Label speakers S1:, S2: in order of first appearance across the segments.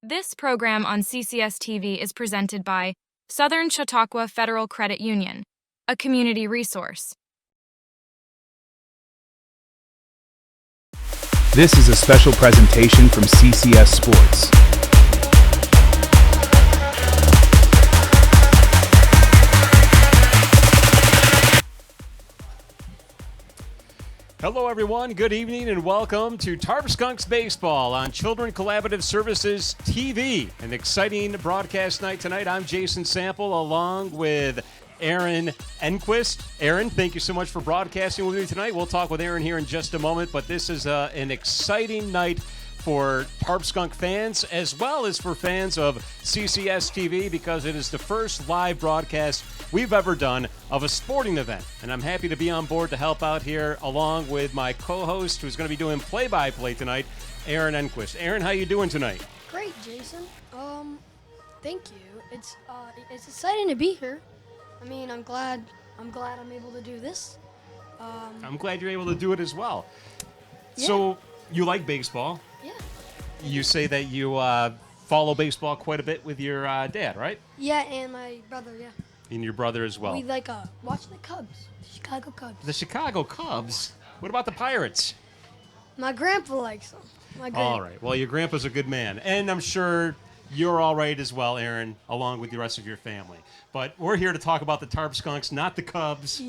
S1: This program on CCS-TV is presented by Southern Chautauqua Federal Credit Union, a community resource.
S2: This is a special presentation from CCS Sports.
S3: Hello everyone, good evening and welcome to Tarp Skunks Baseball on Children Collaborative Services TV. An exciting broadcast night tonight. I'm Jason Sample along with Aaron Enquist. Aaron, thank you so much for broadcasting with me tonight. We'll talk with Aaron here in just a moment, but this is an exciting night for Tarp Skunk fans as well as for fans of CCS-TV because it is the first live broadcast we've ever done of a sporting event. And I'm happy to be on board to help out here along with my co-host who's going to be doing play-by-play tonight, Aaron Enquist. Aaron, how you doing tonight?
S4: Great, Jason. Thank you. It's exciting to be here. I mean, I'm glad I'm able to do this.
S3: I'm glad you're able to do it as well.
S4: Yeah.
S3: So you like baseball?
S4: Yeah.
S3: You say that you follow baseball quite a bit with your dad, right?
S4: Yeah, and my brother, yeah.
S3: And your brother as well.
S4: We like watch the Cubs, the Chicago Cubs.
S3: The Chicago Cubs? What about the Pirates?
S4: My grandpa likes them.
S3: All right. Well, your grandpa's a good man. And I'm sure you're all right as well, Aaron, along with the rest of your family. But we're here to talk about the Tarp Skunks, not the Cubs,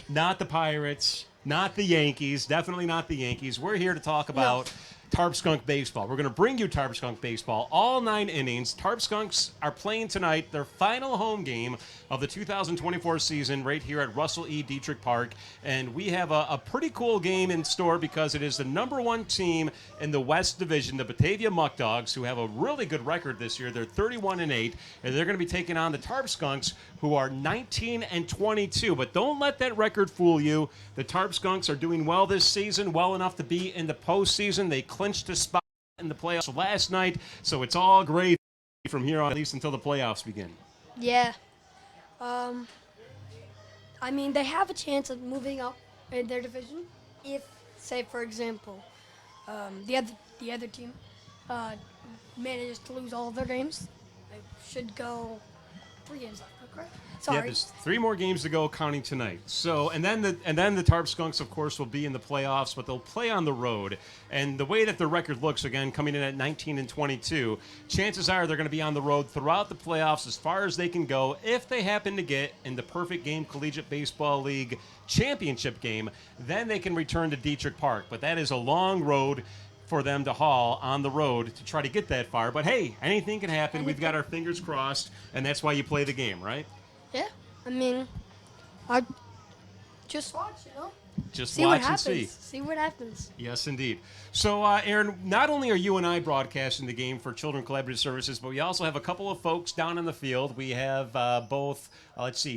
S3: not the Pirates, not the Yankees, definitely not the Yankees. We're here to talk about Tarp Skunk Baseball. We're going to bring you Tarp Skunk Baseball, all 9 innings. Tarp Skunks are playing tonight their final home game of the 2024 season right here at Russell E. Dietrich Park. And we have a pretty cool game in store because it is the #1 team in the West Division, the Batavia Muckdogs, who have a really good record this year. They're 31-8, and they're going to be taking on the Tarp Skunks, who are 19-22. But don't let that record fool you. The Tarp Skunks are doing well this season, well enough to be in the postseason. They clinched a spot in the playoffs last night, so it's all great from here on, at least until the playoffs begin.
S4: Yeah. I mean, they have a chance of moving up in their division if, say, for example, the other team manages to lose all of their games. They should go 3 games left, correct? Sorry.
S3: Yeah, there's 3 more games to go, counting tonight. So, and then the Tarp Skunks, of course, will be in the playoffs, but they'll play on the road. And the way that the record looks, again, coming in at 19-22, chances are they're going to be on the road throughout the playoffs as far as they can go. If they happen to get in the Perfect Game Collegiate Baseball League championship game, then they can return to Dietrich Park. But that is a long road for them to haul on the road to try to get that far. But hey, anything can happen. We've got our fingers crossed, and that's why you play the game, right?
S4: Yeah. I mean, I just watch,
S3: Just
S4: see
S3: watch
S4: what
S3: and see.
S4: happens. See what happens.
S3: Yes, indeed. So, Aaron, not only are you and I broadcasting the game for Children Collaborative Services, but we also have a couple of folks down in the field. We have both,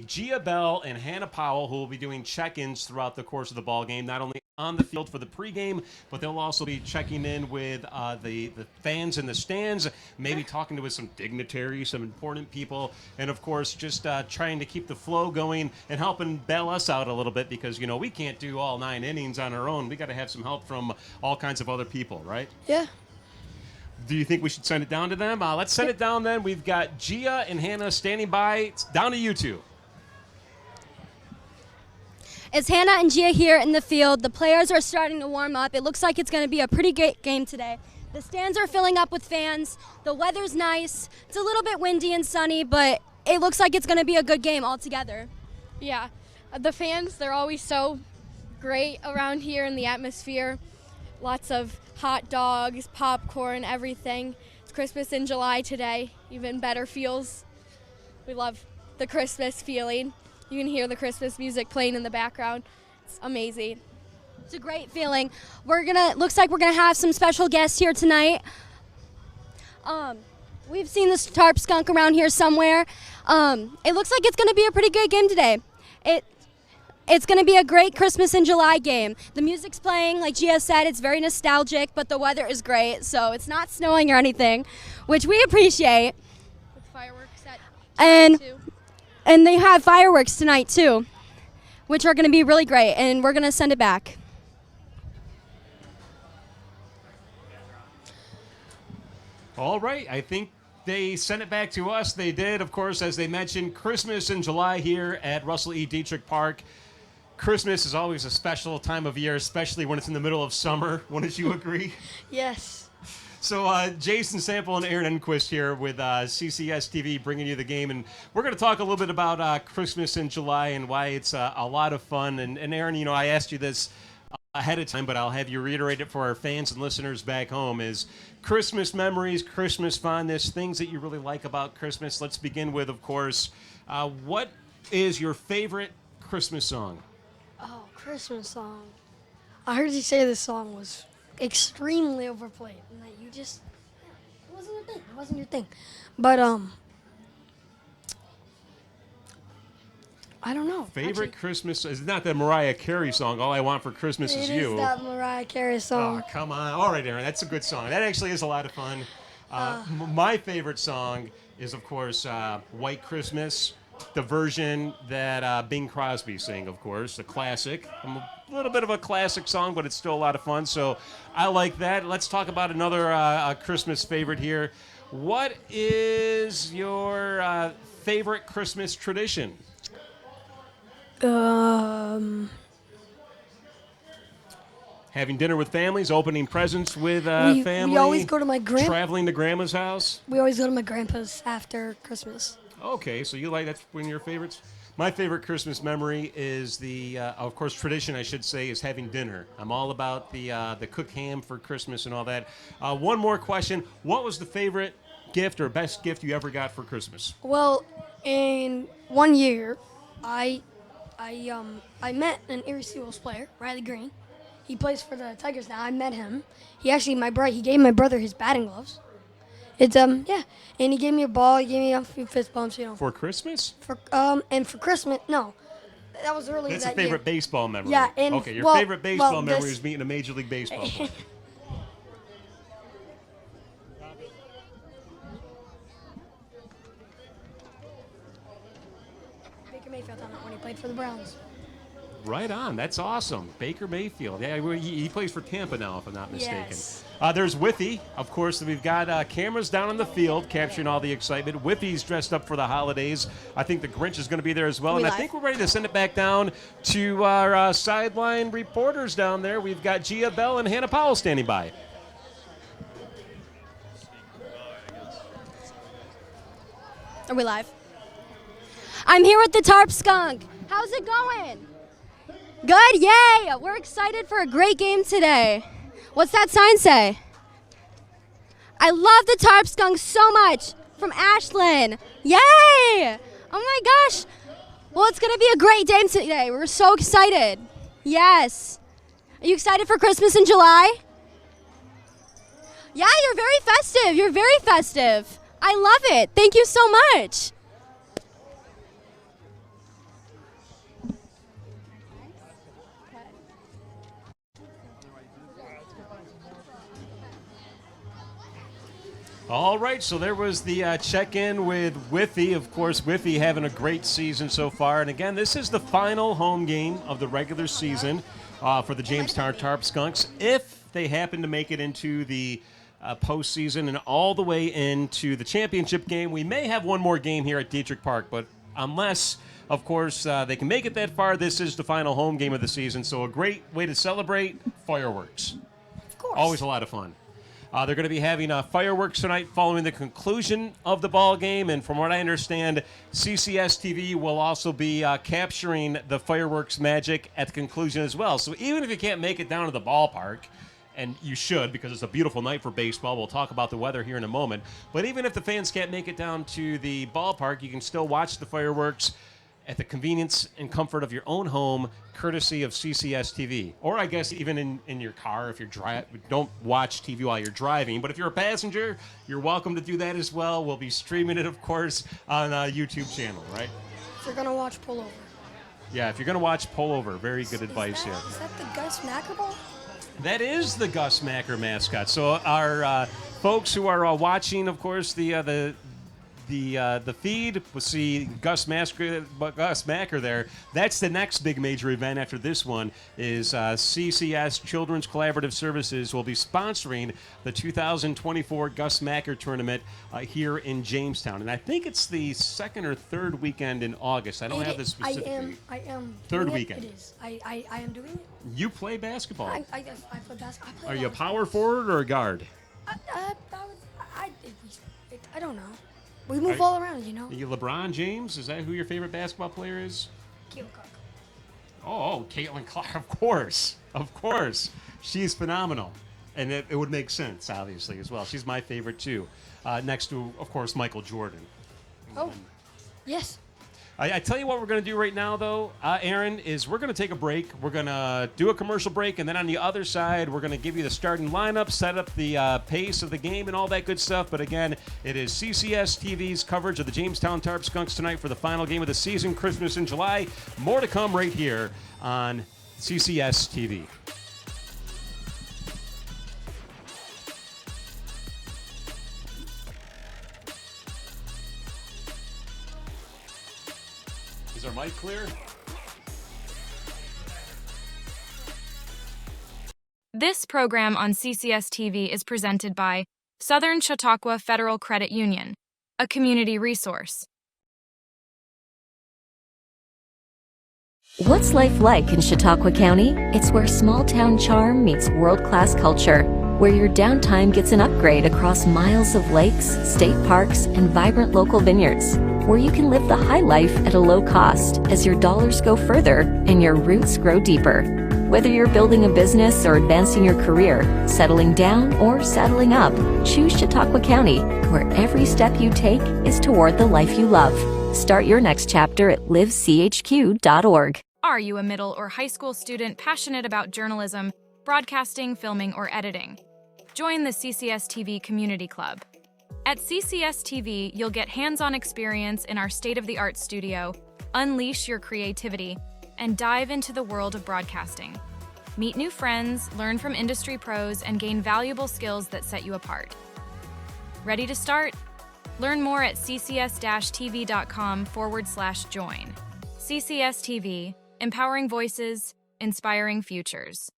S3: Gia Bell and Hannah Powell, who will be doing check-ins throughout the course of the ball game, not only on the field for the pregame, but they'll also be checking in with the fans in the stands, maybe talking to some dignitaries, some important people, and of course just trying to keep the flow going and helping bail us out a little bit because we can't do all 9 innings on our own. We got to have some help from all kinds of other people, right?
S4: Yeah.
S3: Do you think we should send it down to them? Let's send it down then. We've got Gia and Hannah standing by. It's down to you two.
S5: It's Hannah and Gia here in the field. The players are starting to warm up. It looks like it's going to be a pretty great game today. The stands are filling up with fans. The weather's nice. It's a little bit windy and sunny, but it looks like it's going to be a good game altogether.
S6: Yeah, the fans, they're always so great around here in the atmosphere. Lots of hot dogs, popcorn, everything. It's Christmas in July today. Even better feels. We love the Christmas feeling. You can hear the Christmas music playing in the background. It's amazing.
S5: It's a great feeling. Looks like we're gonna have some special guests here tonight. We've seen this Tarp Skunk around here somewhere. It looks like it's gonna be a pretty good game today. It's gonna be a great Christmas in July game. The music's playing, like Gia said, it's very nostalgic, but the weather is great, so it's not snowing or anything, which we appreciate.
S6: With fireworks at
S5: And
S6: too.
S5: And they have fireworks tonight, too, which are going to be really great, and we're going to send it back.
S3: All right. I think they sent it back to us. They did, of course, as they mentioned, Christmas in July here at Russell E. Dietrich Park. Christmas is always a special time of year, especially when it's in the middle of summer. Wouldn't you agree?
S4: Yes.
S3: So Jason Sample and Aaron Enquist here with CCS-TV bringing you the game. And we're going to talk a little bit about Christmas in July and why it's a lot of fun. And Aaron, you know, I asked you this ahead of time, but I'll have you reiterate it for our fans and listeners back home, is Christmas memories, Christmas fondness, things that you really like about Christmas. Let's begin with, of course, what is your favorite Christmas song?
S4: Oh, Christmas song. I heard you say this song was extremely overplayed and that you just, it wasn't your thing. It wasn't your thing. But, I don't know.
S3: Favorite
S4: Actually,
S3: Christmas is not the Mariah Carey song, All I Want for Christmas Is
S4: it
S3: You.
S4: is that Mariah Carey song.
S3: Oh, come on. All right, Aaron, that's a good song. That actually is a lot of fun. My favorite song is, of course, White Christmas, the version that Bing Crosby sang, of course, the classic. A little bit of a classic song, but it's still a lot of fun, so I like that. Let's talk about another Christmas favorite here. What is your favorite Christmas tradition? Having dinner with families, opening presents with family.
S4: We always go to my
S3: traveling to grandma's house.
S4: We always go to my grandpa's after Christmas.
S3: Okay, so you like that's one of your favorites. My favorite Christmas memory is of course, tradition I should say is having dinner. I'm all about the cooked ham for Christmas and all that. One more question: what was the favorite gift or best gift you ever got for Christmas?
S4: Well, in 1 year, I met an Erie Seawolves player, Riley Green. He plays for the Tigers now. I met him. He actually he gave my brother his batting gloves. It's yeah, and he gave me a ball. He gave me a few fist bumps, you know.
S3: For Christmas?
S4: And for Christmas, no, that was early
S3: That's
S4: that
S3: a favorite
S4: year.
S3: baseball memory.
S4: Yeah, and
S3: okay, your favorite baseball memory
S4: this-
S3: is meeting a Major League Baseball player.
S4: Baker Mayfield on it when he played for the Browns.
S3: Right on. That's awesome. Baker Mayfield. Yeah, he plays for Tampa now, if I'm not mistaken.
S4: Yes.
S3: There's Whiffy. Of course, we've got cameras down in the field capturing all the excitement. Whiffy's dressed up for the holidays. I think the Grinch is going to be there as well. And I think we're ready to send it back down to our sideline reporters down there. We've got Gia Bell and Hannah Powell standing by.
S5: Are we live? I'm here with the Tarp Skunk. How's it going? Good, yay! We're excited for a great game today. What's that sign say? I love the Tarp Skunk so much. From Ashlyn. Yay! Oh my gosh. Well, it's gonna be a great game today. We're so excited. Yes. Are you excited for Christmas in July? Yeah, you're very festive. You're very festive. I love it. Thank you so much.
S3: All right, so there was the check-in with Whiffy. Of course, Whiffy having a great season so far. And again, this is the final home game of the regular season for the Jamestown Tarp Skunks. If they happen to make it into the postseason and all the way into the championship game, we may have one more game here at Dietrich Park. But unless, of course, they can make it that far, this is the final home game of the season. So a great way to celebrate: fireworks.
S4: Of course.
S3: Always a lot of fun. They're going to be having fireworks tonight following the conclusion of the ball game, and from what I understand, CCS-TV will also be capturing the fireworks magic at the conclusion as well. So even if you can't make it down to the ballpark, and you should because it's a beautiful night for baseball, we'll talk about the weather here in a moment, but even if the fans can't make it down to the ballpark, you can still watch the fireworks at the convenience and comfort of your own home, courtesy of CCS-TV. Or I guess even in your car if you're don't watch TV while you're driving. But if you're a passenger, you're welcome to do that as well. We'll be streaming it, of course, on a YouTube channel, right?
S4: If you're going to watch Pullover.
S3: Yeah, if you're going to watch Pullover, very good advice here.
S4: Is that the Gus Macker ball?
S3: That is the Gus Macker mascot. So our folks who are watching, of course, the the feed. We'll see Gus Macker there. That's the next big major event after this one is CCS Children's Collaborative Services will be sponsoring the 2024 Gus Macker tournament here in Jamestown. And I think it's the second or third weekend in August. I don't have the specific date.
S4: I am.
S3: Third
S4: doing
S3: weekend.
S4: It is. I am doing it.
S3: You play basketball.
S4: I play basketball.
S3: Are you a power forward or a guard?
S4: I don't know. We move all around, you know.
S3: Are you LeBron James? Is that who your favorite basketball player is?
S4: Caitlin Clark.
S3: Oh, Caitlin Clark, of course. Of course. She's phenomenal. And it would make sense, obviously, as well. She's my favorite, too. Next to, of course, Michael Jordan.
S4: Oh, yes.
S3: I tell you what we're going to do right now, though, Aaron, is we're going to take a break. We're going to do a commercial break, and then on the other side, we're going to give you the starting lineup, set up the pace of the game, and all that good stuff. But again, it is CCS-TV's coverage of the Jamestown Tarp Skunks tonight for the final game of the season, Christmas in July. More to come right here on CCS-TV. Is our mic clear?
S1: This program on CCS-TV is presented by Southern Chautauqua Federal Credit Union, a community resource.
S7: What's life like in Chautauqua County? It's where small-town charm meets world-class culture, where your downtime gets an upgrade across miles of lakes, state parks, and vibrant local vineyards, where you can live the high life at a low cost as your dollars go further and your roots grow deeper. Whether you're building a business or advancing your career, settling down or settling up, choose Chautauqua County, where every step you take is toward the life you love. Start your next chapter at livechq.org.
S1: Are you a middle or high school student passionate about journalism, broadcasting, filming, or editing? Join the CCS-TV Community Club. At CCS-TV, you'll get hands-on experience in our state-of-the-art studio, unleash your creativity, and dive into the world of broadcasting. Meet new friends, learn from industry pros, and gain valuable skills that set you apart. Ready to start? Learn more at ccs-tv.com/join. CCS-TV, empowering voices, inspiring futures.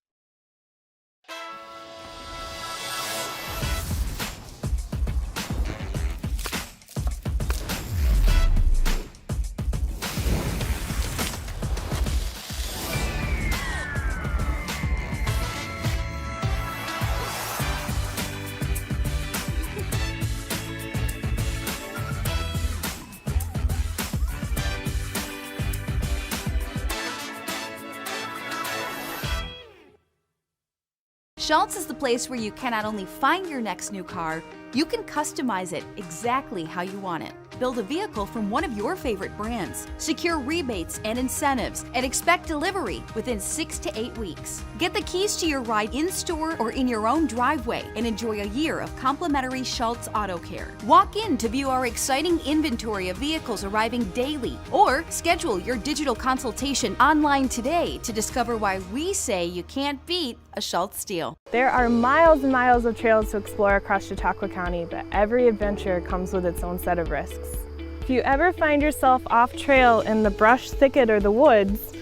S8: Schultz is the place where you can not only find your next new car, you can customize it exactly how you want it. Build a vehicle from one of your favorite brands, secure rebates and incentives, and expect delivery within 6 to 8 weeks. Get the keys to your ride in-store or in your own driveway and enjoy a year of complimentary Schultz Auto Care. Walk in to view our exciting inventory of vehicles arriving daily, or schedule your digital consultation online today to discover why we say you can't beat a Schultz deal.
S9: There are miles and miles of trails to explore across Chautauqua County, but every adventure comes with its own set of risks. If you ever find yourself off trail in the brush thicket or the woods,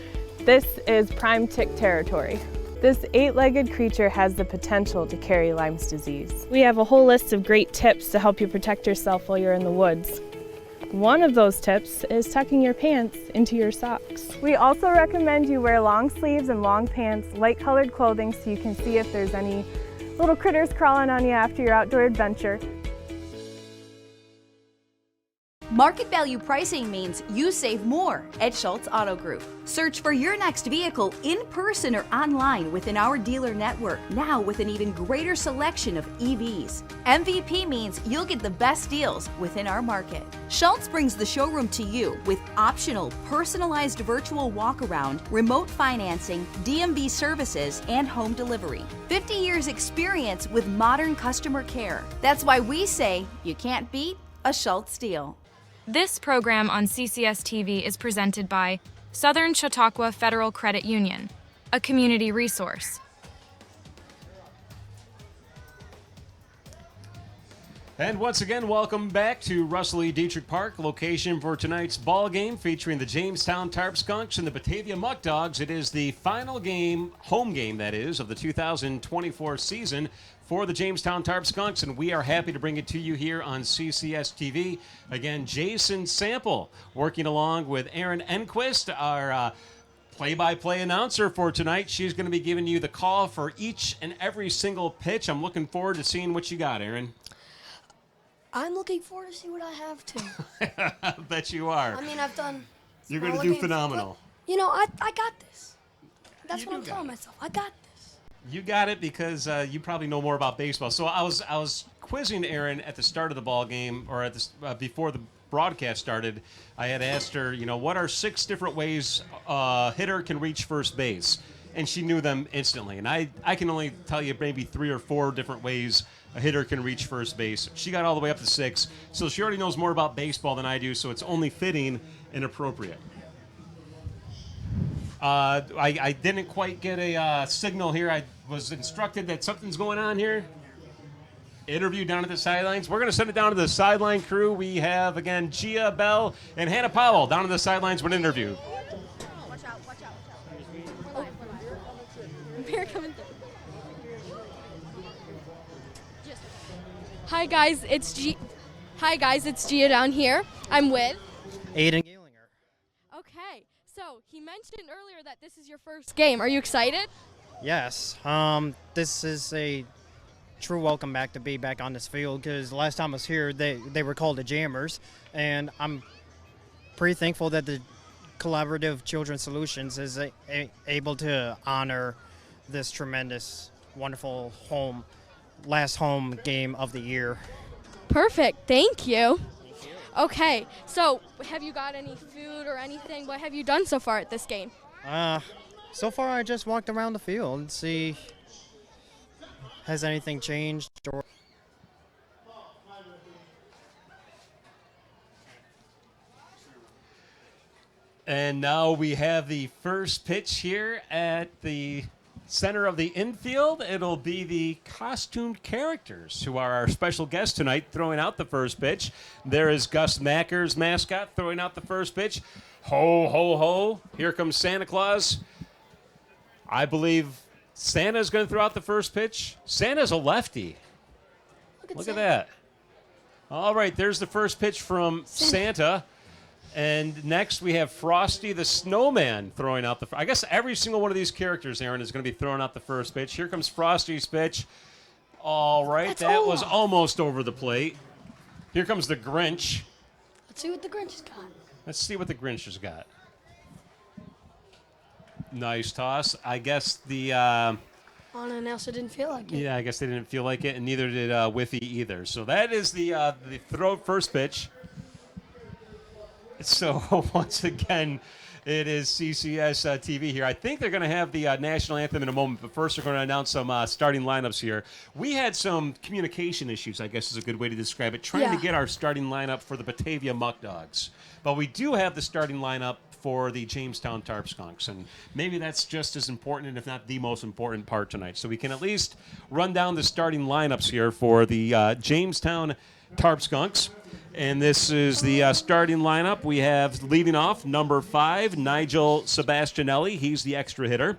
S9: this is prime tick territory. This 8-legged creature has the potential to carry Lyme's disease. We have a whole list of great tips to help you protect yourself while you're in the woods. One of those tips is tucking your pants into your socks. We also recommend you wear long sleeves and long pants, light-colored clothing so you can see if there's any little critters crawling on you after your outdoor adventure.
S8: Market value pricing means you save more at Schultz Auto Group. Search for your next vehicle in person or online within our dealer network, now with an even greater selection of EVs. MVP means you'll get the best deals within our market. Schultz brings the showroom to you with optional personalized virtual walk-around, remote financing, DMV services, and home delivery. 50 years experience with modern customer care. That's why we say you can't beat a Schultz deal.
S1: This program on CCS-TV is presented by Southern Chautauqua Federal Credit Union, a community resource.
S3: And once again, welcome back to Russell E. Dietrich Park, location for tonight's ball game featuring the Jamestown Tarp Skunks and the Batavia Muckdogs. It is the final game, home game that is, of the 2024 season for the Jamestown Tarp Skunks, and we are happy to bring it to you here on CCS-TV. Again, Jason Sample working along with Aaron Enquist, our play-by-play announcer for tonight. She's going to be giving you the call for each and every single pitch. I'm looking forward to seeing what you got, Aaron.
S4: I'm looking forward to see what I have to.
S3: I bet you are.
S4: I mean, I've done.
S3: You're going to do
S4: games,
S3: phenomenal.
S4: but, you know, I got this. That's
S3: You
S4: what I'm
S3: do
S4: telling
S3: got it.
S4: myself. I got this.
S3: You got it because you probably know more about baseball. So I was quizzing Erin at the start of the ball game, or at the before the broadcast started. I had asked her, what are 6 different ways a hitter can reach first base, and she knew them instantly. And I can only tell you maybe 3 or 4 different ways a hitter can reach first base. She got all the way up to 6, so she already knows more about baseball than I do. So it's only fitting and appropriate. I didn't quite get a signal here. I was instructed that something's going on here. Interview down at the sidelines. We're going to send it down to the sideline crew. We have, again, Gia Bell and Hannah Powell down at the sidelines with an interview.
S6: Watch out. Oh. Bear coming through. Hi guys, it's Gia down here. I'm with
S10: Aiden Galinger.
S6: Okay, so he mentioned earlier that this is your first game. Are you excited?
S10: Yes. This is a true welcome back to be back on this field, because last time I was here, they were called the Jammers, and I'm pretty thankful that the Collaborative Children's Solutions is able to honor this tremendous, wonderful last home game of the year.
S6: Perfect, thank you. Okay, so have you got any food or anything? What have you done so far at this game?
S10: So far I just walked around the field and see has anything changed or
S3: And now we have the first pitch here at the center of the infield. It'll be the costumed characters who are our special guest tonight throwing out the first pitch. There is Gus Macker's mascot throwing out the first pitch. Ho, ho, ho. Here comes Santa Claus. I believe Santa's going to throw out the first pitch. Santa's a lefty. Look at that. All right, there's the first pitch from Santa. And next we have Frosty the Snowman throwing out I guess every single one of these characters, Aaron, is going to be throwing out the first pitch. Here comes Frosty's pitch. All right, that was almost over the plate. Here comes the Grinch.
S4: Let's see what the Grinch has got.
S3: Let's see what the Grinch has got. Nice toss. I guess the...
S4: Anna and Elsa didn't feel like it.
S3: Yeah, I guess they didn't feel like it, and neither did Whiffy either. So that is the first pitch. So once again, it is CCS-TV here. I think they're going to have the national anthem in a moment, but first they're going to announce some starting lineups here. We had some communication issues, I guess is a good way to describe it, trying to get our starting lineup for the Batavia Muckdogs. But we do have the starting lineup for the Jamestown Tarp Skunks, and maybe that's just as important, and if not the most important part tonight. So we can at least run down the starting lineups here for the Jamestown Tarp Skunks. And this is the starting lineup. We have leading off number 5, Nigel Sebastianelli. He's the extra hitter.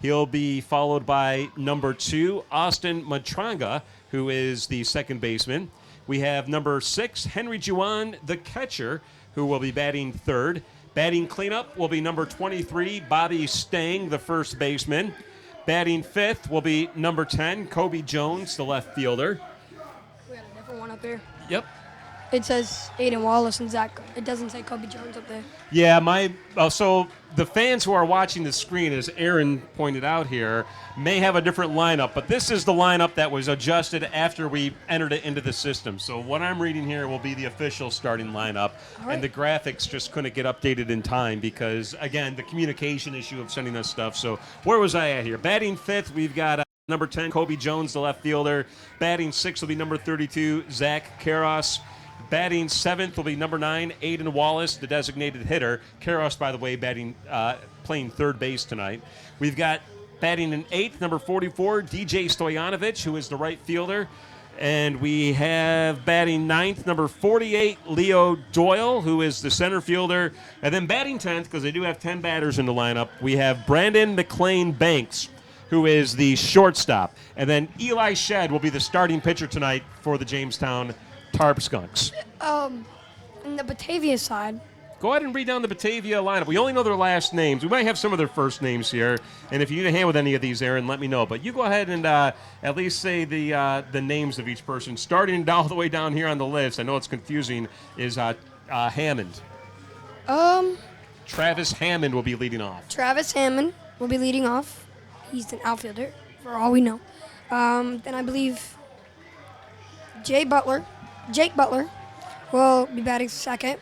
S3: He'll be followed by number 2, Austin Matranga, who is the second baseman. We have number 6, Henry Juan, the catcher, who will be batting third. Batting cleanup will be number 23, Bobby Stang, the first baseman. Batting fifth will be number 10, Kobe Jones, the left fielder.
S4: We got a different one up here.
S3: Yep.
S4: It says Aiden Wallace and Zach. It doesn't say Kobe Jones up there.
S3: Yeah, so the fans who are watching the screen, as Aaron pointed out here, may have a different lineup, but this is the lineup that was adjusted after we entered it into the system. So what I'm reading here will be the official starting lineup, and the graphics just couldn't get updated in time because, again, the communication issue of sending us stuff. So where was I at here? Batting fifth, we've got number 10, Kobe Jones, the left fielder. Batting sixth will be number 32, Zach Karos. Batting 7th will be number 9, Aiden Wallace, the designated hitter. Karos, by the way, playing third base tonight. We've got batting in 8th, number 44, DJ Stoyanovich, who is the right fielder. And we have batting ninth, number 48, Leo Doyle, who is the center fielder. And then batting 10th, because they do have 10 batters in the lineup, we have Brandon McLean Banks, who is the shortstop. And then Eli Shedd will be the starting pitcher tonight for the Jamestown Tarp Skunks.
S4: On the Batavia side,
S3: Go ahead and read down the Batavia lineup. We only know their last names. We might have some of their first names here. And if you need a hand with any of these, Aaron, let me know. But you go ahead and at least say the names of each person. Starting all the way down here on the list, I know it's confusing, is Hammond. Travis Hammond will be leading off.
S4: Travis Hammond will be leading off. He's an outfielder, for all we know. Then I believe Jake Butler will be batting second.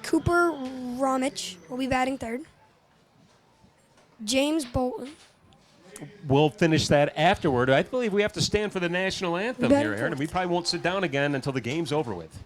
S4: Cooper Ramich will be batting third. James Bolton.
S3: We'll finish that afterward. I believe we have to stand for the national anthem
S4: Batting
S3: here, Aaron, and
S4: fourth.
S3: we probably won't sit down again until the game's over with.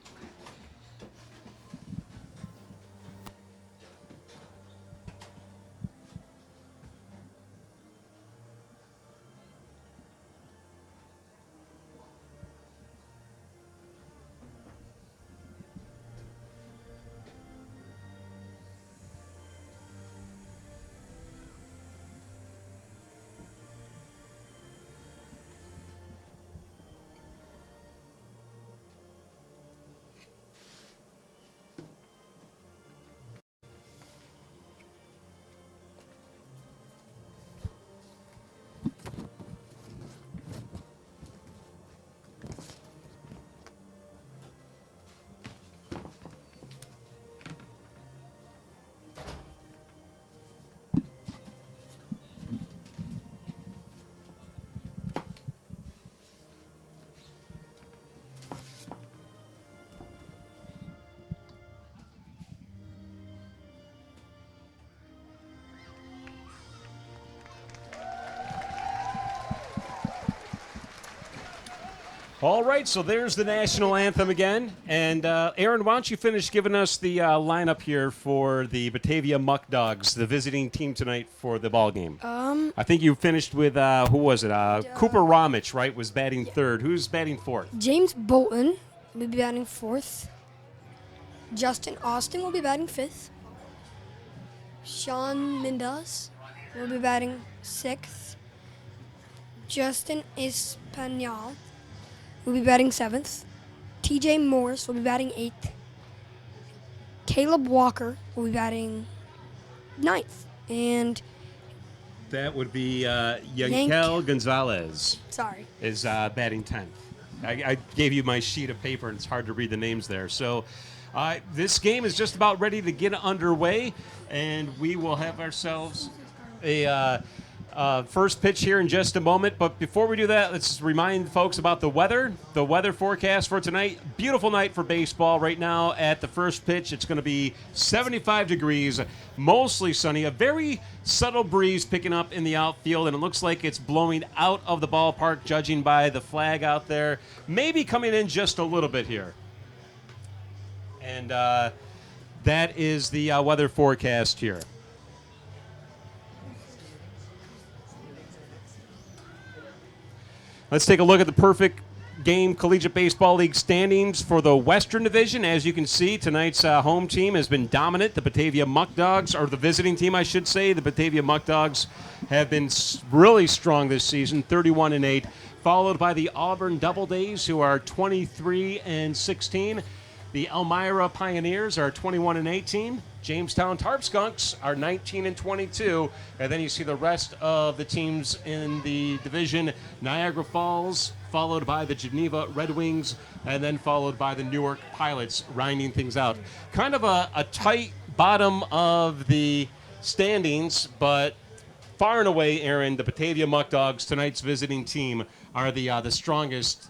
S3: All right, so there's the national anthem again. And Aaron, why don't you finish giving us the lineup here for the Batavia Muckdogs, the visiting team tonight for the ball game? I think you finished with, who was it? Cooper Ramich, right, was batting third. Who's batting fourth?
S4: James Bolton will be batting fourth. Justin Austin will be batting fifth. Sean Mendez will be batting sixth. Justin Espanol will be batting seventh. TJ Morris will be batting eighth. Caleb Walker will be batting ninth. And
S3: That would be Yankel Gonzalez
S4: sorry,
S3: is batting 10th. I gave you my sheet of paper, and it's hard to read the names there. So this game is just about ready to get underway, and we will have ourselves a first pitch here in just a moment. But before we do that, let's remind folks about the weather. The weather forecast for tonight. Beautiful night for baseball right now. At the first pitch, it's going to be 75 degrees, mostly sunny. A very subtle breeze picking up in the outfield, and it looks like it's blowing out of the ballpark, judging by the flag out there. Maybe coming in just a little bit here. And that is the weather forecast here. Let's take a look at the Perfect Game Collegiate Baseball League standings for the Western Division. As you can see, tonight's home team has been dominant. The Batavia Muckdogs, or the visiting team, I should say. The Batavia Muckdogs have been really strong this season, 31-8, followed by the Auburn Doubledays, who are 23-16. The Elmira Pioneers are 21-18. Jamestown Tarp Skunks are 19-22. And then you see the rest of the teams in the division. Niagara Falls, followed by the Geneva Red Wings, and then followed by the Newark Pilots, rounding things out. Kind of a tight bottom of the standings, but far and away, Aaron, the Batavia Muckdogs, tonight's visiting team, are the strongest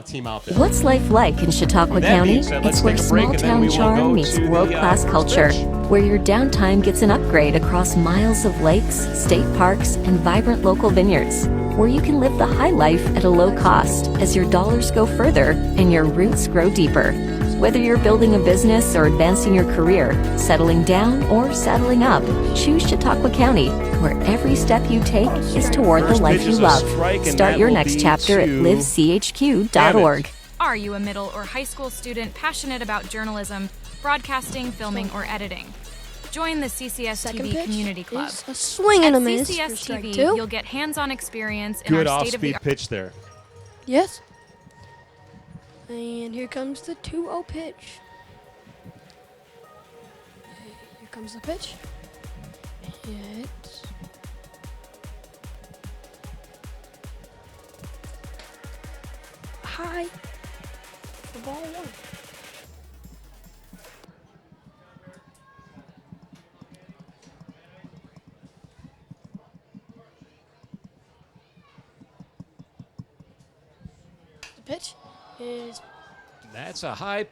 S3: team out there.
S7: What's life like in Chautauqua County? It's where small-town charm meets world-class culture, where your downtime gets an upgrade across miles of lakes, state parks, and vibrant local vineyards, where you can live the high life at a low cost as your dollars go further and your roots grow deeper. Whether you're building a business or advancing your career, settling down or settling up, choose Chautauqua County, where every step you take is toward the
S3: First
S7: life
S3: pitch
S7: you
S3: is a
S7: love.
S3: strike, and
S7: Start
S3: that
S7: your
S3: will
S7: next
S3: be
S7: chapter at
S3: to
S7: livechq.org.
S1: Are you a middle or high school student passionate about journalism, broadcasting, filming, or editing? Join the
S4: Second
S1: CCS-TV
S4: pitch
S1: Community Club.
S4: is a swing and
S1: At
S4: a miss for strike
S1: CCS-TV,
S4: 2.
S1: you'll get hands-on experience in
S3: Good
S1: our
S3: off-speed
S1: state-of-the-art.
S3: pitch there.
S4: Yes. And here comes the 2-0 pitch. Here comes the pitch. Hit. High. The ball one. The pitch is
S3: That's a high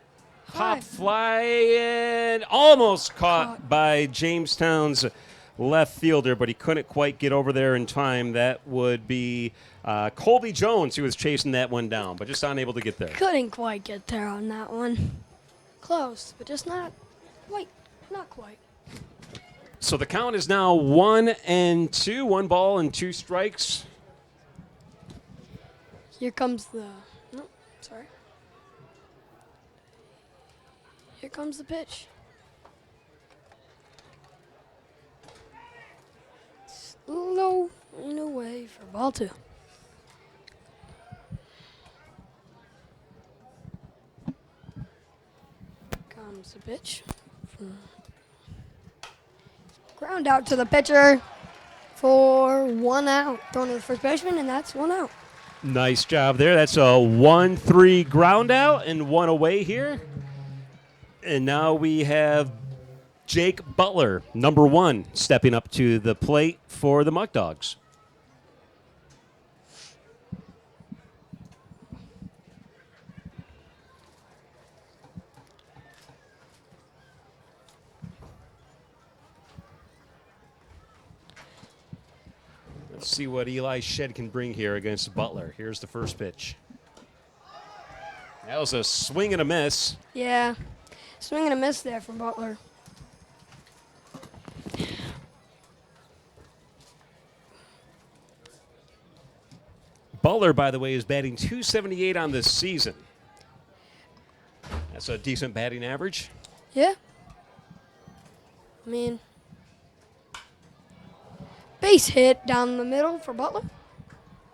S4: High.
S3: pop fly and almost caught by Jamestown's left fielder, but he couldn't quite get over there in time. That would be Colby Jones who was chasing that one down, but just unable to get there.
S4: couldn't quite get there on that one. Close, but just not quite. Not quite.
S3: So the count is now 1-2, 1 ball and 2 strikes.
S4: Here comes the. No, sorry. Here comes the pitch. Low and away for ball 2. Comes the pitch. Ground out to the pitcher for 1 out. Thrown to the first baseman, and that's 1 out.
S3: Nice job there. That's a 1-3 ground out and 1 away here. And now we have Jake Butler, number 1, stepping up to the plate for the Muckdogs. Let's see what Eli Shed can bring here against Butler. Here's the first pitch. That was a swing and a miss.
S4: Yeah, swing and a miss there from Butler.
S3: Butler, by the way, is batting .278 on this season. That's a decent batting average.
S4: Yeah. I mean, base hit down the middle for Butler.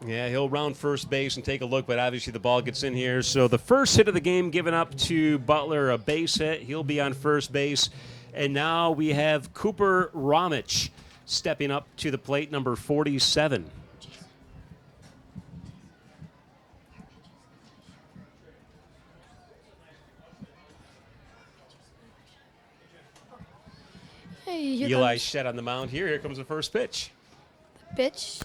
S3: Yeah, he'll round first base and take a look, but obviously the ball gets in here. So the first hit of the game given up to Butler, a base hit. He'll be on first base. And now we have Cooper Ramich stepping up to the plate, number 47.
S4: Hey, here
S3: Eli
S4: comes
S3: Shed on the mound here. Here comes the first pitch.
S4: the pitch.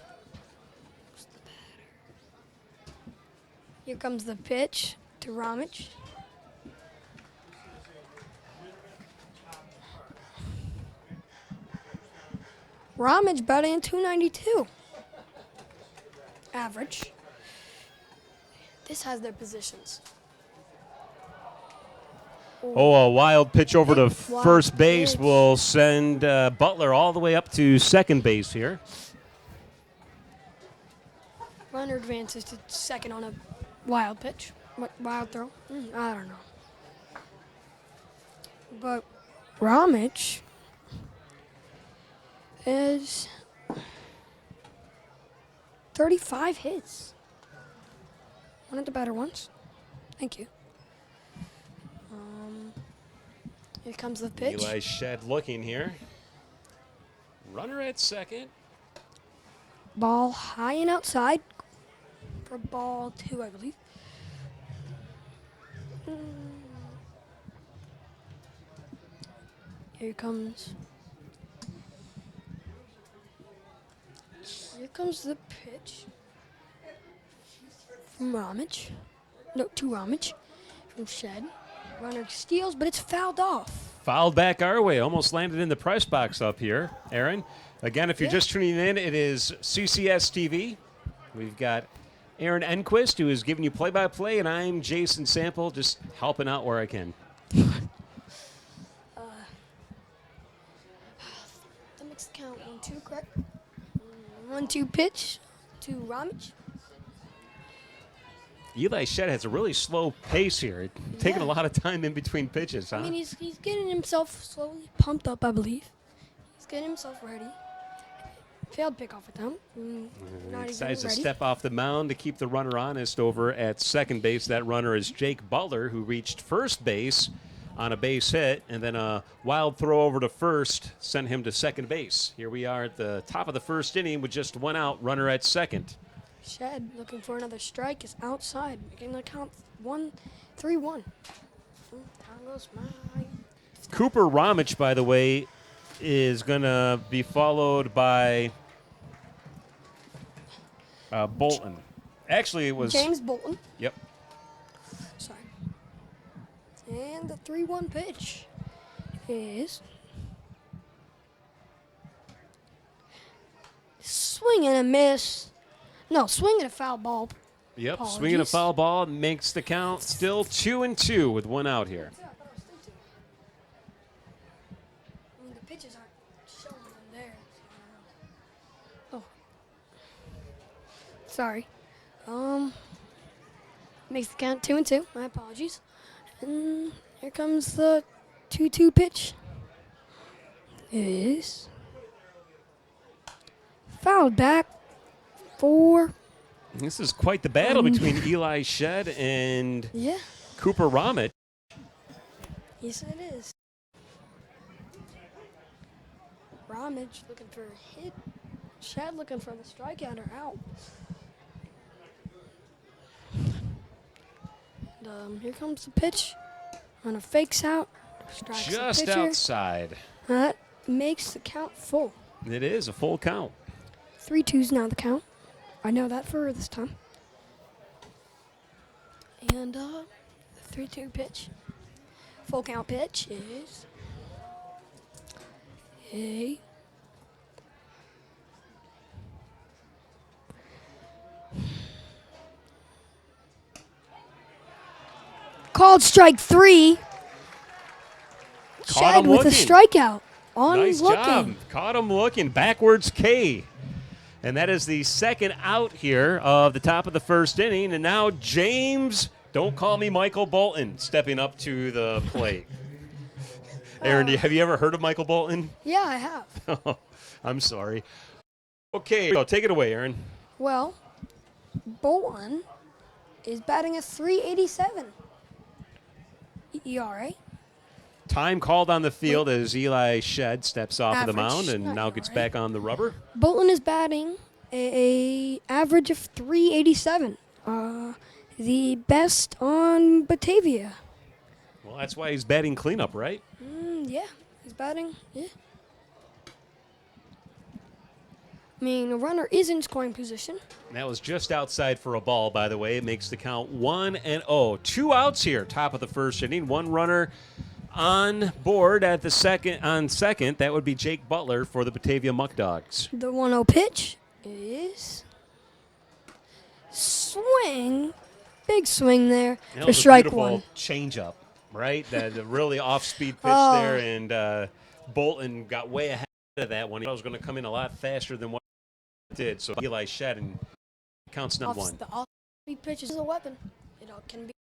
S4: Here comes the pitch to Ramich. Ramich batting .292. Average. This has their positions.
S3: Oh, a wild pitch over to
S4: Wild
S3: first base
S4: pitch.
S3: will send Butler all the way up to second base here.
S4: Runner advances to second on a wild pitch. What, wild throw? I don't know. But Ramich is 35 hits. One of the better ones. Thank you. Here comes the pitch.
S3: Eli Shed looking here. Runner at second.
S4: Ball high and outside for ball 2, I believe. Here comes. Here comes the pitch from Ramich. No, to Ramich from Shed. Runner steals, but it's fouled off.
S3: Fouled back our way. Almost landed in the press box up here, Aaron. Again, if you're just tuning in, it is CCS-TV. We've got Aaron Enquist, who is giving you play-by-play, and I'm Jason Sample, just helping out where I can.
S4: The mixed count 1-2, correct? 1-2 pitch to Ramage.
S3: Eli Shedd has a really slow pace here, taking a lot of time in between pitches, huh?
S4: I mean, he's getting himself slowly pumped up, I believe. He's getting himself ready. Failed pickoff attempt. Not
S3: Decides to
S4: even ready.
S3: step off the mound to keep the runner honest over at second base. That runner is Jake Butler, who reached first base on a base hit, and then a wild throw over to first sent him to second base. Here we are at the top of the first inning with just one out, runner at second.
S4: Shedd looking for another strike is outside, making the count 3-1. Down goes my.
S3: Cooper Ramich, by the way, is going to be followed by Bolton. Actually, it was
S4: James Bolton.
S3: Yep.
S4: Sorry. And the 3-1 pitch is swing and a miss. No, swing and a foul ball.
S3: Yep.
S4: Apologies.
S3: Swinging a foul ball makes the count still 2-2 with one out here.
S4: I mean, the pitches aren't showing them there. Oh. Sorry. Makes the count 2-2. My apologies. And here comes the 2-2 pitch. Is fouled back for.
S3: This is quite the battle between Eli Shedd and
S4: Yeah.
S3: Cooper Ramich.
S4: Yes, it is. Ramage looking for a hit. Shedd looking for the strikeout or out. And, here comes the pitch on a fakes out. Strikes
S3: Just
S4: the pitcher.
S3: outside.
S4: That makes the count full.
S3: It is a full count.
S4: 3-2's now the count. I know that for this time. And the 3-2 pitch. Full count pitch is a called strike 3.
S3: Caught
S4: Shedd
S3: him
S4: with a
S3: looking.
S4: strikeout. On
S3: Nice
S4: looking.
S3: job. Caught him looking. Backwards K. And that is the second out here of the top of the first inning. And now James, don't call me Michael Bolton, stepping up to the plate. Aaron, have you ever heard of Michael Bolton?
S4: Yeah, I have.
S3: I'm sorry. Okay, so take it away, Aaron.
S4: Well, Bolton is batting a 3.87 ERA.
S3: Time called on the field as Eli Shedd steps off of the
S4: Average,
S3: mound and
S4: not
S3: now gets
S4: ERA.
S3: back on the rubber.
S4: Bolton is batting a average of 3.87. The best on Batavia.
S3: Well, that's why he's batting cleanup, right?
S4: Yeah, he's batting. Yeah. I mean, a runner is in scoring position.
S3: And that was just outside for a ball, by the way. It makes the count 1-0. 2 outs here, top of the first inning. One runner on board at the second. That would be Jake Butler for the Batavia Muckdogs.
S4: The 1-0 pitch is swing. Big swing there
S3: That
S4: for
S3: was a
S4: strike
S3: beautiful
S4: 1.
S3: changeup, right? That a really off-speed pitch
S4: Oh.
S3: there, and Bolton got way ahead of that one. He was going to come in a lot faster than what it did. So Eli Shedd and counts not one.
S4: The off-speed pitch is a weapon. It can be.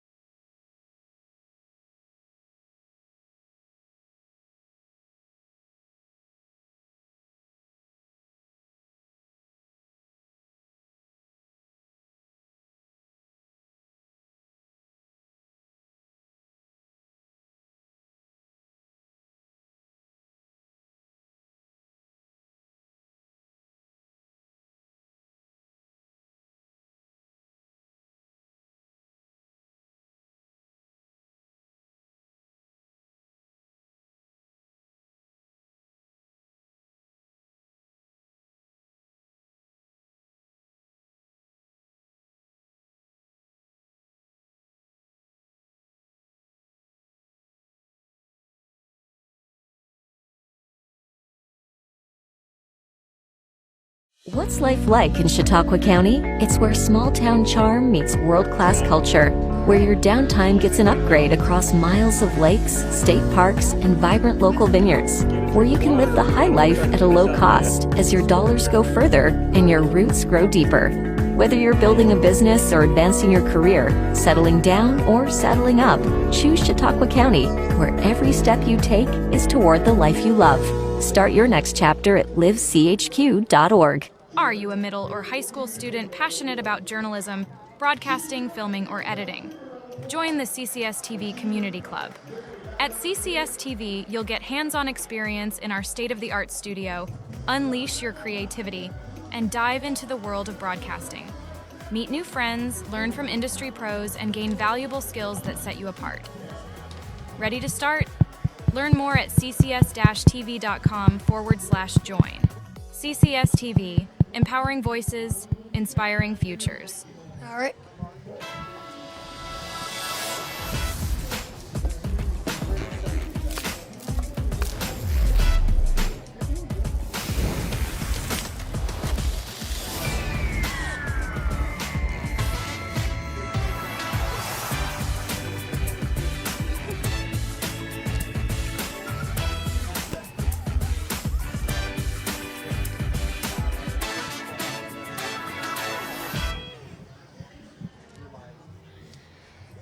S7: What's life like in Chautauqua County? It's where small-town charm meets world-class culture, where your downtime gets an upgrade across miles of lakes, state parks, and vibrant local vineyards, where you can live the high life at a low cost as your dollars go further and your roots grow deeper. Whether you're building a business or advancing your career, settling down or settling up, choose Chautauqua County, where every step you take is toward the life you love. Start your next chapter at livechq.org.
S1: Are you a middle or high school student passionate about journalism, broadcasting, filming, or editing? Join the CCS-TV Community Club. At CCS-TV, you'll get hands-on experience in our state-of-the-art studio, unleash your creativity, and dive into the world of broadcasting. Meet new friends, learn from industry pros, and gain valuable skills that set you apart. Ready to start? Learn more at ccs-tv.com/join. CCS TV, empowering voices, inspiring futures.
S4: All right.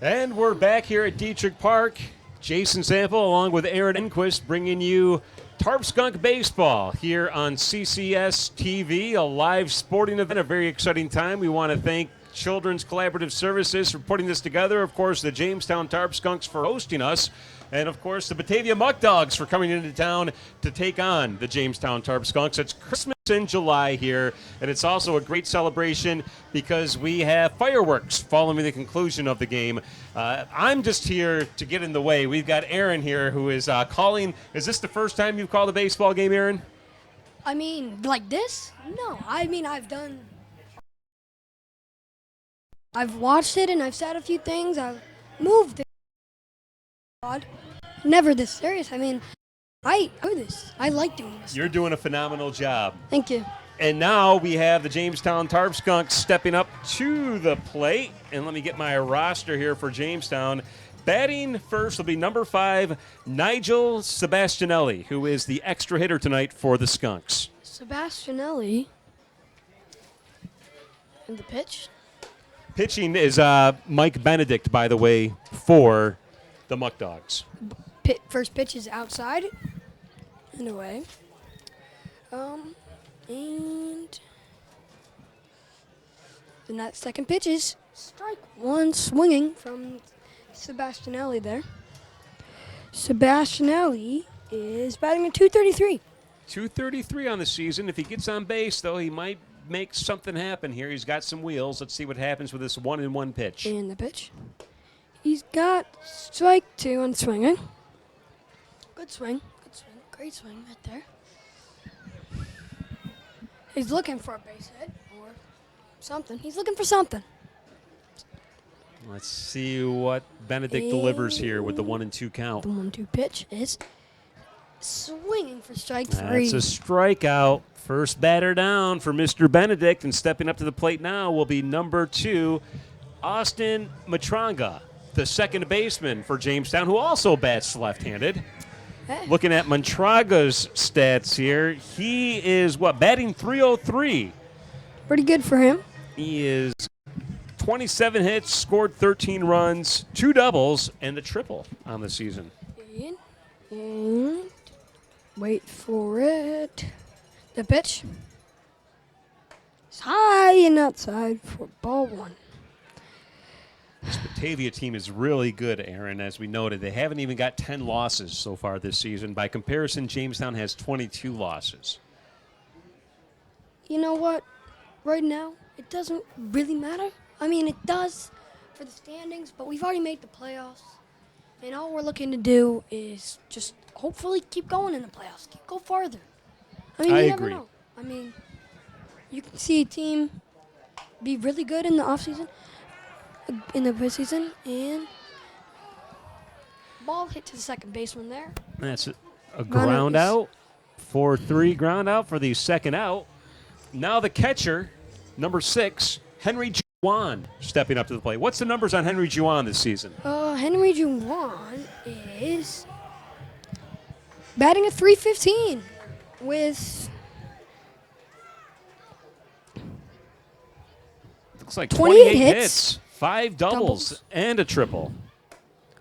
S3: And we're back here at Dietrich Park. Jason Sample along with Aaron Enquist bringing you Tarp Skunk Baseball here on CCS TV, a live sporting event, a very exciting time. We want to thank Children's Collaborative Services for putting this together. Of course, the Jamestown Tarp Skunks for hosting us. And, of course, the Batavia Muckdogs for coming into town to take on the Jamestown Tarp Skunks. It's Christmas in July here, and it's also a great celebration because we have fireworks following the conclusion of the game. I'm just here to get in the way. We've got Aaron here who is calling. Is this the first time you've called a baseball game, Aaron?
S4: I mean, like this? No. I mean, I've watched it and I've said a few things. I've moved it. God. Never this serious. I mean, I do this. I like doing this.
S3: You're doing a phenomenal job.
S4: Thank you.
S3: And now we have the Jamestown Tarp Skunks stepping up to the plate. And let me get my roster here for Jamestown. Batting first will be number 5, Nigel Sebastianelli, who is the extra hitter tonight for the Skunks.
S4: Sebastianelli. And the pitch?
S3: Pitching is Mike Benedict, by the way, for the Muckdogs.
S4: First pitch is outside and away. And then that second pitch is strike one, swinging from Sebastianelli there. Sebastianelli is batting at 233.
S3: 233 on the season. If he gets on base, though, he might make something happen here. He's got some wheels. Let's see what happens with this 1-1 pitch.
S4: And the pitch. He's got strike 2 on swinging. Good swing. Good swing. Great swing right there. He's looking for a base hit or something. He's looking for something.
S3: Let's see what Benedict delivers here with the 1-2 count.
S4: The 1-2 pitch is swinging for strike 3.
S3: That's a strikeout. First batter down for Mr. Benedict, and stepping up to the plate now will be number 2, Austin Matranga, the second baseman for Jamestown, who also bats left-handed.
S4: Hey.
S3: Looking at Matranga's stats here, he is, batting 303.
S4: Pretty good for him.
S3: He is 27 hits, scored 13 runs, 2 doubles, and a triple on the season.
S4: And wait for it. The pitch. It's high and outside for ball 1.
S3: This Batavia team is really good, Aaron, as we noted. They haven't even got 10 losses so far this season. By comparison, Jamestown has 22 losses.
S4: You know what? Right now, it doesn't really matter. I mean, it does for the standings, but we've already made the playoffs. And all we're looking to do is just hopefully keep going in the playoffs. Go farther. I mean, you never
S3: agree.
S4: know. I mean, you can see a team be really good in the offseason, in the preseason, and ball hit to the second baseman there.
S3: That's a ground out. 4-3 ground out for the second out. Now the catcher, number 6, Henry Juwan, stepping up to the plate. What's the numbers on Henry Juwan this season?
S4: Henry Juwan is batting at .315 with
S3: Looks like
S4: 28
S3: 28
S4: hits,
S3: 5 doubles, and a triple.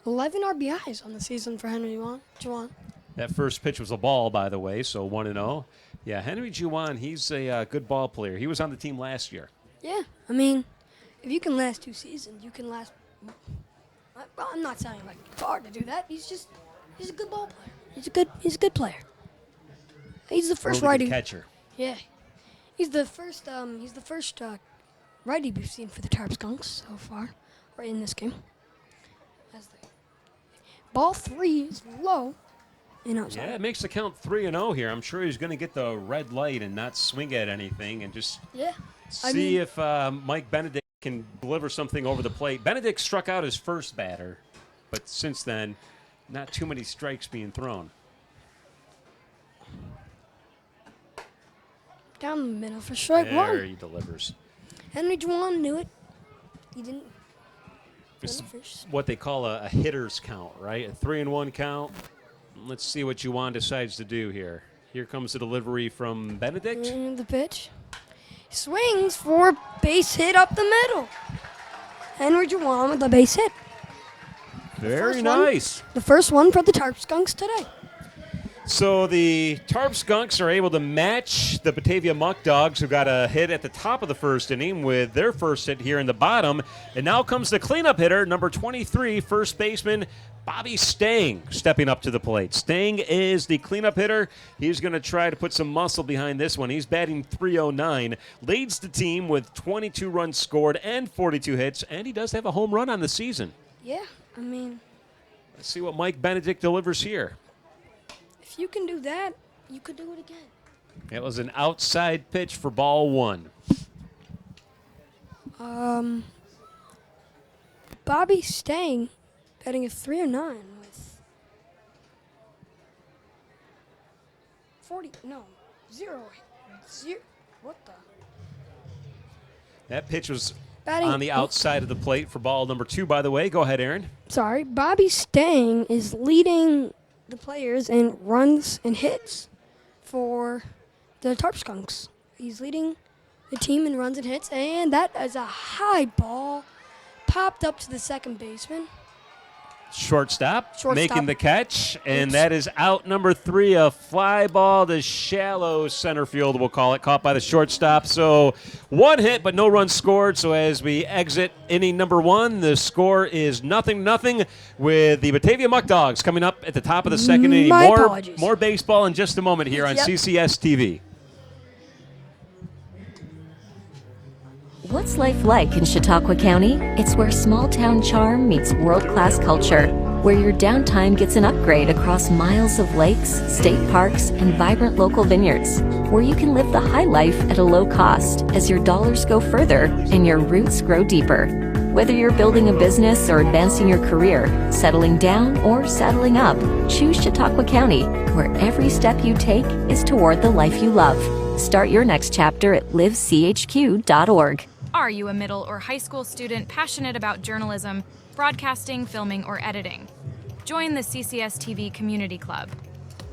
S4: 11 RBIs on the season for Henry Juwan.
S3: That first pitch was a ball, by the way, so 1-0. Yeah, Henry Juwan, he's a good ball player. He was on the team last year.
S4: Yeah, I mean, if you can last 2 seasons, you can last. Well, I'm not saying like it's hard to do that. He's a good ball player. He's a good player. He's the first
S3: Really good
S4: righty
S3: catcher.
S4: Yeah, he's the first righty we've seen for the Tarp Skunks so far, or in this game. Ball 3 is low and outside.
S3: Yeah, it makes the count 3-0 here. I'm sure he's going to get the red light and not swing at anything and just see if Mike Benedict can deliver something over the plate. Benedict struck out his first batter, but since then, not too many strikes being thrown.
S4: Down the middle for strike
S3: There
S4: one.
S3: he delivers.
S4: Henry Juwan knew it. He didn't.
S3: This is what they call a hitter's count, right? A 3-1 count. Let's see what Juwan decides to do here. Here comes the delivery from Benedict.
S4: And the pitch. Swings for a base hit up the middle. Henry Juwan with the base hit.
S3: Very nice.
S4: The first one for the Tarp Skunks today.
S3: So the Tarp Skunks are able to match the Batavia Muckdogs, who got a hit at the top of the first inning with their first hit here in the bottom. And now comes the cleanup hitter, number 23, first baseman Bobby Stang, stepping up to the plate. Stang is the cleanup hitter. He's going to try to put some muscle behind this one. He's batting .309, leads the team with 22 runs scored and 42 hits, and he does have a home run on the season.
S4: Yeah, I mean,
S3: Let's see what Mike Benedict delivers here.
S4: if you can do that, you could do it again.
S3: It was an outside pitch for ball 1.
S4: Bobby Stang batting a 309 with 0. What the?
S3: That pitch was
S4: Batting
S3: on the outside of the plate for ball number 2, by the way. Go ahead, Aaron.
S4: Sorry, Bobby Stang is leading the players in runs and hits for the Tarp Skunks. He's leading the team in runs and hits, and that is a high ball popped up to the second baseman.
S3: Shortstop making
S4: Shortstop.
S3: the catch, and
S4: Oops.
S3: that is out number 3, a fly ball to shallow center field, we'll call it, caught by the shortstop. So 1 hit, but no runs scored. So as we exit inning number 1, the score is 0-0 with the Batavia Muckdogs coming up at the top of the second inning.
S4: My apologies.
S3: More baseball in just a moment here on
S4: Yep.
S3: CCS-TV.
S7: What's life like in Chautauqua County? It's where small-town charm meets world-class culture, where your downtime gets an upgrade across miles of lakes, state parks, and vibrant local vineyards, where you can live the high life at a low cost as your dollars go further and your roots grow deeper. Whether you're building a business or advancing your career, settling down or settling up, choose Chautauqua County, where every step you take is toward the life you love. Start your next chapter at livechq.org.
S1: Are you a middle or high school student passionate about journalism, broadcasting, filming, or editing? Join the CCS-TV Community Club.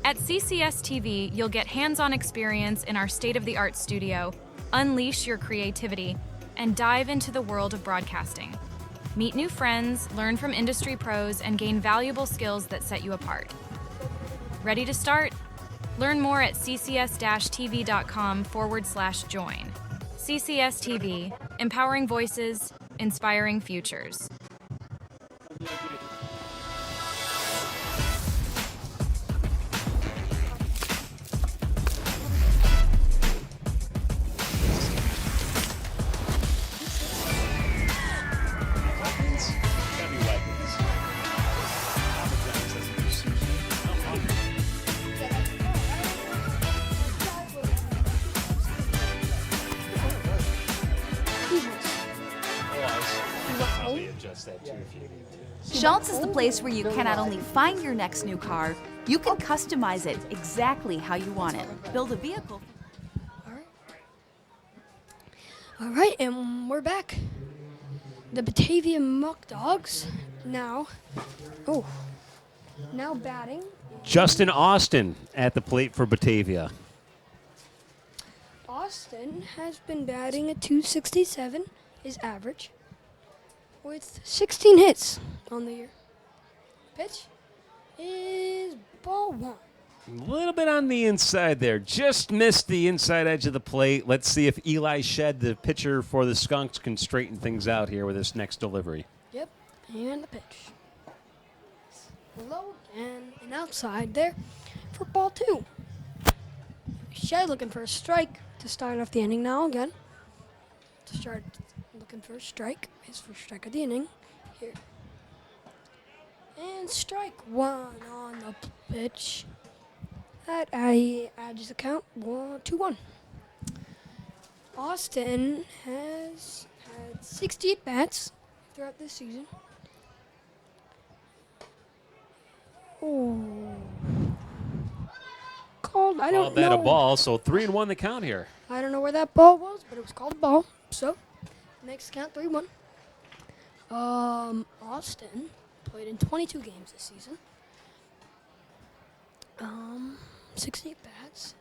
S1: At CCS-TV, you'll get hands-on experience in our state-of-the-art studio, unleash your creativity, and dive into the world of broadcasting. Meet new friends, learn from industry pros, and gain valuable skills that set you apart. Ready to start? Learn more at ccs-tv.com/join. CCS-TV, empowering voices, inspiring futures.
S8: Schultz is the place where you can not only find your next new car, you can customize it exactly how you want it. Build a vehicle.
S4: All right, and we're back. The Batavia Muckdogs now batting.
S3: Justin Austin at the plate for Batavia.
S4: Austin has been batting at 267, his average, with 16 hits on the year. Pitch is ball one.
S3: A little bit on the inside there. Just missed the inside edge of the plate. Let's see if Eli Shed, the pitcher for the Skunks, can straighten things out here with this next delivery.
S4: Yep, and the pitch. Low and outside there for ball two. Shed looking for a strike to start off the inning now again. To start looking for a strike. His first strike of the inning. Here. And strike one on the pitch. That adds the count 2-1. Austin has had 68 bats throughout this season. Oh. Called, I don't
S3: Called that
S4: know.
S3: a ball, so 3-1 the count here.
S4: I don't know where that ball was, but it was called a ball. So, next count 3-1. Austin played in 22 games this season. 68 bats,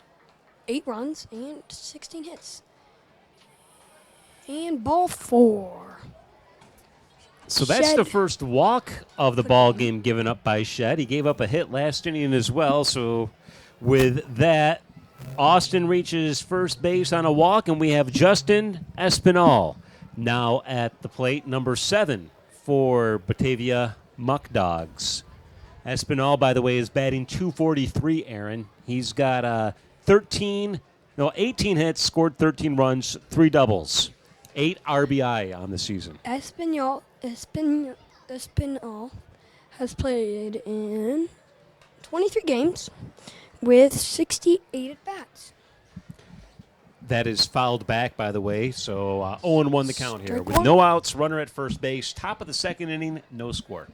S4: 8 runs, and 16 hits. And ball four.
S3: So that's
S4: Shed.
S3: the first walk of the ball game given up by Shed. He gave up a hit last inning as well. So with that, Austin reaches first base on a walk, and we have Justin Espinal now at the plate, number 7 for Batavia Muckdogs. Espinal, by the way, is batting .243, Aaron. He's got 18 hits, scored 13 runs, 3 doubles, 8 RBI on the season.
S4: Espinal has played in 23 games with 68 at-bats.
S3: That is fouled back, by the way, so 0-1 the count here.
S4: Strike
S3: With
S4: one.
S3: no outs, runner at first base, top of the second inning, no score.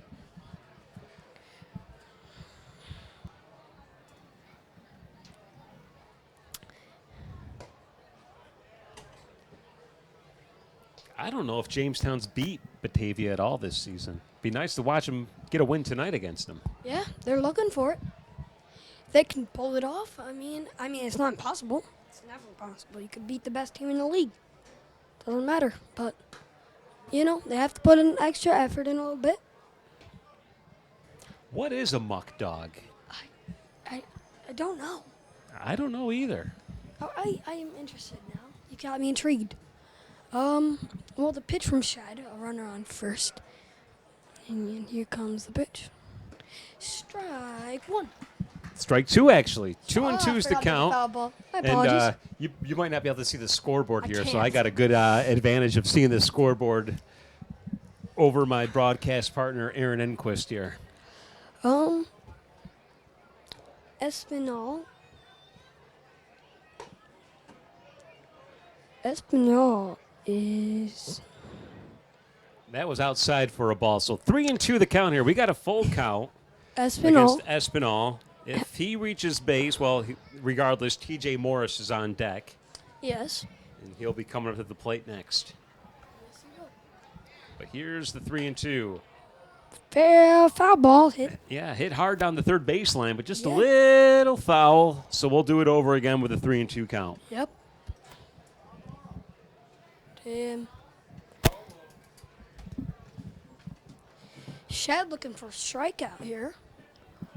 S3: I don't know if Jamestown's beat Batavia at all this season. Be nice to watch them get a win tonight against them.
S4: Yeah, they're looking for it. They can pull it off. I mean, it's not impossible. It's never impossible. You could beat the best team in the league. Doesn't matter. But, they have to put an extra effort in a little bit.
S3: What is a muck dog?
S4: I don't know.
S3: I don't know either.
S4: I am interested now. You got me intrigued. Well, the pitch from Shed, a runner on first. And here comes the pitch. Strike one.
S3: Strike 2, actually. 2 and
S4: I
S3: 2 is the
S4: forgot
S3: count.
S4: foul ball. My
S3: And
S4: apologies.
S3: you might not be able to see the scoreboard here, so
S4: can't.
S3: I got a good advantage of seeing the scoreboard over my broadcast partner, Aaron Enquist here.
S4: Espinal is...
S3: That was outside for a ball, so 3 and 2 the count here. We got a full count
S4: Espinal
S3: against Espinal. If he reaches base, well, regardless, TJ Morris is on deck,
S4: Yes.
S3: and he'll be coming up to the plate next. But here's the 3 and 2.
S4: Fair foul ball hit.
S3: Yeah, hit hard down the third baseline, but just a
S4: Yeah.
S3: little foul. So we'll do it over again with a 3 and 2 count.
S4: Yep. Damn. Shed looking for a strikeout here.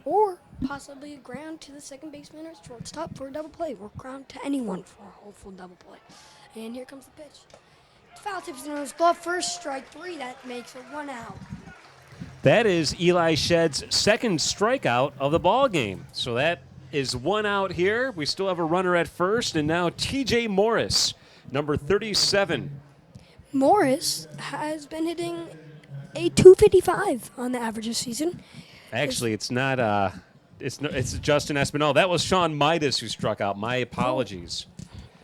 S4: Or possibly a ground to the second baseman or shortstop for a double play. Or ground to anyone for a hopeful double play. And here comes the pitch. Foul tips in his glove. First strike 3. That makes it 1 out.
S3: That is Eli Shed's second strikeout of the ball game. So that is 1 out here. We still have a runner at first, and now TJ Morris, number 37.
S4: Morris has been hitting a .255 on the average this season.
S3: Actually, it's not. It's Justin Espinal. That was Sean Midas who struck out. My apologies.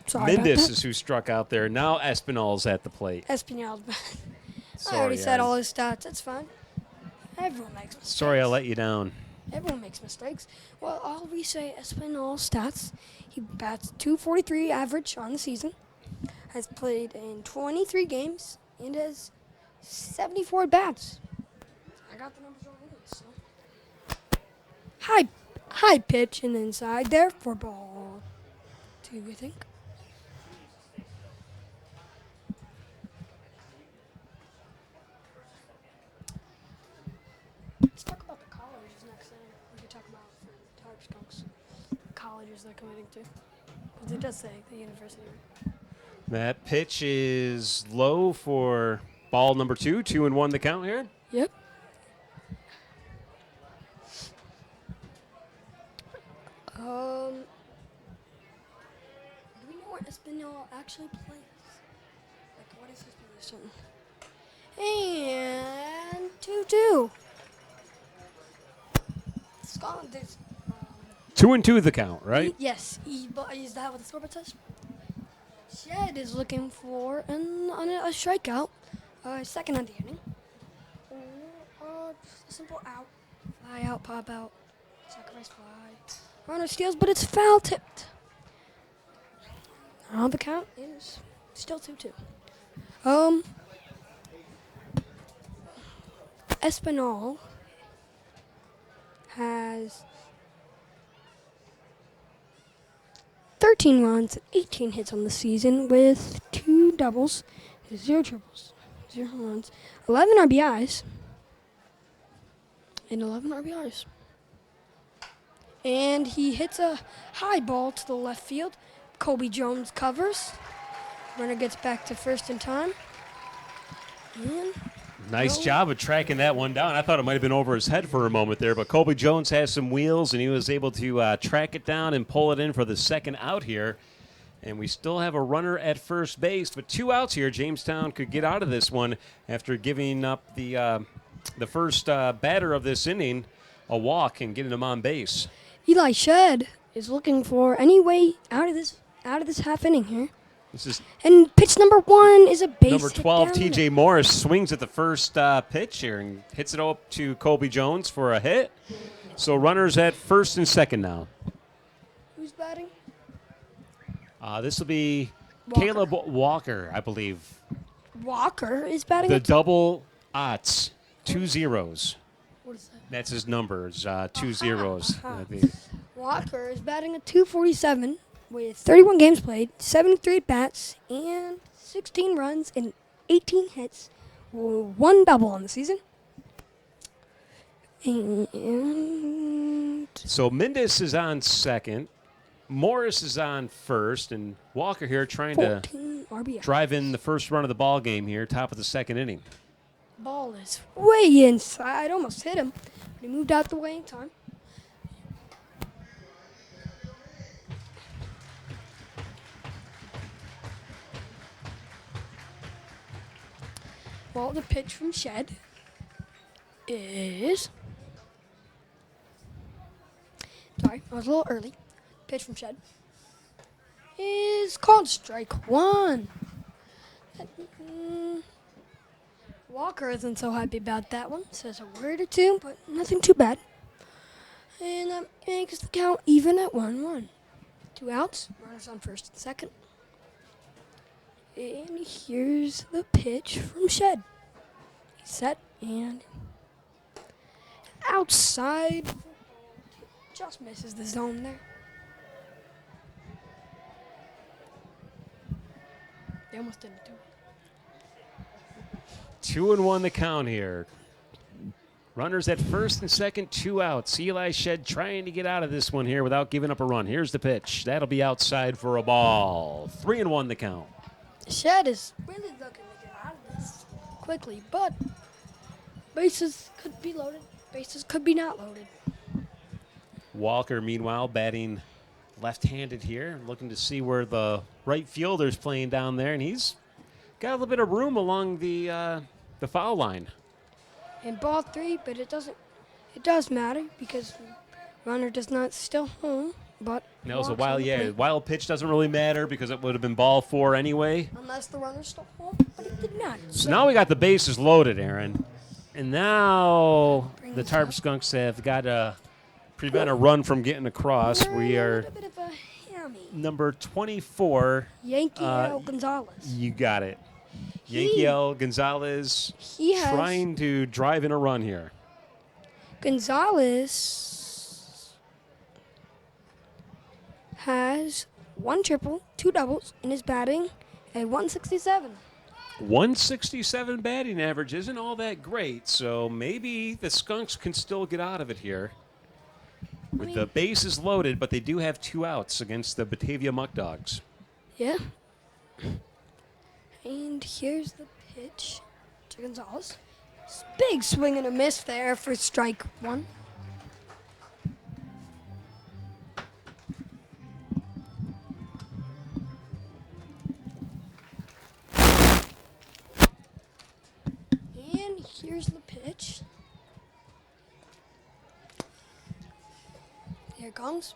S4: Sorry about
S3: Mindis
S4: that.
S3: is who struck out there. Now Espinal's at the plate.
S4: Espinal's back. I
S3: Sorry,
S4: already said
S3: guys.
S4: all his stats. That's fine. Everyone makes mistakes.
S3: Sorry I let you down.
S4: Everyone makes mistakes. Well, I'll re-say Espinal's stats. He bats .243 average on the season. has played in 23 games and has 74 at-bats. I got the numbers wrong anyway, so. High pitch and inside there for ball 2, I think. Let's talk about the colleges next thing. We can talk about Tarp Skunks. Colleges they're committing to. Because it does say the university.
S3: That pitch is low for ball number 2. 2-1 the count here.
S4: Yep. Do we know where Espinal actually plays? Like, what is his position? And 2-2. Scotland is.
S3: 2-2 the count, right?
S4: Yes. Is that what the scoreboard says? Shed is looking for a strikeout. Second on the inning. Just a simple out. Fly out, pop out. Sacrifice fly. Runner steals, but it's foul tipped. Now the count is still 2-2. Espinal has 13 runs and 18 hits on the season with 2 doubles, 0 triples, 0 runs, 11 RBIs, and 11 RBIs. And he hits a high ball to the left field. Colby Jones covers. Runner gets back to first in time. And
S3: Nice job of tracking that one down. I thought it might have been over his head for a moment there, but Colby Jones has some wheels, and he was able to track it down and pull it in for the second out here. And we still have a runner at first base, but 2 outs here. Jamestown could get out of this one after giving up the first batter of this inning a walk and getting him on base.
S4: Eli Shed is looking for any way out of this half inning here.
S3: This is
S4: And pitch number 1 is a base
S3: number
S4: hit
S3: 12,
S4: down
S3: T.J. Morris swings at the first pitch here and hits it up to Colby Jones for a hit. So runners at first and second now.
S4: Who's batting?
S3: This will be
S4: Walker.
S3: Caleb Walker, I believe.
S4: Walker is batting.
S3: The double odds, 2 zeros.
S4: What is that?
S3: That's his numbers, 2 zeros.
S4: Walker is batting at .247 with 31 games played, 73 at-bats, and 16 runs and 18 hits, 1 double on the season. And
S3: So Mendez is on second. Morris is on first, and Walker here trying to
S4: 14 RBI.
S3: drive in the first run of the ball game here, top of the second inning.
S4: Ball is way inside, almost hit him, but he moved out the way in time. Well, the pitch from Shed is. Sorry, I was a little early. Pitch from Shed is called strike 1. Walker isn't so happy about that one. Says a word or two, but nothing too bad. And that makes the count even at 1-1. 2 outs, runners on first and second. And here's the pitch from Shed. He's set and outside. Just misses the zone there. They almost didn't do it.
S3: 2-1 the count here. Runners at first and second, 2 outs. Eli Shed trying to get out of this one here without giving up a run. Here's the pitch. That'll be outside for a ball. 3-1 the count.
S4: Shed is really looking to get out of this quickly, but bases could be loaded, bases could be not loaded.
S3: Walker, meanwhile, batting left-handed here, looking to see where the right fielder's playing down there, and he's got a little bit of room along the foul line.
S4: And ball 3, but it does matter because runner does not still home, but
S3: That was a
S4: walks on
S3: wild,
S4: the plate.
S3: wild pitch doesn't really matter because it would have been ball 4 anyway.
S4: Unless the runner's still home, but it did not.
S3: So now we got the bases loaded, Aaron. And now the Tarp Skunks have got to prevent a run from getting across.
S4: We're
S3: We
S4: in a
S3: are
S4: little bit of a
S3: number 24.
S4: Yankiel Gonzalez.
S3: You got it. Yankiel Gonzalez trying to drive in a run here.
S4: Gonzalez has 1 triple, 2 doubles in his batting at 167.
S3: 167 batting average isn't all that great, so maybe the Skunks can still get out of it here. With the bases loaded, but they do have 2 outs against the Batavia Muckdogs.
S4: Yeah. And here's the pitch to Gonzalez. Big swing and a miss there for strike 1. And here's the pitch. Here it comes.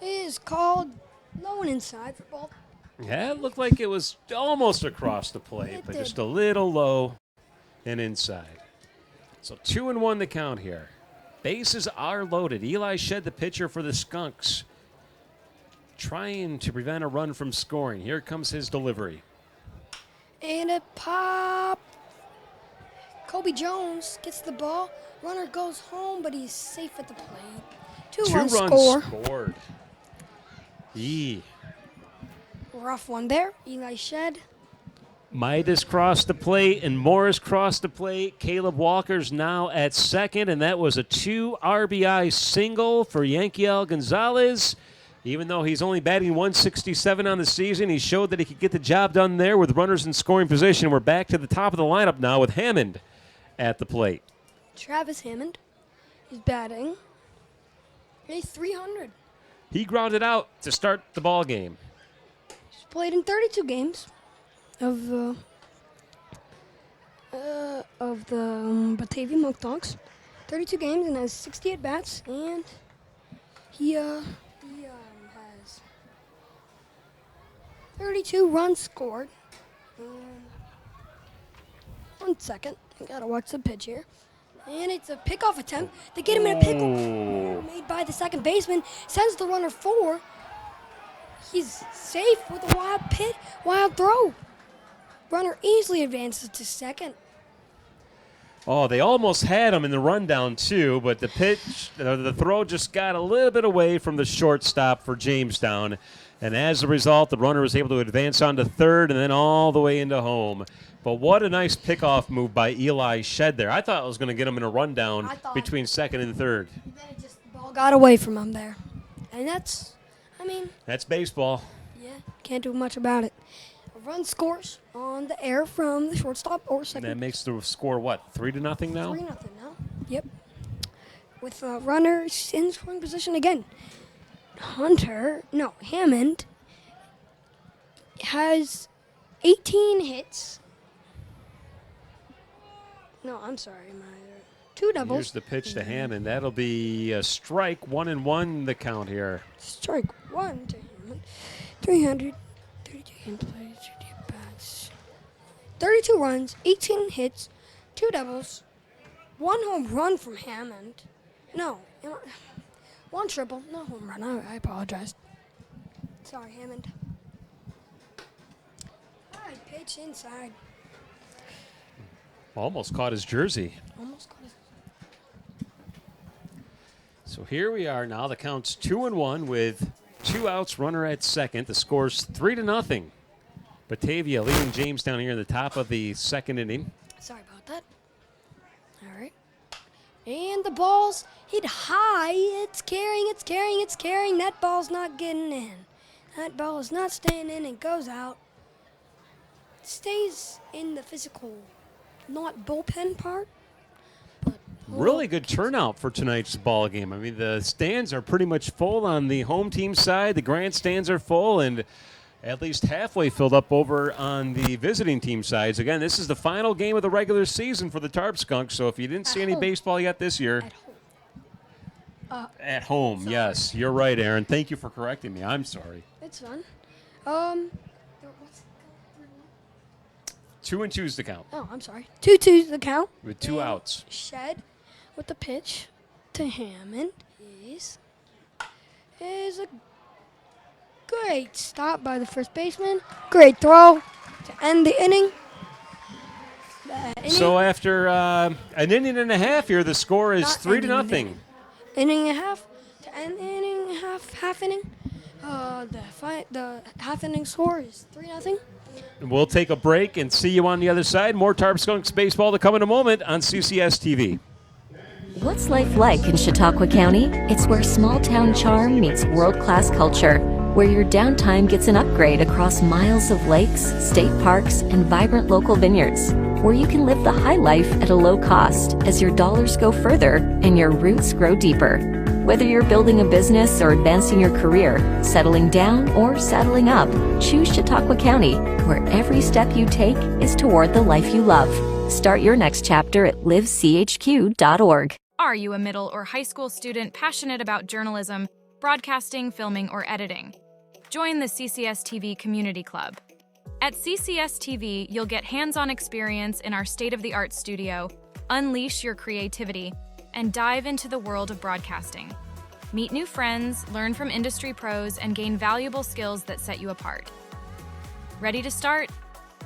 S4: It is called low and inside for ball.
S3: Yeah, it looked like it was almost across the plate, but just a little low and inside. So 2-1 the count here. Bases are loaded. Eli Shed, the pitcher for the Skunks, trying to prevent a run from scoring. Here comes his delivery.
S4: And a pop. Kobe Jones gets the ball. Runner goes home, but he's safe at the plate. 2 runs
S3: scored.
S4: Rough one there. Eli Shed.
S3: Midas crossed the plate and Morris crossed the plate. Caleb Walker's now at second, and that was a 2 RBI single for Yankiel Gonzalez. Even though he's only batting 167 on the season, he showed that he could get the job done there with runners in scoring position. We're back to the top of the lineup now with Hammond at the plate.
S4: Travis Hammond is batting a 300.
S3: He grounded out to start the ball game.
S4: He's played in 32 games of the Batavia Muckdogs. 32 games and has 68 bats, and he has 32 runs scored. 1 second, I gotta watch the pitch here. And it's a pickoff attempt. They get him in a pickle. Made by the second baseman. Sends the runner 4. He's safe with a wild throw. Runner easily advances to second.
S3: Oh, they almost had him in the rundown, too, but the throw just got a little bit away from the shortstop for Jamestown. And as a result, the runner was able to advance on to third and then all the way into home. But what a nice pickoff move by Eli Shed there. I thought it was going to get him in a rundown between second and third.
S4: Then the ball got away from him there. And that's
S3: baseball.
S4: Yeah, can't do much about it. A run scores on the air from the shortstop or second.
S3: And that makes the score, what, 3-0 now?
S4: 3-0 now. Yep. With runners in scoring position again. Hammond has 18 hits. No, I'm sorry. 2 doubles.
S3: Here's the pitch to Hammond. That'll be a strike. 1-1 the count here.
S4: Strike 1 to Hammond. 332 games played, 2 bats. 32 runs, 18 hits, 2 doubles, 1 home run from Hammond. No, 1 triple, no home run. I apologize. Sorry, Hammond. High pitch inside.
S3: Almost caught his jersey. So here we are now. The count's 2-1 with 2 outs, runner at second. The score's 3-0. Batavia leading Jamestown here in the top of the second inning.
S4: Sorry about that. All right. And the ball's hit high. It's carrying. That ball's not getting in. That ball is not staying in and goes out. It stays in the physical, not bullpen part.
S3: Really good turnout for tonight's ball game. I mean, the stands are pretty much full on the home team side. The grandstands are full and at least halfway filled up over on the visiting team sides. Again, this is the final game of the regular season for the Tarp Skunks, so if you didn't see any baseball yet this year. At home, yes. You're right, Aaron. Thank you for correcting me. I'm sorry.
S4: It's fun.
S3: 2-2 is the count.
S4: Oh, I'm sorry. 2-2 is the count.
S3: With 2 outs.
S4: Shed with the pitch to Hammond is a Great stop by the first baseman. Great throw to end the inning.
S3: So after an inning and a half here, the score is
S4: Not
S3: 3-0.
S4: Inning and a half to end the inning, half inning. The half inning score is 3-0.
S3: We'll take a break and see you on the other side. More Tarp Skunks baseball to come in a moment on CCS-TV.
S7: What's life like in Chautauqua County? It's where small town charm meets world-class culture, where your downtime gets an upgrade across miles of lakes, state parks, and vibrant local vineyards, where you can live the high life at a low cost as your dollars go further and your roots grow deeper. Whether you're building a business or advancing your career, settling down or settling up, choose Chautauqua County, where every step you take is toward the life you love. Start your next chapter at livechq.org.
S1: Are you a middle or high school student passionate about journalism, broadcasting, filming, or editing? Join the CCS-TV Community Club. At CCS-TV, you'll get hands-on experience in our state-of-the-art studio, unleash your creativity, and dive into the world of broadcasting. Meet new friends, learn from industry pros, and gain valuable skills that set you apart. Ready to start?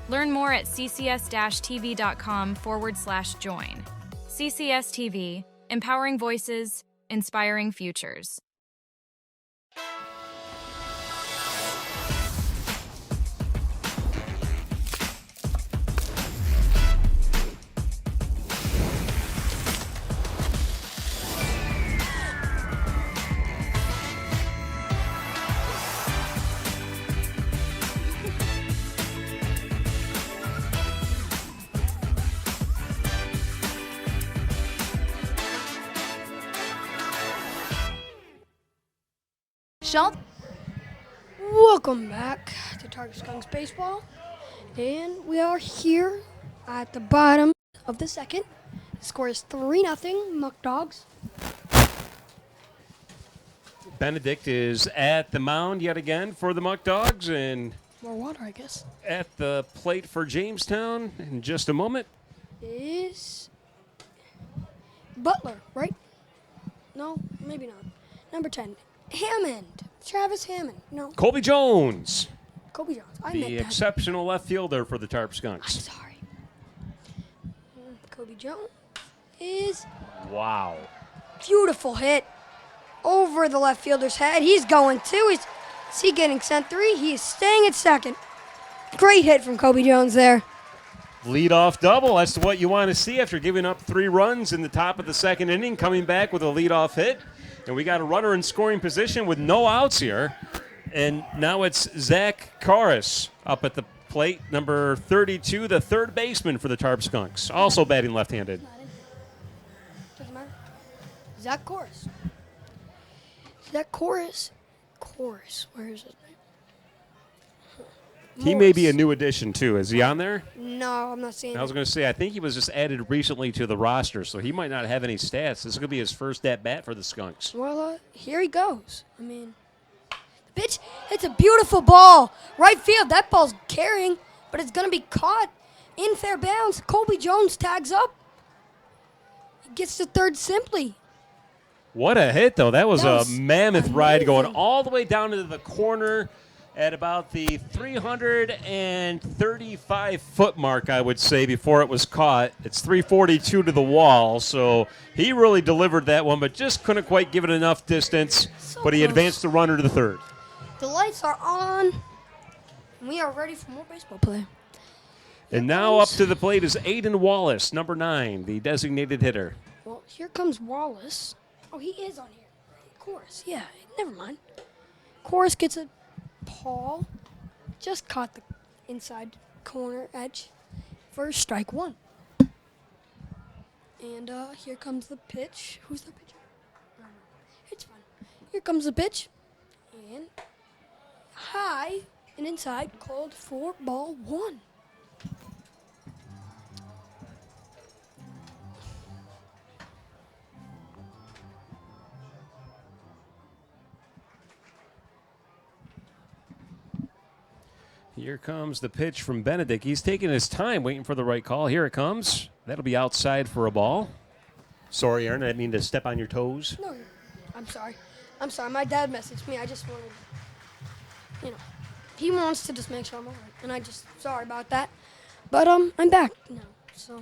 S1: Learn more at ccs-tv.com/join. CCS-TV, empowering voices, inspiring futures.
S8: Schultz.
S4: Welcome back to Tarp Skunks Baseball. And we are here at the bottom of the second. The score is 3-0, Muckdogs.
S3: Benedict is at the mound yet again for the Muckdogs, and
S4: More water, I guess.
S3: at the plate for Jamestown in just a moment.
S4: Is Butler, right? No, maybe not. Number 10, Hammond. Travis Hammond. No,
S3: Colby Jones,
S4: Kobe Jones. I
S3: the
S4: meant that.
S3: exceptional left fielder for the Tarp
S4: I'm
S3: Skunks.
S4: sorry. Kobe Jones is
S3: Wow.
S4: beautiful hit over the left fielder's head. He's going too. Is he getting sent three? He is staying at second. Great hit from Kobe Jones there.
S3: Leadoff double. That's what you want to see after giving up 3 runs in the top of the second inning, coming back with a leadoff hit. And we got a runner in scoring position with no outs here. And now it's Zach Karras up at the plate, number 32, the third baseman for the Tarp Skunks, also batting left-handed.
S4: Doesn't matter. Zach Chorus. Zach Chorus. Chorus. Where is his name?
S3: He may be a
S4: Morris.
S3: new addition, too. Is he on there?
S4: No, I'm not seeing
S3: I was
S4: it.
S3: going to say, I think he was just added recently to the roster, so he might not have any stats. This is going to be his first at-bat for the Skunks.
S4: Well, here he goes. I mean, the pitch, it's a beautiful ball. Right field, that ball's carrying, but it's going to be caught in fair bounds. Colby Jones tags up. He gets to third simply.
S3: What a hit, though. That was
S4: That
S3: a
S4: was
S3: mammoth ride going
S4: amazing.
S3: all the way down into the corner at about the 335-foot mark, I would say, before it was caught. It's 342 to the wall, so he really delivered that one, but just couldn't quite give it enough distance,
S4: So
S3: but he
S4: close.
S3: advanced the runner to the third.
S4: The lights are on, and we are ready for more baseball play.
S3: And now up to the plate is Aiden Wallace, number 9, the designated hitter.
S4: Well, here comes Wallace. Oh, he is on here. Chorus, yeah, never mind. Chorus gets a Paul just caught the inside corner edge for strike one. And here comes the pitch. Who's the pitcher? I don't know. It's fun. Here comes the pitch. And high and inside, called for ball one.
S3: Here comes the pitch from Benedict. He's taking his time waiting for the right call. Here it comes. That'll be outside for a ball. Sorry, Aaron, I didn't mean to step on your toes.
S4: No, I'm sorry. I'm sorry. My dad messaged me. I just wanted. he wants to just make sure I'm all right. And sorry about that. But, I'm back now. So,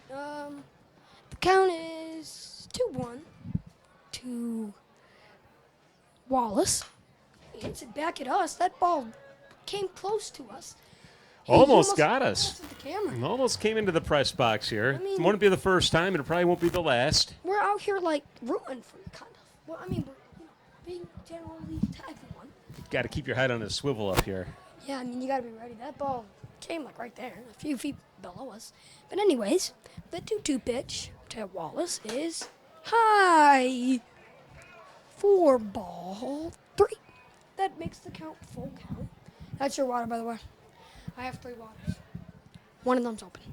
S4: the count is 2-1 to Wallace. He hits it back at us. That ball came close to us. He
S3: Almost got us.
S4: The camera.
S3: Almost came into the press box here.
S4: I mean-
S3: It won't be the first time, and it probably won't be the last.
S4: We're out here, like, rooting for you, kind of. Well, I mean, we're being generally everyone.
S3: Got to keep your head on a swivel up here.
S4: Yeah, I mean, you got to be ready. That ball came, like, right there, a few feet below us. But anyways, the 2-2 pitch to Wallace is high for ball 3. That makes the count full count. That's your water, by the way. I have 3 waters. One of them's open.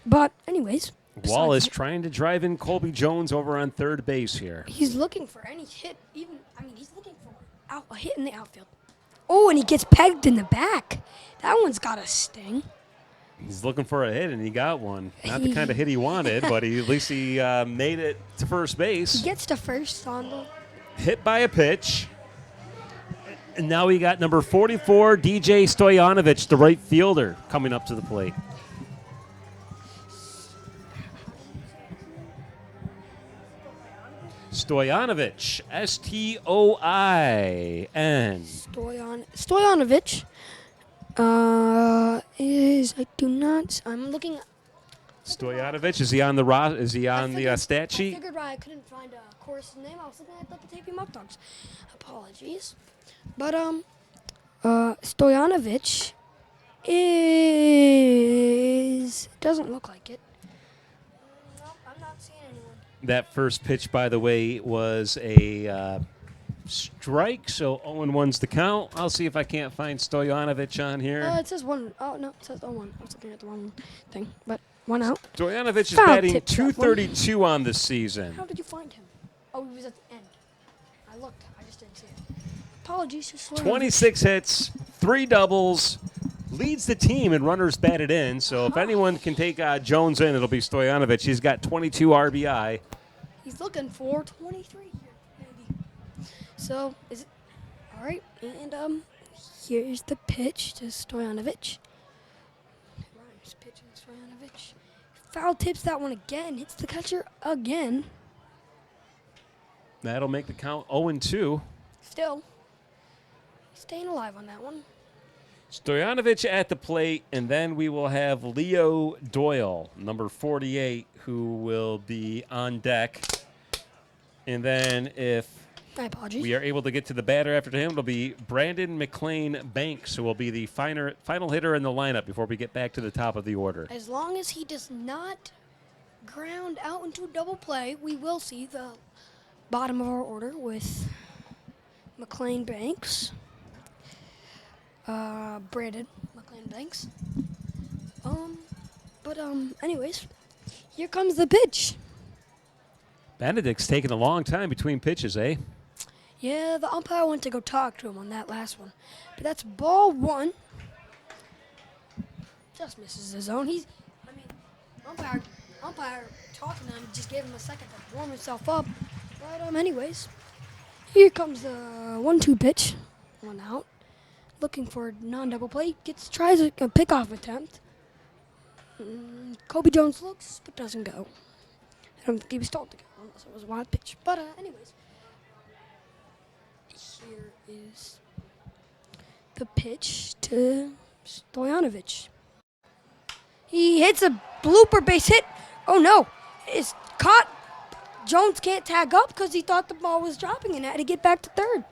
S4: But anyways.
S3: Wallace trying to drive in Colby Jones over on third base here.
S4: He's looking for any hit. He's looking for a hit in the outfield. Oh, and he gets pegged in the back. That one's got a sting.
S3: He's looking for a hit, and he got one. Not the kind of hit he wanted, but at least he made it to first base.
S4: He gets to first on the...
S3: Hit by a pitch. And now we got number 44, DJ Stoyanovich, the right fielder, coming up to the plate. Stoyanovich, S-T-O-I-N.
S4: Stoyanovich I'm looking...
S3: Stoyanovich, is he on the stat sheet?
S4: I figured I couldn't find a course name. I was looking at the Batavia Muckdogs. Apologies. But, Stoyanovich doesn't look like it. Nope, I'm not seeing anyone.
S3: That first pitch, by the way, was a strike, so 0-1's the count. I'll see if I can't find Stoyanovich on here.
S4: It says 1. Oh, no, it says 0-1. I was looking at the wrong thing, but 1 out.
S3: Stoyanovich is
S4: Foul
S3: batting
S4: tip,
S3: .232 on the season.
S4: How did you find him? Oh, he was at the end. I looked. I just didn't see it. Apologies to Stoyanovich.
S3: 26 hits, 3 doubles, leads the team in runners batted in. So if anyone can take Jones in, it'll be Stoyanovich. He's got 22 RBI.
S4: He's looking for 23 here, maybe. So, is it all right? And here's the pitch to Stoyanovich. Rhymes pitch to Stoyanovich. Foul tips that one again. Hits the catcher again.
S3: That'll make the count 0-2.
S4: Still staying alive on that one.
S3: Stoyanovich at the plate, and then we will have Leo Doyle, number 48, who will be on deck. And then if
S4: My apologies.
S3: we are able to get to the batter after him, it'll be Brandon McLean Banks, who will be the final hitter in the lineup before we get back to the top of the order.
S4: As long as he does not ground out into double play, we will see the bottom of our order with McLean Banks. Brandon McLean Banks. Anyways, here comes the pitch.
S3: Benedict's taking a long time between pitches, eh?
S4: Yeah, the umpire went to go talk to him on that last one. But that's ball 1. Just misses the zone. Umpire talking to him just gave him a second to warm himself up. But anyways, here comes the 1-2 pitch. 1 out. Looking for a non-double play. Tries a pickoff attempt. Kobe Jones looks, but doesn't go. I don't think he was told to go, unless it was a wild pitch. But anyways, here is the pitch to Stoyanovich. He hits a blooper base hit. Oh no, it's caught. Jones can't tag up because he thought the ball was dropping and had to get back to third.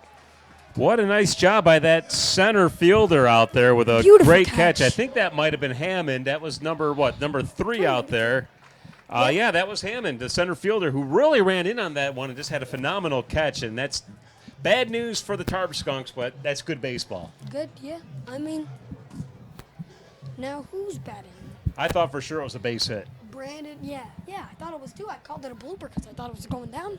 S3: What a nice job by that center fielder out there with a
S4: Beautiful
S3: great
S4: catch.
S3: catch. I think that might have been Hammond. That was number 3 out there. Yeah, that was Hammond, the center fielder, who really ran in on that one and just had a phenomenal catch. And that's bad news for the Tarp Skunks, but that's good baseball.
S4: Good, yeah. I mean, now who's batting?
S3: I thought for sure it was a base hit.
S4: Brandon, yeah, I thought it was too. I called it a blooper because I thought it was going down.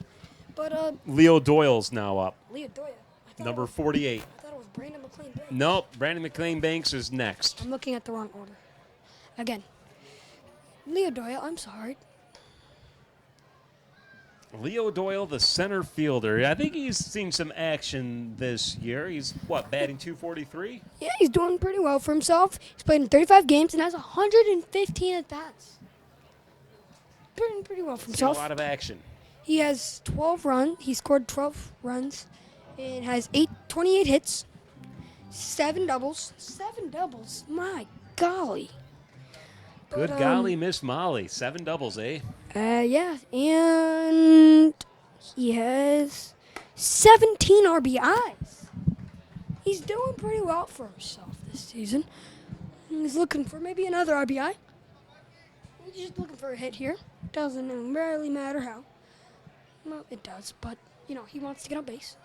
S4: But
S3: Leo Doyle's now up,
S4: Leo Doyle.
S3: number 48.
S4: I thought it was Brandon McLean Banks.
S3: Nope, Brandon McLean Banks is next.
S4: I'm looking at the wrong order. Again, Leo Doyle, I'm sorry.
S11: Leo Doyle, the center fielder. I think he's seen some action this year. He's, batting 243?
S4: Yeah, he's doing pretty well for himself. He's played in 35 games and has 115 at-bats. Doing pretty well for
S11: Seen
S4: himself.
S11: a lot of action.
S4: He has 12 runs. He scored 12 runs and has 28 hits, 7 doubles. 7 doubles. My golly.
S11: Good
S4: But,
S11: golly, Miss Molly. 7 doubles, eh?
S4: Yeah, and he has 17 RBIs. He's doing pretty well for himself this season. He's looking for maybe another RBI. He's just looking for a hit here. Doesn't really matter how. Well, it does, but, he wants to get on base.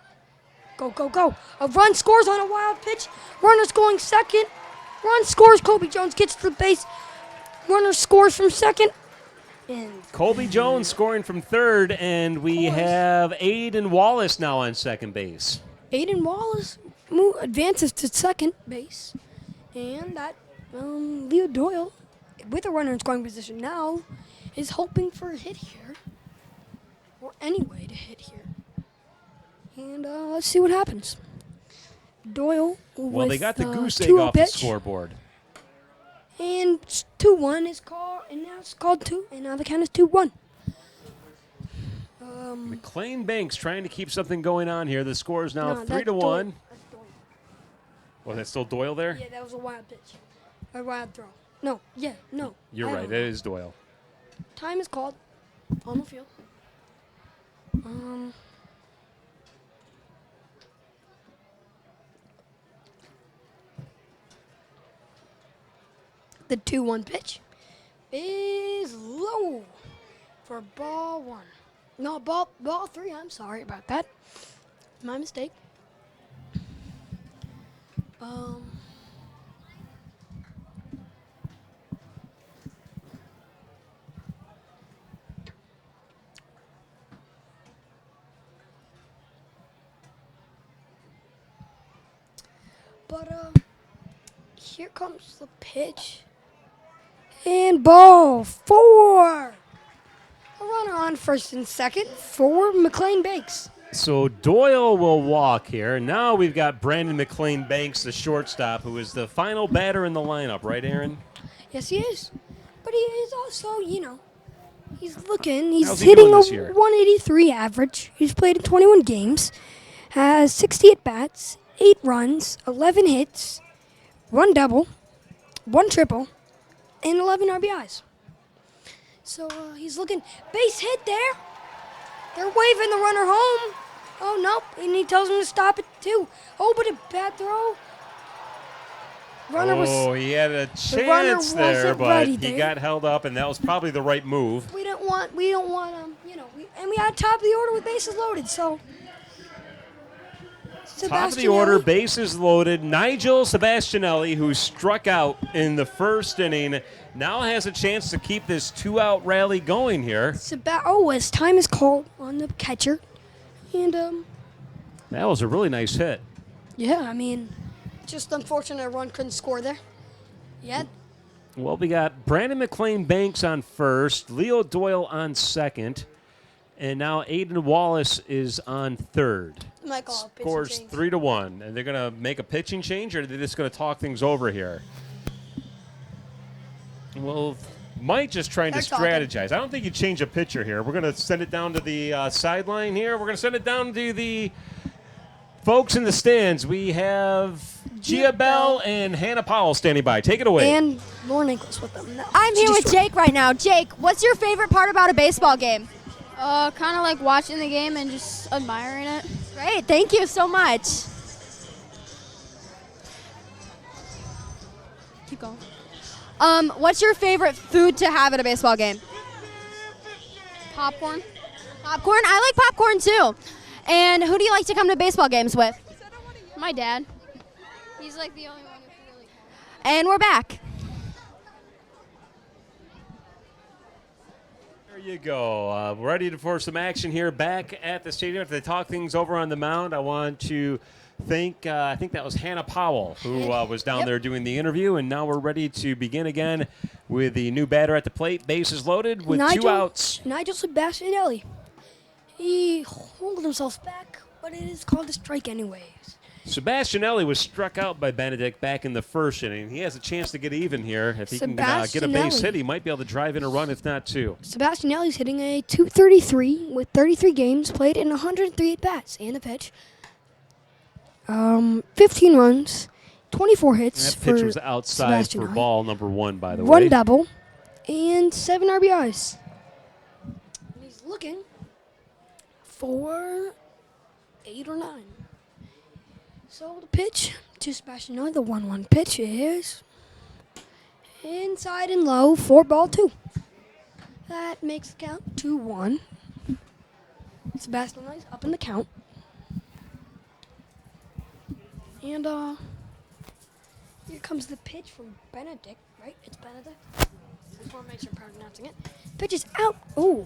S4: Go, go, go. A run scores on a wild pitch. Runner's going second. Run scores. Colby Jones gets to the base. Runner scores from second. And
S11: Colby Jones scoring from third, and we have Aiden Wallace now on second base.
S4: Aiden Wallace advances to second base. And that Leo Doyle, with a runner in scoring position now, is hoping for a hit here. Or any way to hit here. And let's see what happens. Doyle
S11: Well, they got the
S4: with,
S11: goose egg
S4: 2-0
S11: off the
S4: pitch.
S11: scoreboard.
S4: And 2-1 is called, and now it's called 2, and now the count is 2-1.
S11: McLean Banks trying to keep something going on here. The score is now
S4: No,
S11: 3-1.
S4: that's Doyle. That's Doyle.
S11: Was that still Doyle there?
S4: Yeah, that was a wild pitch. A wild throw. No, no.
S11: You're
S4: I
S11: right.
S4: don't
S11: It
S4: know.
S11: is Doyle.
S4: Time is called on the field. The 2-1 pitch is low for ball 1. No, ball 3. I'm sorry about that. My mistake. But here comes the pitch. And ball 4. A runner on first and second for McLean Banks.
S11: So Doyle will walk here. Now we've got Brandon McLean Banks, the shortstop, who is the final batter in the lineup, right, Aaron?
S4: Yes, he is. But he is also, he's looking. He's
S11: How's he
S4: hitting
S11: doing
S4: a
S11: this year?
S4: 183 average. He's played in 21 games. Has 60 at-bats, 8 runs, 11 hits, 1 double, 1 triple, and 11 RBIs. So he's looking. Base hit there. They're waving the runner home. Oh, nope. And he tells him to stop it, too. Oh, but a bad throw.
S11: He had a
S4: runner
S11: chance there,
S4: wasn't
S11: but
S4: ready
S11: he
S4: there.
S11: got held up, and that was probably the right move.
S4: We don't want and we had top of the order with bases loaded, so.
S11: Top of the order, bases loaded. Nigel Sebastianelli, who struck out in the first inning, now has a chance to keep this 2-out rally going here.
S4: As time is called on the catcher. And,
S11: That was a really nice hit.
S4: yeah, just unfortunate a run couldn't score there. Yeah.
S11: Well, we got Brandon McLean Banks on first, Leo Doyle on second, and now Aiden Wallace is on third.
S4: Might call a pitching
S11: Scores
S4: change.
S11: 3-1. And they're going to make a pitching change, or are they just going to talk things over here? Well, Mike just trying to
S4: They're talking.
S11: strategize. I don't think you change a pitcher here. We're going to send it down to the sideline here. We're going to send it down to the folks in the stands. We have Gia Bell and Hannah Powell standing by. Take it away.
S4: And Lauren Nicholas with them. No,
S5: I'm here
S4: just-
S5: with Jake right now. Jake, what's your favorite part about a baseball game?
S6: Kind of like watching the game and just admiring it.
S5: Great, thank you so much. Keep going. What's your favorite food to have at a baseball game?
S6: Popcorn.
S5: Popcorn? I like popcorn too. And who do you like to come to baseball games with?
S6: My dad. He's like the only one who can really count.
S5: And we're back.
S11: There you go. Ready for some action here back at the stadium. After they talk things over on the mound, I want to thank, I think that was Hannah Powell, who was down there doing the interview. And now we're ready to begin again with the new batter at the plate. Bases loaded with 2 outs.
S4: Nigel Sebastianelli. He hold himself back, but it is called a strike anyways.
S11: Sebastianelli was struck out by Benedict back in the first inning. He has a chance to get even here. If he can get a base hit, he might be able to drive in a run, if not two.
S4: Sebastianelli's hitting a .233 with 33 games played in 103 at-bats. And the pitch. 15 runs, 24 hits.
S11: That pitch was outside for ball number 1, by the way.
S4: 1 double, and 7 RBIs. And he's looking for 8 or 9. So the pitch to Sebastianelli, the 1-1 pitch is inside and low for ball 2. That makes the count 2-1. Sebastianelli's up in the count. And here comes the pitch from Benedict, right? It's Benedict. I just want to make sure I'm pronouncing it. Pitch is out. Oh,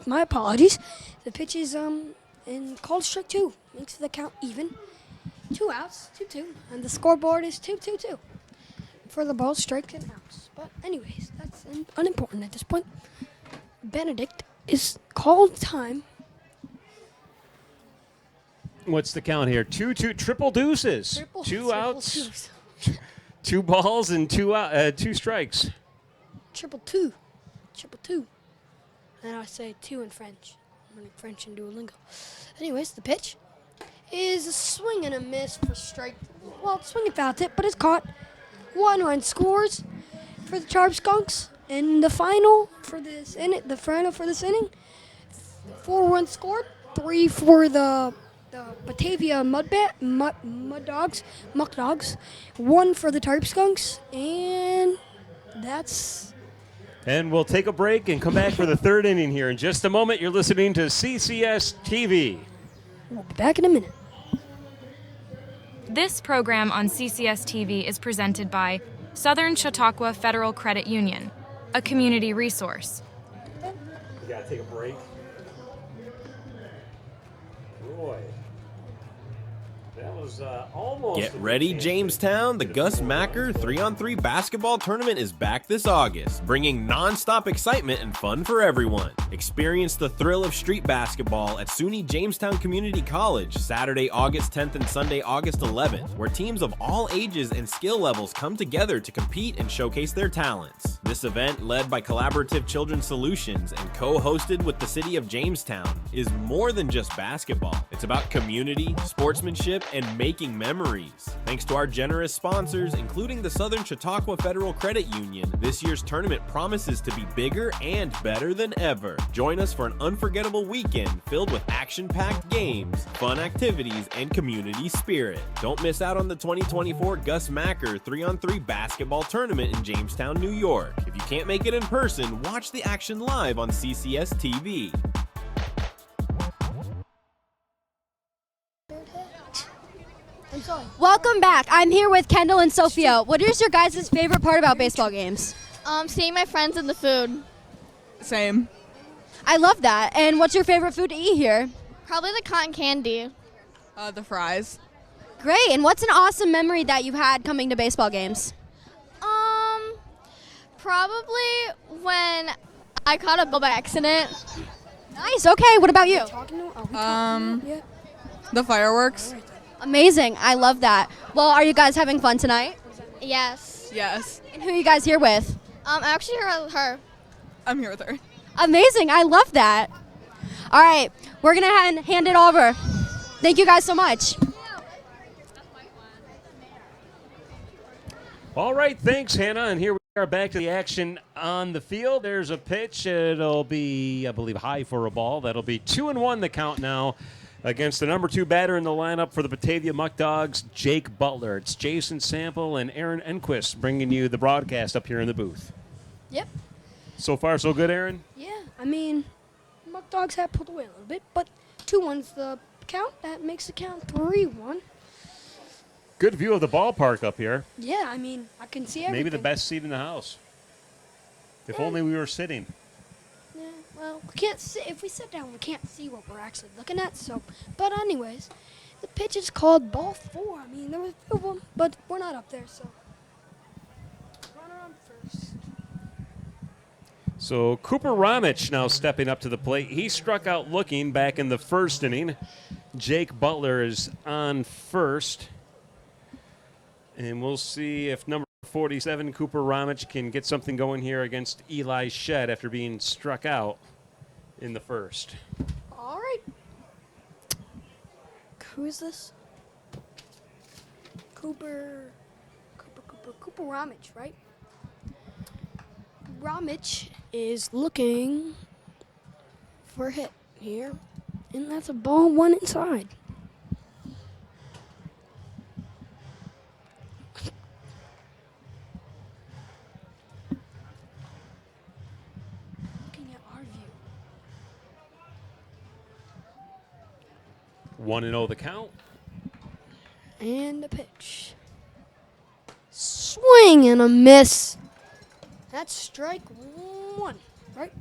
S4: my apologies. The pitch is in called strike 2. Makes the count even. 2 outs, 2-2, and the scoreboard is 2-2-2 for the ball, strike and outs. But anyways, that's unimportant at this point. Benedict is called time.
S11: What's the count here? 2-2, triple deuces. Two outs, 2 balls, and 2 strikes.
S4: Triple two. And I say 2 in French. I'm learning French in Duolingo. Anyways, the pitch is a swing and a miss for strike. Well, swing and foul tip, but it's caught. 1 run scores for the Tarp Skunks. And the final for this inning, 4 runs scored, 3 for the Batavia Muckdogs, 1 for the Tarp Skunks, and that's.
S11: And we'll take a break and come back for the 3rd inning here in just a moment. You're listening to CCS-TV.
S4: We'll be back in a minute.
S1: This program on CCS-TV is presented by Southern Chautauqua Federal Credit Union, a community resource.
S11: You gotta take a break. Boy, that was almost.
S12: Get ready, Jamestown. The Gus Macker 3-on-3 basketball tournament is back this August, bringing non-stop excitement and fun for everyone. Experience the thrill of street basketball at SUNY Jamestown Community College, Saturday, August 10th and Sunday, August 11th, where teams of all ages and skill levels come together to compete and showcase their talents. This event, led by Collaborative Children's Solutions and co-hosted with the City of Jamestown, is more than just basketball. It's about community, sportsmanship, and making memories. Thanks to our generous sponsors, including the Southern Chautauqua Federal Credit Union, this year's tournament promises to be bigger and better than ever. Join us for an unforgettable weekend filled with action-packed games, fun activities, and community spirit. Don't miss out on the 2024 Gus Macker 3-on-3 basketball tournament in Jamestown, New York. If you can't make it in person, watch the action live on CCS-TV.
S5: Welcome back. I'm here with Kendall and Sophia. What is your guys' favorite part about baseball games?
S6: Seeing my friends and the food.
S13: Same.
S5: I love that. And what's your favorite food to eat here?
S6: Probably the cotton candy.
S13: The fries.
S5: Great. And what's an awesome memory that you've had coming to baseball games?
S6: Probably when I caught a ball by accident.
S5: Nice. Okay. What about you?
S13: The fireworks.
S5: Amazing. I love that. Well, are you guys having fun tonight?
S6: Yes.
S13: Yes.
S5: And who are you guys here with?
S6: I'm actually here with her.
S13: I'm here with her.
S5: Amazing. I love that. All right. We're going to hand it over. Thank you guys so much.
S11: All right, thanks, Hannah. And here we are back to the action on the field. There's a pitch. It'll be, I believe, high for a ball. That'll be 2-1 the count now against the number 2 batter in the lineup for the Batavia Muckdogs, Jake Butler. It's Jason Sample and Aaron Enquist bringing you the broadcast up here in the booth.
S4: Yep.
S11: So far, so good, Aaron?
S4: Yeah, I mean, Muckdogs have pulled away a little bit, but 2-1's the count. That makes the count 3-1.
S11: Good view of the ballpark up here.
S4: Yeah, I mean, I can see everything.
S11: Maybe the best seat in the house. If only we were sitting.
S4: Yeah, well, we can't sit. If we sit down, we can't see what we're actually looking at. So, but anyways, the pitch is called ball 4. I mean, there was a few of them, but we're not up there, so. Runner on first.
S11: So Cooper Ramich now stepping up to the plate. He struck out looking back in the first inning. Jake Butler is on first. And we'll see if number 47, Cooper Ramich, can get something going here against Eli Shed after being struck out in the first.
S4: All right. Who is this? Cooper Ramich, right? Ramich is looking for a hit here, and that's a ball one inside. Looking at our view.
S11: 1-0 the count.
S4: And a pitch. Swing and a miss. That's strike one, right?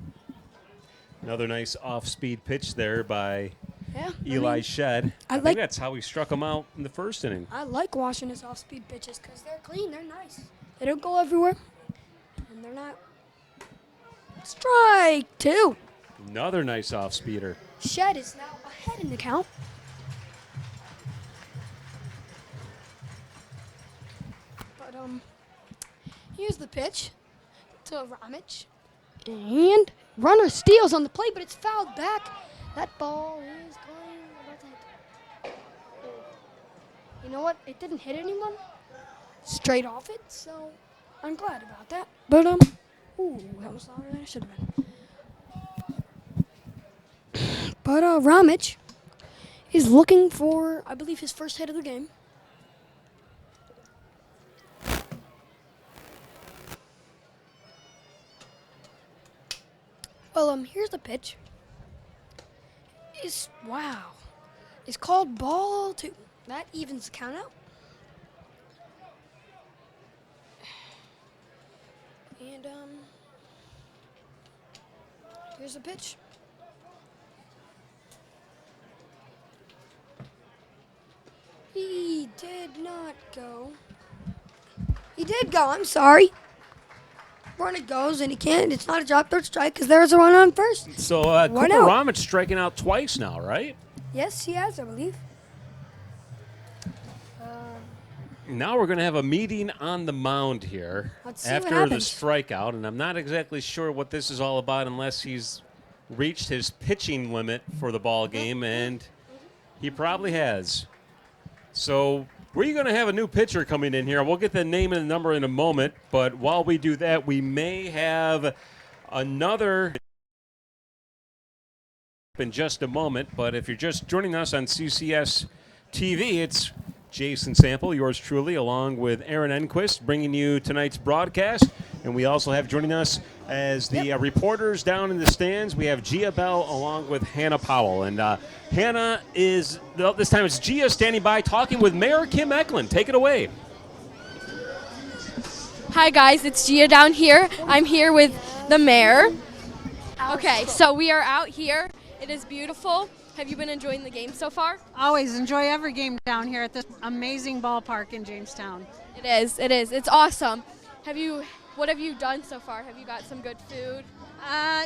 S11: Another nice off-speed pitch there by
S4: Yeah.
S11: Eli Shed. I think
S4: like-
S11: that's how he struck him out in the first inning.
S4: I like watching his off-speed pitches because they're clean, they're nice. They don't go everywhere, and they're not. Strike two.
S11: Another nice off-speeder.
S4: Shed is now ahead in the count. But here's the pitch to Ramich, and runner steals on the plate, but it's fouled back. That ball is going about to hit. You know what? It didn't hit anyone straight off it, so I'm glad about that. But ooh, that was louder than it should have been. But Ramich is looking for, I believe, his first hit of the game. Well, here's the pitch. Wow. It's called ball two. That evens the count out. And here's the pitch. He did not go. He did go, I'm sorry. Runner goes and he can't. It's not a drop third strike because there's a run on first.
S11: So Cooper Ramich striking out twice now, right?
S4: Yes, he has, I believe.
S11: Now we're going to have a meeting on the mound here
S4: Let's see what
S11: after the
S4: happens.
S11: strikeout, and I'm not exactly sure what this is all about unless he's reached his pitching limit for the ball game, and he probably has. So we're going to have a new pitcher coming in here. We'll get the name and the number in a moment, but while we do that, we may have another in just a moment. But if you're just joining us on CCS-TV, it's Jason Sample, yours truly, along with Aaron Enquist, bringing you tonight's broadcast. And we also have joining us as the reporters down in the stands, we have Gia Bell along with Hannah Powell. And Hannah is, this time it's Gia standing by talking with Mayor Kim Eklund. Take it away.
S6: Hi guys, it's Gia down here. I'm here with the mayor. Okay, so we are out here. It is beautiful. Have you been enjoying the game so far?
S14: Always enjoy every game down here at this amazing ballpark in Jamestown.
S6: It is. It's awesome. What have you done so far? Have you got some good food?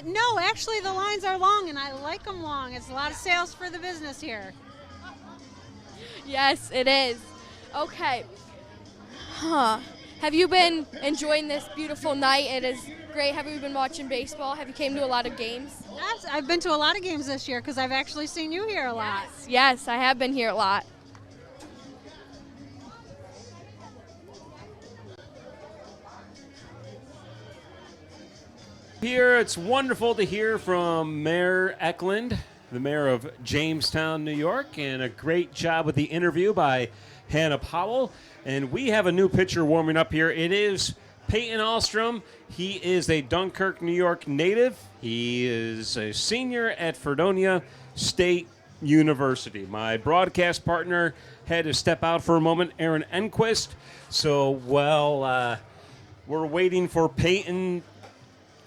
S14: No, actually the lines are long and I like them long. It's a lot of sales for the business here.
S6: Yes, it is. Okay. Have you been enjoying this beautiful night? It is great. Have you been watching baseball? Have you came to a lot of games?
S14: Yes, I've been to a lot of games this year because I've actually seen you here a lot.
S6: Yes, I have been here a lot.
S11: Here, it's wonderful to hear from Mayor Eklund, the mayor of Jamestown, New York, and a great job with the interview by Hannah Powell. And we have a new pitcher warming up here. It is Peyton Ahlstrom. He is a Dunkirk, New York native. He is a senior at Fredonia State University. My broadcast partner had to step out for a moment, Aaron Enquist. So, we're waiting for Peyton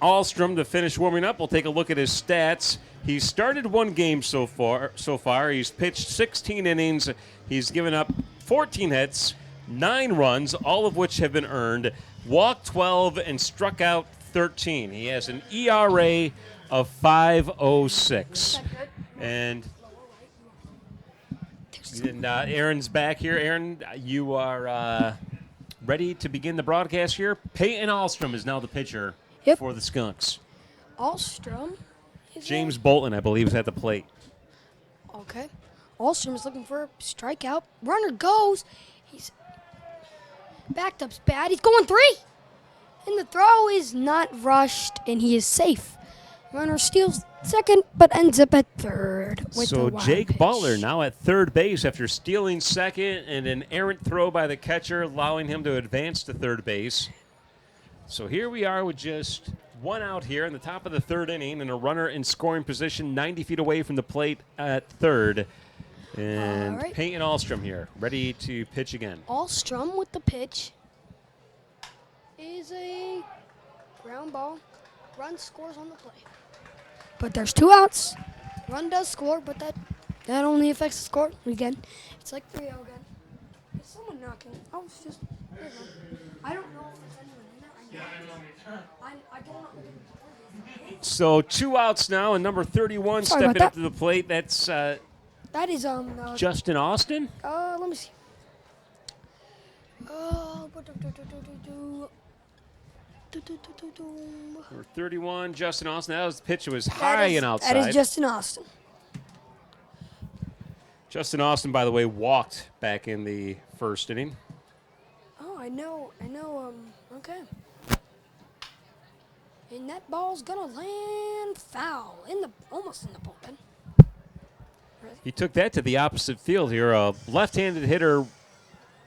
S11: Ahlstrom to finish warming up. We'll take a look at his stats. He's started one game so far. He's pitched 16 innings. He's given up 14 hits, 9 runs, all of which have been earned, walked 12, and struck out 13. He has an ERA of 5.06. And Aaron's back here. Aaron, you are ready to begin the broadcast here. Peyton Ahlstrom is now the pitcher for the Skunks.
S4: Ahlstrom?
S11: James Bolton, I believe, is at the plate.
S4: Okay. Ahlstrom is looking for a strikeout. Runner goes. He's backed up's bad. He's going 3. And the throw is not rushed, and he is safe. Runner steals second, but ends up at third.
S11: So Jake Butler now at third base after stealing second and an errant throw by the catcher, allowing him to advance to third base. So here we are with just one out here in the top of the third inning and a runner in scoring position 90 feet away from the plate at third. And Peyton Ahlstrom here, ready to pitch again.
S4: Ahlstrom with the pitch is a ground ball. Run scores on the play. But there's 2 outs. Run does score, but that only affects the score again. It's like 3-0 again. Is someone knocking? Oh, it's just. I don't know if there's anyone in there. I don't know.
S11: So 2 outs now, and number 31 stepping up to the plate. That's
S4: that is
S11: Justin Austin.
S4: Let me see.
S11: Number 31, Justin Austin. That was the pitch. It was high and outside.
S4: That is Justin Austin.
S11: Justin Austin, by the way, walked back in the first inning.
S4: Oh, I know. Okay. And that ball's gonna land foul almost in the bullpen.
S11: He took that to the opposite field here. A left-handed hitter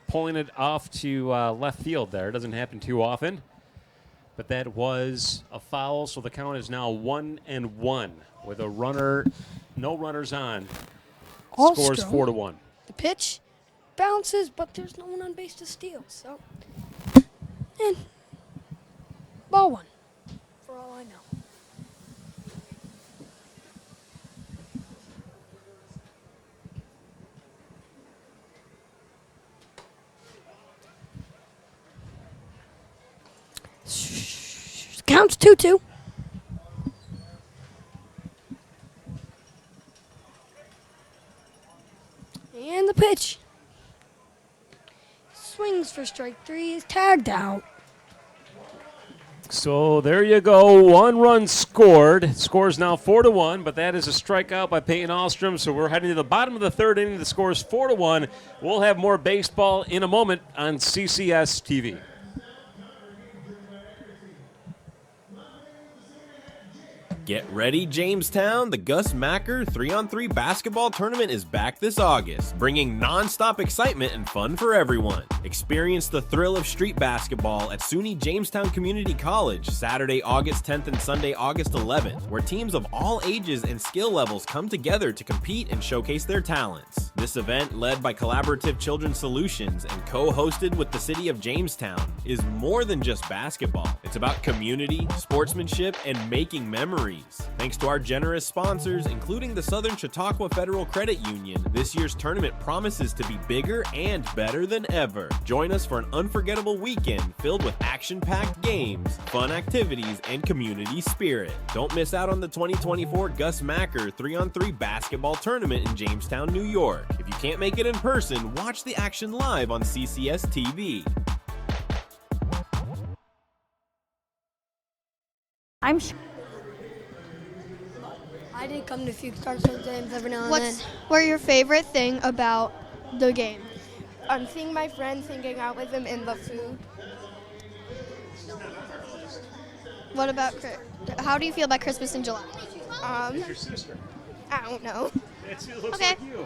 S11: pulling it off to left field there. Doesn't happen too often. But that was a foul, so the count is now 1-1 with a runner, no runners on. Scores 4-1.
S4: The pitch bounces, but there's no one on base to steal. So, and ball 1, for all I know. Counts 2-2. And the pitch. Swings for strike 3, is tagged out.
S11: So there you go. 1 run scored. Scores now 4-1, but that is a strikeout by Peyton Ahlstrom. So we're heading to the bottom of the third inning. The score is 4-1. We'll have more baseball in a moment on CCS-TV.
S12: Get ready, Jamestown! The Gus Macker 3-on-3 basketball tournament is back this August, bringing non-stop excitement and fun for everyone. Experience the thrill of street basketball at SUNY Jamestown Community College, Saturday, August 10th and Sunday, August 11th, where teams of all ages and skill levels come together to compete and showcase their talents. This event, led by Collaborative Children's Solutions and co-hosted with the City of Jamestown, is more than just basketball. It's about community, sportsmanship, and making memories. Thanks to our generous sponsors, including the Southern Chautauqua Federal Credit Union, this year's tournament promises to be bigger and better than ever. Join us for an unforgettable weekend filled with action-packed games, fun activities, and community spirit. Don't miss out on the 2024 Gus Macker 3-on-3 basketball tournament in Jamestown, New York. If you can't make it in person, watch the action live on CCS-TV.
S4: I did come to a few Starfield games every now and then.
S6: What's your favorite thing about the game?
S15: Seeing my friends, hanging out with them, and the food.
S6: What about, how do you feel about Christmas in July?
S11: It's your sister.
S15: I don't know.
S11: It looks
S6: Okay.
S11: like you.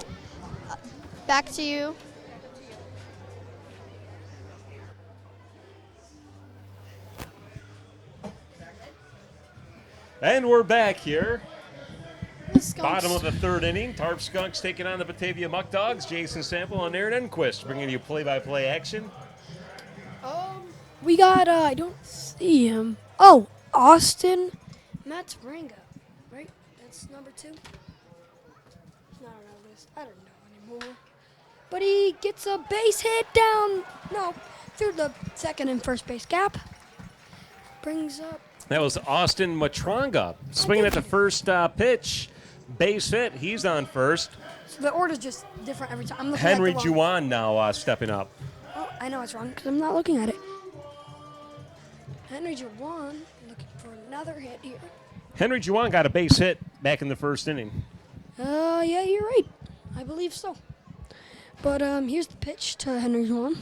S6: Back to you.
S11: And we're back here. Bottom of the third inning. Tarp Skunks taking on the Batavia Muckdogs. Jason Sample and Aaron Enquist bringing you play-by-play action.
S4: We got, I don't see him. Oh, Austin Matsrango, right? That's number 2. I don't know this. I don't know anymore. But he gets a base hit down, through the second and first base gap. Brings up
S11: That was Austin Matronga swinging at the first pitch. Base hit. He's on first.
S4: So the order's just different every time. I'm looking
S11: Henry
S4: at the wrong.
S11: Juwan now stepping up.
S4: Oh, I know it's wrong because I'm not looking at it. Henry Juwan looking for another hit here.
S11: Henry Juwan got a base hit back in the first inning.
S4: Yeah, you're right. I believe so. But here's the pitch to Henry Juwan.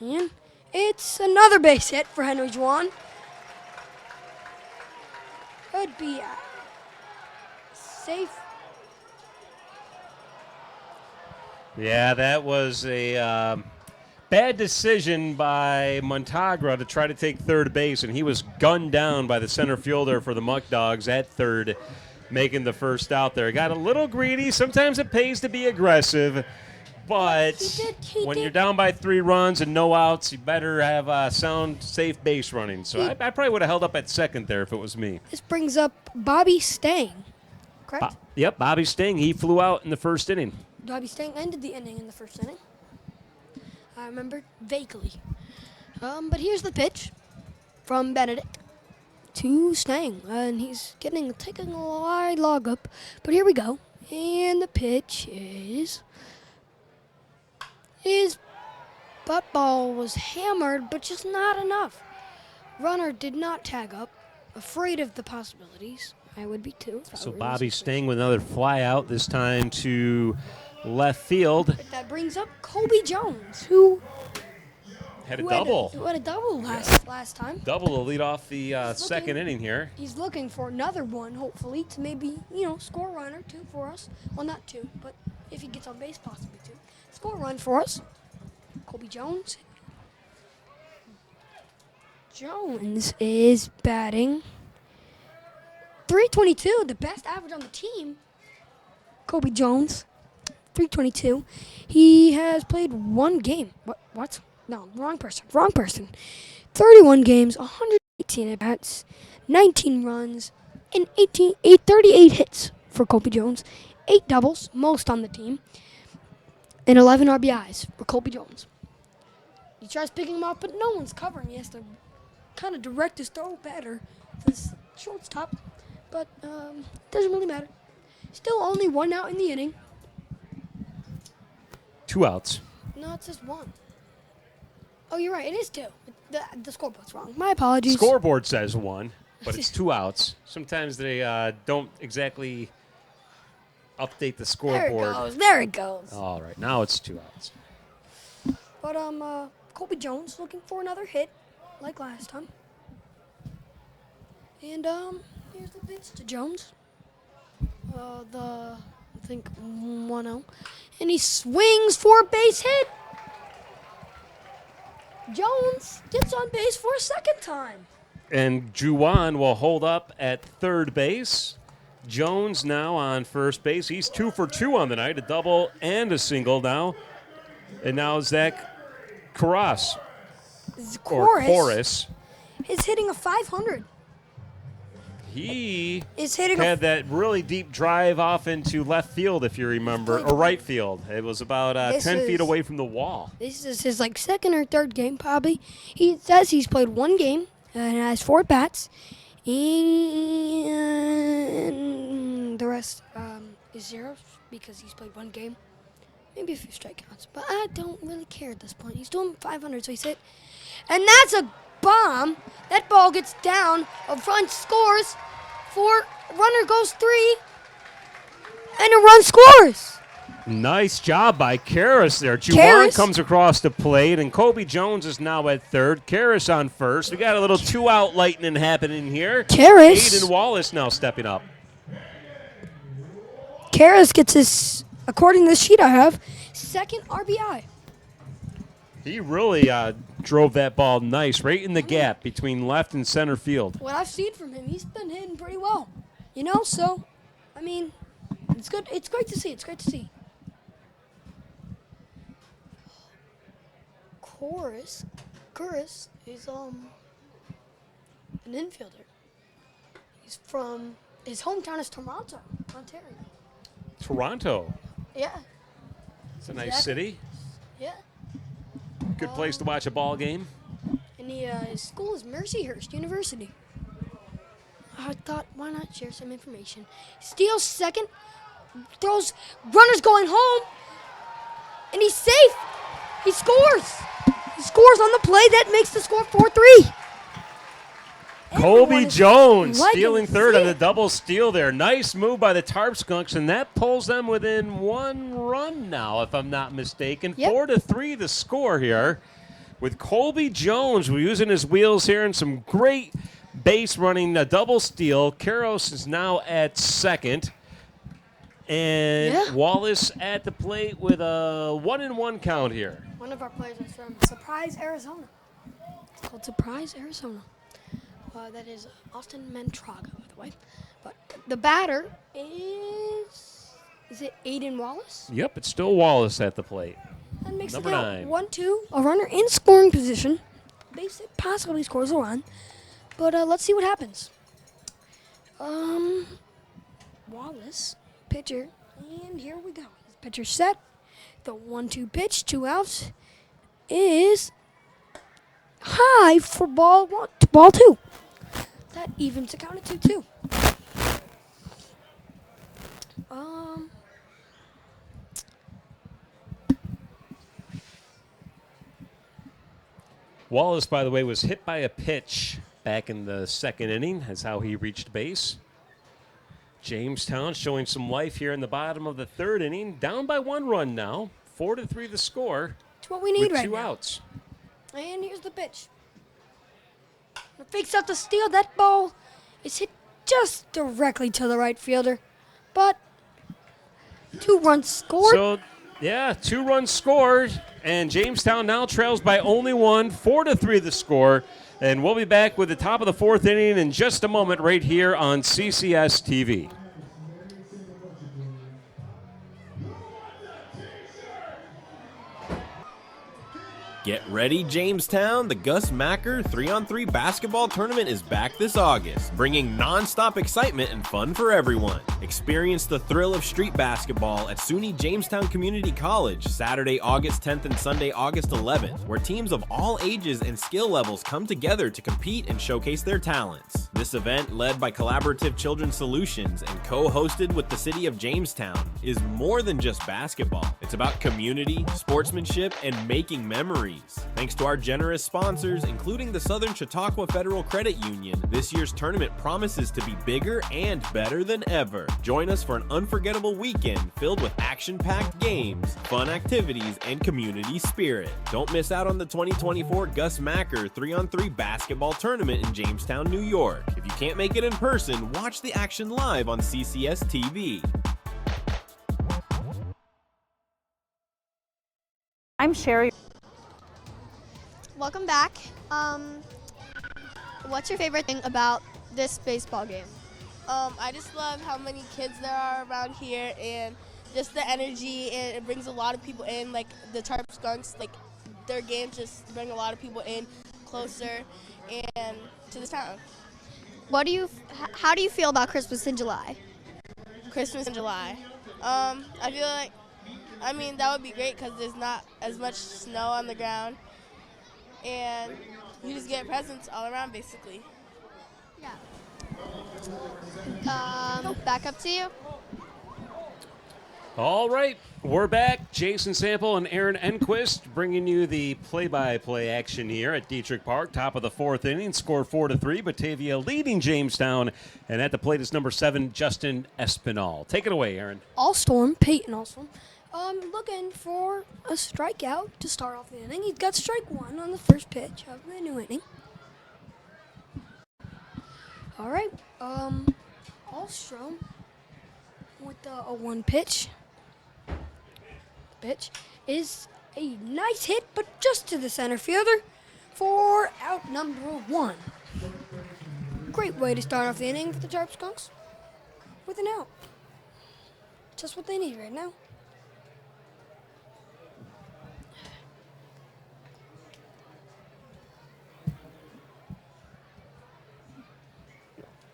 S4: And it's another base hit for Henry Juwan. Could be safe.
S11: Yeah, that was a bad decision by Montagra to try to take third base, and he was gunned down by the center fielder for the Muckdogs at third, making the first out there. Got a little greedy. Sometimes it pays to be aggressive, but when you're down by 3 runs and no outs, you better have a sound, safe base running. So I probably would have held up at second there if it was me.
S4: This brings up Bobby Stang, correct?
S11: Yep, Bobby Sting. He flew out in the first inning.
S4: Bobby Stang ended the inning in the first inning. I remember vaguely. But here's the pitch from Benedict to Stang. And he's taking a wide log up. But here we go. And the pitch is butt ball was hammered, but just not enough. Runner did not tag up. Afraid of the possibilities. I would be too.
S11: So Bobby Sting with another fly out, this time to left field.
S4: That brings up Colby Jones, who
S11: had a double.
S4: Who had a double last time.
S11: Double to lead off the second inning here.
S4: He's looking for another one, hopefully, to maybe, score a run or 2 for us. Well, not 2, but if he gets on base, possibly 2. Score a run for us. Colby Jones. Jones is batting .322, the best average on the team. Colby Jones, .322. He has played 1 game. What? No, wrong person. 31 games, 118 at-bats, 19 runs, and 38 hits for Colby Jones. 8 doubles, most on the team, and 11 RBIs for Colby Jones. He tries picking him up, but no one's covering. He has to kind of direct his throw better to the shortstop. But doesn't really matter. Still only 1 out in the inning.
S11: 2 outs.
S4: No, it says 1. Oh, you're right. It is 2. The scoreboard's wrong. My apologies.
S11: Scoreboard says 1, but it's 2 outs. Sometimes they don't exactly update the scoreboard.
S4: There it goes.
S11: All right, now it's 2 outs.
S4: But Colby Jones looking for another hit, like last time. And here's the pitch to Jones. I think 1-0. And he swings for a base hit. Jones gets on base for a second time.
S11: And Juwan will hold up at third base. Jones now on first base. He's 2 for 2 on the night, a double and a single now. And now Zach Corras. Corris
S4: is hitting a .500.
S11: He
S4: is hitting
S11: had that really deep drive off into left field, if you remember, or right field. It was about 10 feet away from the wall.
S4: This is his second or third game, probably. He says he's played 1 game and has 4 bats, and the rest is 0 because he's played 1 game. Maybe a few strikeouts, but I don't really care at this point. He's doing .500, so he's hit, and that's a bomb. That ball gets down. A front scores. 4. Runner goes 3. And a run scores.
S11: Nice job by Karras there. Juwan comes across the plate, and Colby Jones is now at third. Karras on first. We got a little 2-out lightning happening here. Aiden Wallace now stepping up.
S4: Karras gets his, according to the sheet I have, 2nd RBI.
S11: He really drove that ball nice, right in the gap between left and center field.
S4: What I've seen from him, he's been hitting pretty well. So, I mean, it's good. It's great to see. Corris is an infielder. He's from, his hometown is Toronto, Ontario.
S11: Toronto.
S4: Yeah.
S11: It's a nice city.
S4: Yeah.
S11: Good place to watch a ball game.
S4: And his school is Mercyhurst University. I thought, why not share some information? Steals second, throws, runners going home, and he's safe. He scores. He scores on the play that makes the score 4-3.
S11: Colby Jones
S4: liking
S11: stealing
S4: to
S11: third
S4: see
S11: on the
S4: it.
S11: double steal there. Nice move by the Tarp Skunks, and that pulls them within 1 run now, if I'm not mistaken.
S4: Yep.
S11: 4-3 the score here. With Colby Jones, we're using his wheels here and some great base running, a double steal. Karos is now at second. And Wallace at the plate with a 1-1 count here.
S4: One of our players is from Surprise, Arizona. It's called Surprise, Arizona. That is Austin Mantraga, by the way. But the batter is it Aiden Wallace?
S11: Yep, it's still Wallace at the plate.
S4: That makes
S11: Number
S4: it count.
S11: 9.
S4: 1-2, a runner in scoring position. Base it possibly scores a run. But let's see what happens. Wallace, pitcher, and here we go. Pitcher set. The 1-2 pitch, 2 outs, is high for ball 2. That evens the count at 2-2.
S11: Wallace, by the way, was hit by a pitch back in the second inning. That's how he reached base. Jamestown showing some life here in the bottom of the third inning. Down by 1 run now. 4-3 the score.
S4: It's what we need
S11: with
S4: right
S11: 2
S4: now.
S11: outs.
S4: And here's the pitch. Fakes out the steal. That ball is hit just directly to the right fielder. But 2 runs scored.
S11: So, yeah, 2 runs scored. And Jamestown now trails by only 1. 4-3 the score. And we'll be back with the top of the 4th inning in just a moment right here on CCS-TV.
S12: Get ready, Jamestown! The Gus Macker 3-on-3 basketball tournament is back this August, bringing non-stop excitement and fun for everyone. Experience the thrill of street basketball at SUNY Jamestown Community College, Saturday, August 10th and Sunday, August 11th, where teams of all ages and skill levels come together to compete and showcase their talents. This event, led by Collaborative Children's Solutions and co-hosted with the City of Jamestown, is more than just basketball. It's about community, sportsmanship, and making memories. Thanks to our generous sponsors, including the Southern Chautauqua Federal Credit Union, this year's tournament promises to be bigger and better than ever. Join us for an unforgettable weekend filled with action-packed games, fun activities, and community spirit. Don't miss out on the 2024 Gus Macker 3-on-3 basketball tournament in Jamestown, New York. If you can't make it in person, watch the action live on CCS-TV.
S16: I'm Sherry.
S17: Welcome back. What's your favorite thing about this baseball game?
S18: I just love how many kids there are around here and just the energy, and it brings a lot of people in, like the Tarp Skunks, like their games just bring a lot of people in closer and to this town.
S17: How do you feel about Christmas in July?
S18: Christmas in July. I feel like, that would be great because there's not as much snow on the ground. And you just get presents all around, basically.
S17: Yeah. Back up to you.
S11: All right, we're back. Jason Sample and Aaron Enquist bringing you the play-by-play action here at Dietrich Park. Top of the 4th inning, score 4-3. Batavia leading Jamestown. And at the plate is number 7, Justin Espinal. Take it away, Aaron.
S4: Peyton Allstorm. Looking for a strikeout to start off the inning. He's got strike 1 on the first pitch of the new inning. All right. Allstrom with a 1 pitch. Pitch is a nice hit, but just to the center fielder for out number 1. Great way to start off the inning for the Tarp Skunks with an out. Just what they need right now.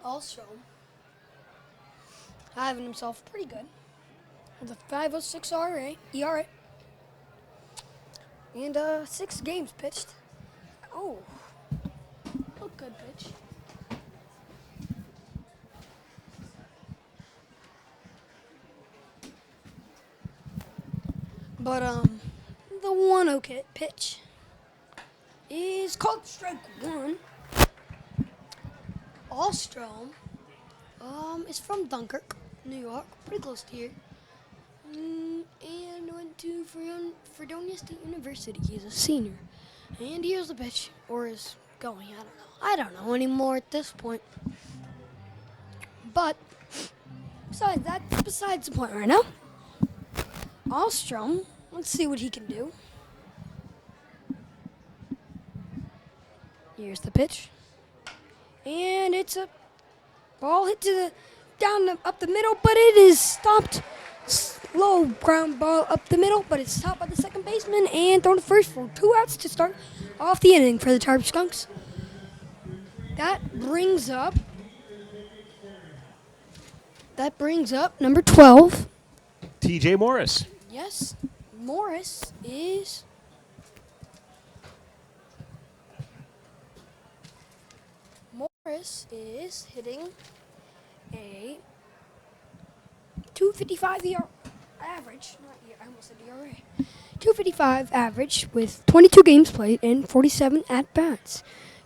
S4: Also, having himself pretty good with a 5.06 ERA and 6 games pitched. Oh, a good pitch. But the 1-0 pitch is called strike one. Alstrom is from Dunkirk, New York, pretty close to here. And went to Fredonia State University. He's a senior. And here's the pitch, or is going, I don't know. I don't know anymore at this point. But that's besides the point right now. Alstrom, let's see what he can do. Here's the pitch. And it's a ball hit to up the middle, but it is stopped. Slow ground ball up the middle, but it's stopped by the second baseman and thrown to first for 2 outs to start off the inning for the Tarp Skunks. That brings up number 12.
S11: TJ Morris.
S4: Yes, Morris is hitting a 255 ERA average. I almost said ERA. 255 average with 22 games played and 47 at bats,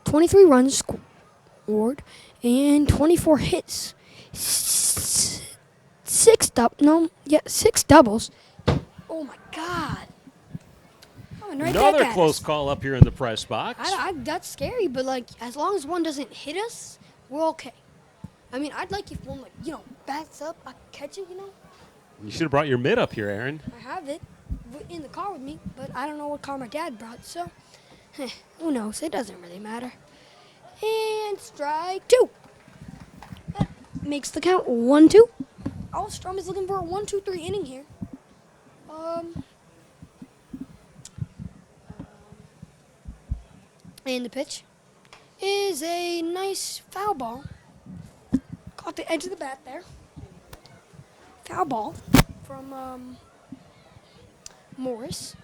S4: 23 runs scored, and 24 hits. 6 doubles. Oh my God!
S11: Another close call up here in the press box.
S4: That's scary, but like as long as one doesn't hit us, we're okay. I mean, I'd like if one bats up, I catch it.
S11: You should have brought your mitt up here, Aaron.
S4: I have it in the car with me, but I don't know what car my dad brought, so who knows? It doesn't really matter. And strike 2. That makes the count 1-2. Alstrom is looking for a 1-2-3 inning here. And the pitch is a nice foul ball. Caught the edge of the bat there. Foul ball from Morris.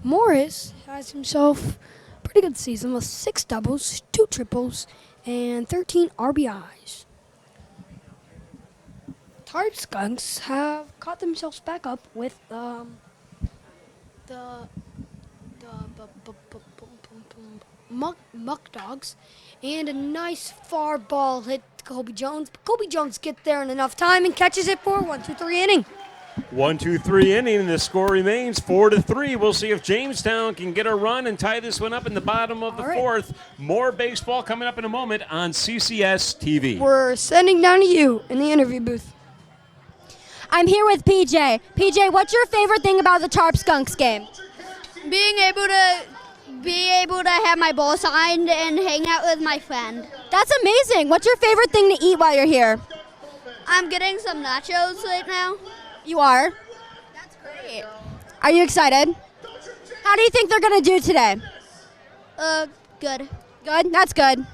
S4: Morris has himself a pretty good season with 6 doubles, 2 triples, and 13 RBIs. Tarp Skunks have caught themselves back up with the Muckdogs, and a nice far ball hit to Kobe Jones. But Kobe Jones gets there in enough time and catches it for 1-2-3 inning.
S11: 1-2-3 inning, and the score remains 4-3. We'll see if Jamestown can get a run and tie this one up in the bottom of the fourth. More baseball coming up in a moment on CCS-TV.
S4: We're sending down to you in the interview booth.
S5: I'm here with PJ. PJ, what's your favorite thing about the Tarp Skunks game?
S17: Being able to have my ball signed and hang out with my friend.
S5: That's amazing. What's your favorite thing to eat while you're here?
S17: I'm getting some nachos right now.
S5: You are?
S17: That's great.
S5: Are you excited? How do you think they're going to do today?
S17: Good.
S5: Good? That's good.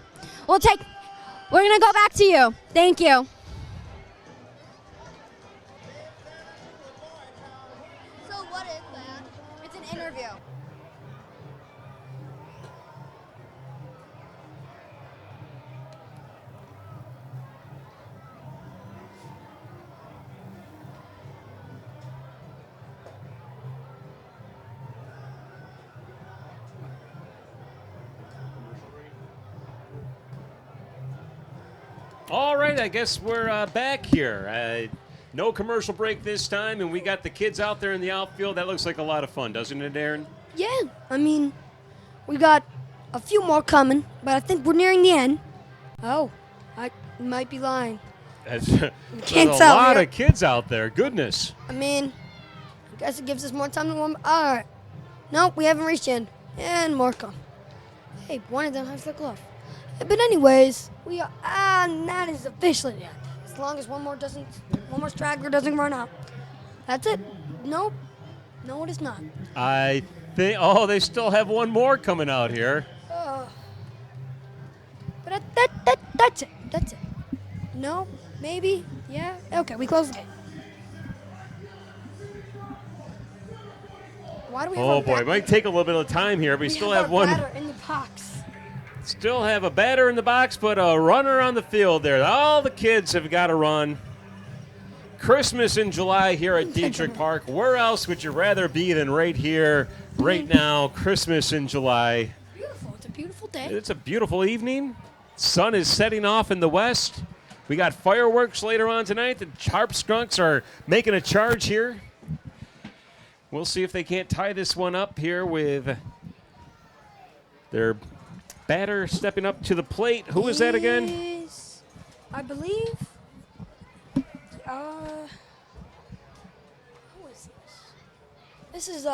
S5: We're going to go back to you. Thank you.
S17: So what is that?
S5: It's an interview.
S11: All right, I guess we're back here. No commercial break this time, and we got the kids out there in the outfield. That looks like a lot of fun, doesn't it, Aaron?
S4: Yeah, I mean, we got a few more coming, but I think we're nearing the end. Oh, I might be lying.
S11: There's
S4: Can't
S11: a
S4: tell
S11: lot
S4: here.
S11: of kids out there. Goodness.
S4: I mean, I guess it gives us more time to warm up. All right. Nope, we haven't reached the end. And more come. Hey, one of them has the glove. But anyways, we are, and that is officially the end. As long as one more straggler doesn't run out. That's it. Nope. No, it is not.
S11: I think, they still have one more coming out here.
S4: But that's it. That's it. No, maybe, yeah. Okay, we close the game. Why do we have
S11: Oh boy, it might take a little bit of time here. We still have one.
S4: Batter in the box.
S11: Still have a batter in the box, but a runner on the field there. All the kids have got to run. Christmas in July here at Dietrich Park. Where else would you rather be than right here, right now? Christmas in July.
S4: Beautiful. It's a beautiful day.
S11: It's a beautiful evening. Sun is setting off in the west. We got fireworks later on tonight. The Tarp Skunks are making a charge here. We'll see if they can't tie this one up here with their batter stepping up to the plate. Who is that again?
S4: I believe. Who is this? This is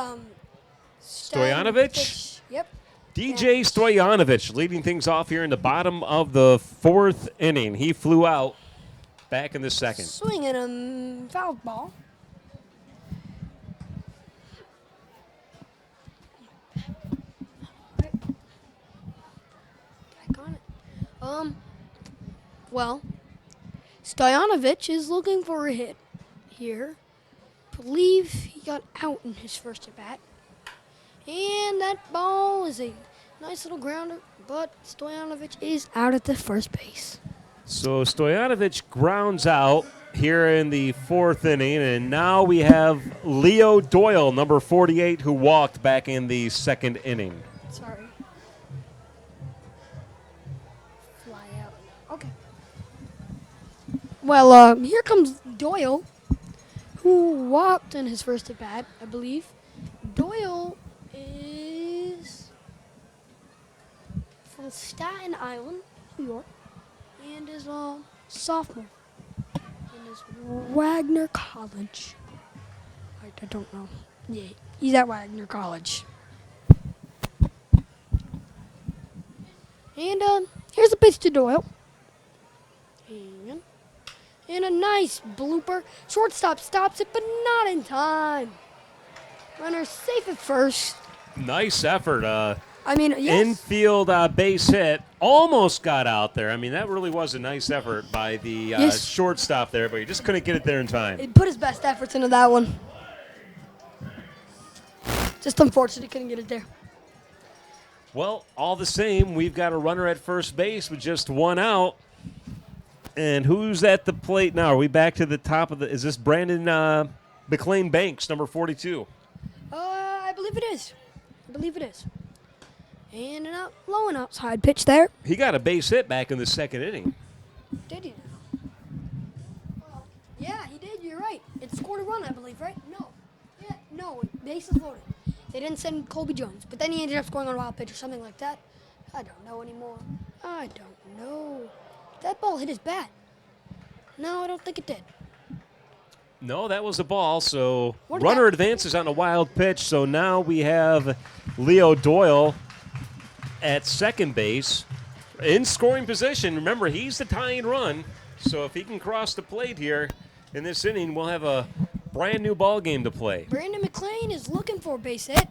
S11: Stoyanovich?
S4: Yep.
S11: DJ Stoyanovich leading things off here in the bottom of the 4th inning. He flew out back in the 2nd.
S4: Swinging a foul ball. Back on it. Well, Stoyanovich is looking for a hit here. Believe he got out in his first at bat. And that ball is a nice little grounder, but Stoyanovich is out at the first base.
S11: So Stoyanovich grounds out here in the 4th inning, and now we have Leo Doyle, number 48, who walked back in the 2nd inning.
S4: Sorry. Fly out. Okay. Well, here comes Doyle, who walked in his first at bat, I believe. Doyle is from Staten Island, New York, and is a sophomore in his Wagner College. I don't know. Yeah, he's at Wagner College. And here's a pitch to Doyle. And a nice blooper. Shortstop stops it, but not in time. Runner safe at first.
S11: Nice effort.
S4: I mean, yes.
S11: Infield base hit. Almost got out there. I mean, that really was a nice effort by the shortstop there, but he just couldn't get it there in time.
S4: He put his best efforts into that one. Just unfortunate he couldn't get it there.
S11: Well, all the same, we've got a runner at first base with just one out. And who's at the plate now? Are we back to the top of the – is this Brandon McLean Banks, number 42?
S4: I believe it is. And an low and outside pitch there.
S11: He got a base hit back in the 2nd inning.
S4: Did he now? Well, yeah, he did. You're right. It scored a run, I believe, right? No. Yeah, no. Bases loaded. They didn't send Colby Jones, but then he ended up scoring on a wild pitch or something like that. I don't know anymore. I don't know. That ball hit his bat. No, I don't think it did.
S11: No, that was a ball. So runner advances on a wild pitch. So now we have Leo Doyle at 2nd base in scoring position. Remember, he's the tying run. So if he can cross the plate here in this inning, we'll have a brand new ball game to play.
S4: Brandon McLean is looking for a base hit.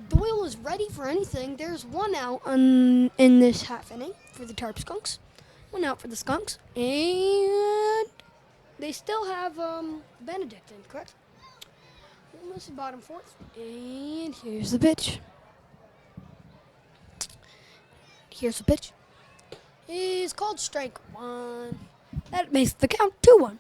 S4: Doyle is ready for anything. There's one out in this half inning for the Tarp Skunks. One out for the Skunks. And they still have Benedict in, correct? Almost the bottom 4th. And here's the pitch. It's called strike 1. That makes the count 2-1.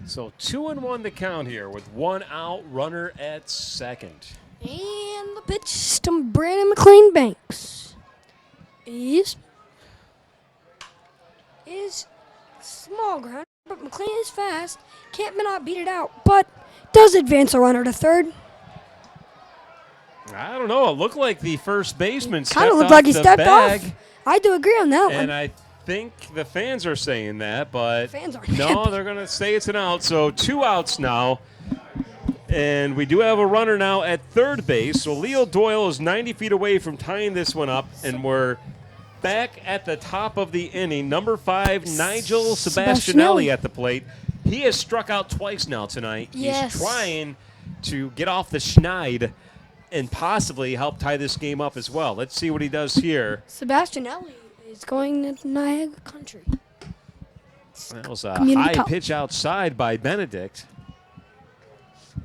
S11: So 2-1 the count here with one out, runner at 2nd.
S4: And the pitch to Brandon McLean Banks is small ground, but McLean is fast. Can't not beat it out, but does advance a runner to 3rd.
S11: I don't know. It looked like the first baseman stepped
S4: Kind of
S11: off
S4: looked like he
S11: the
S4: stepped
S11: bag.
S4: off. I do agree on that one.
S11: And I think the fans are saying that, but
S4: fans are
S11: no, they're going to say it's an out. So 2 outs now. And we do have a runner now at 3rd base. So Leo Doyle is 90 feet away from tying this one up. And we're back at the top of the inning. Number 5, Nigel Sebastianelli at the plate. He has struck out twice now tonight.
S4: Yes.
S11: He's trying to get off the schneid and possibly help tie this game up as well. Let's see what he does here.
S4: Sebastianelli is going to Niagara Country.
S11: That was a
S4: Community
S11: high
S4: college.
S11: pitch outside by Benedict.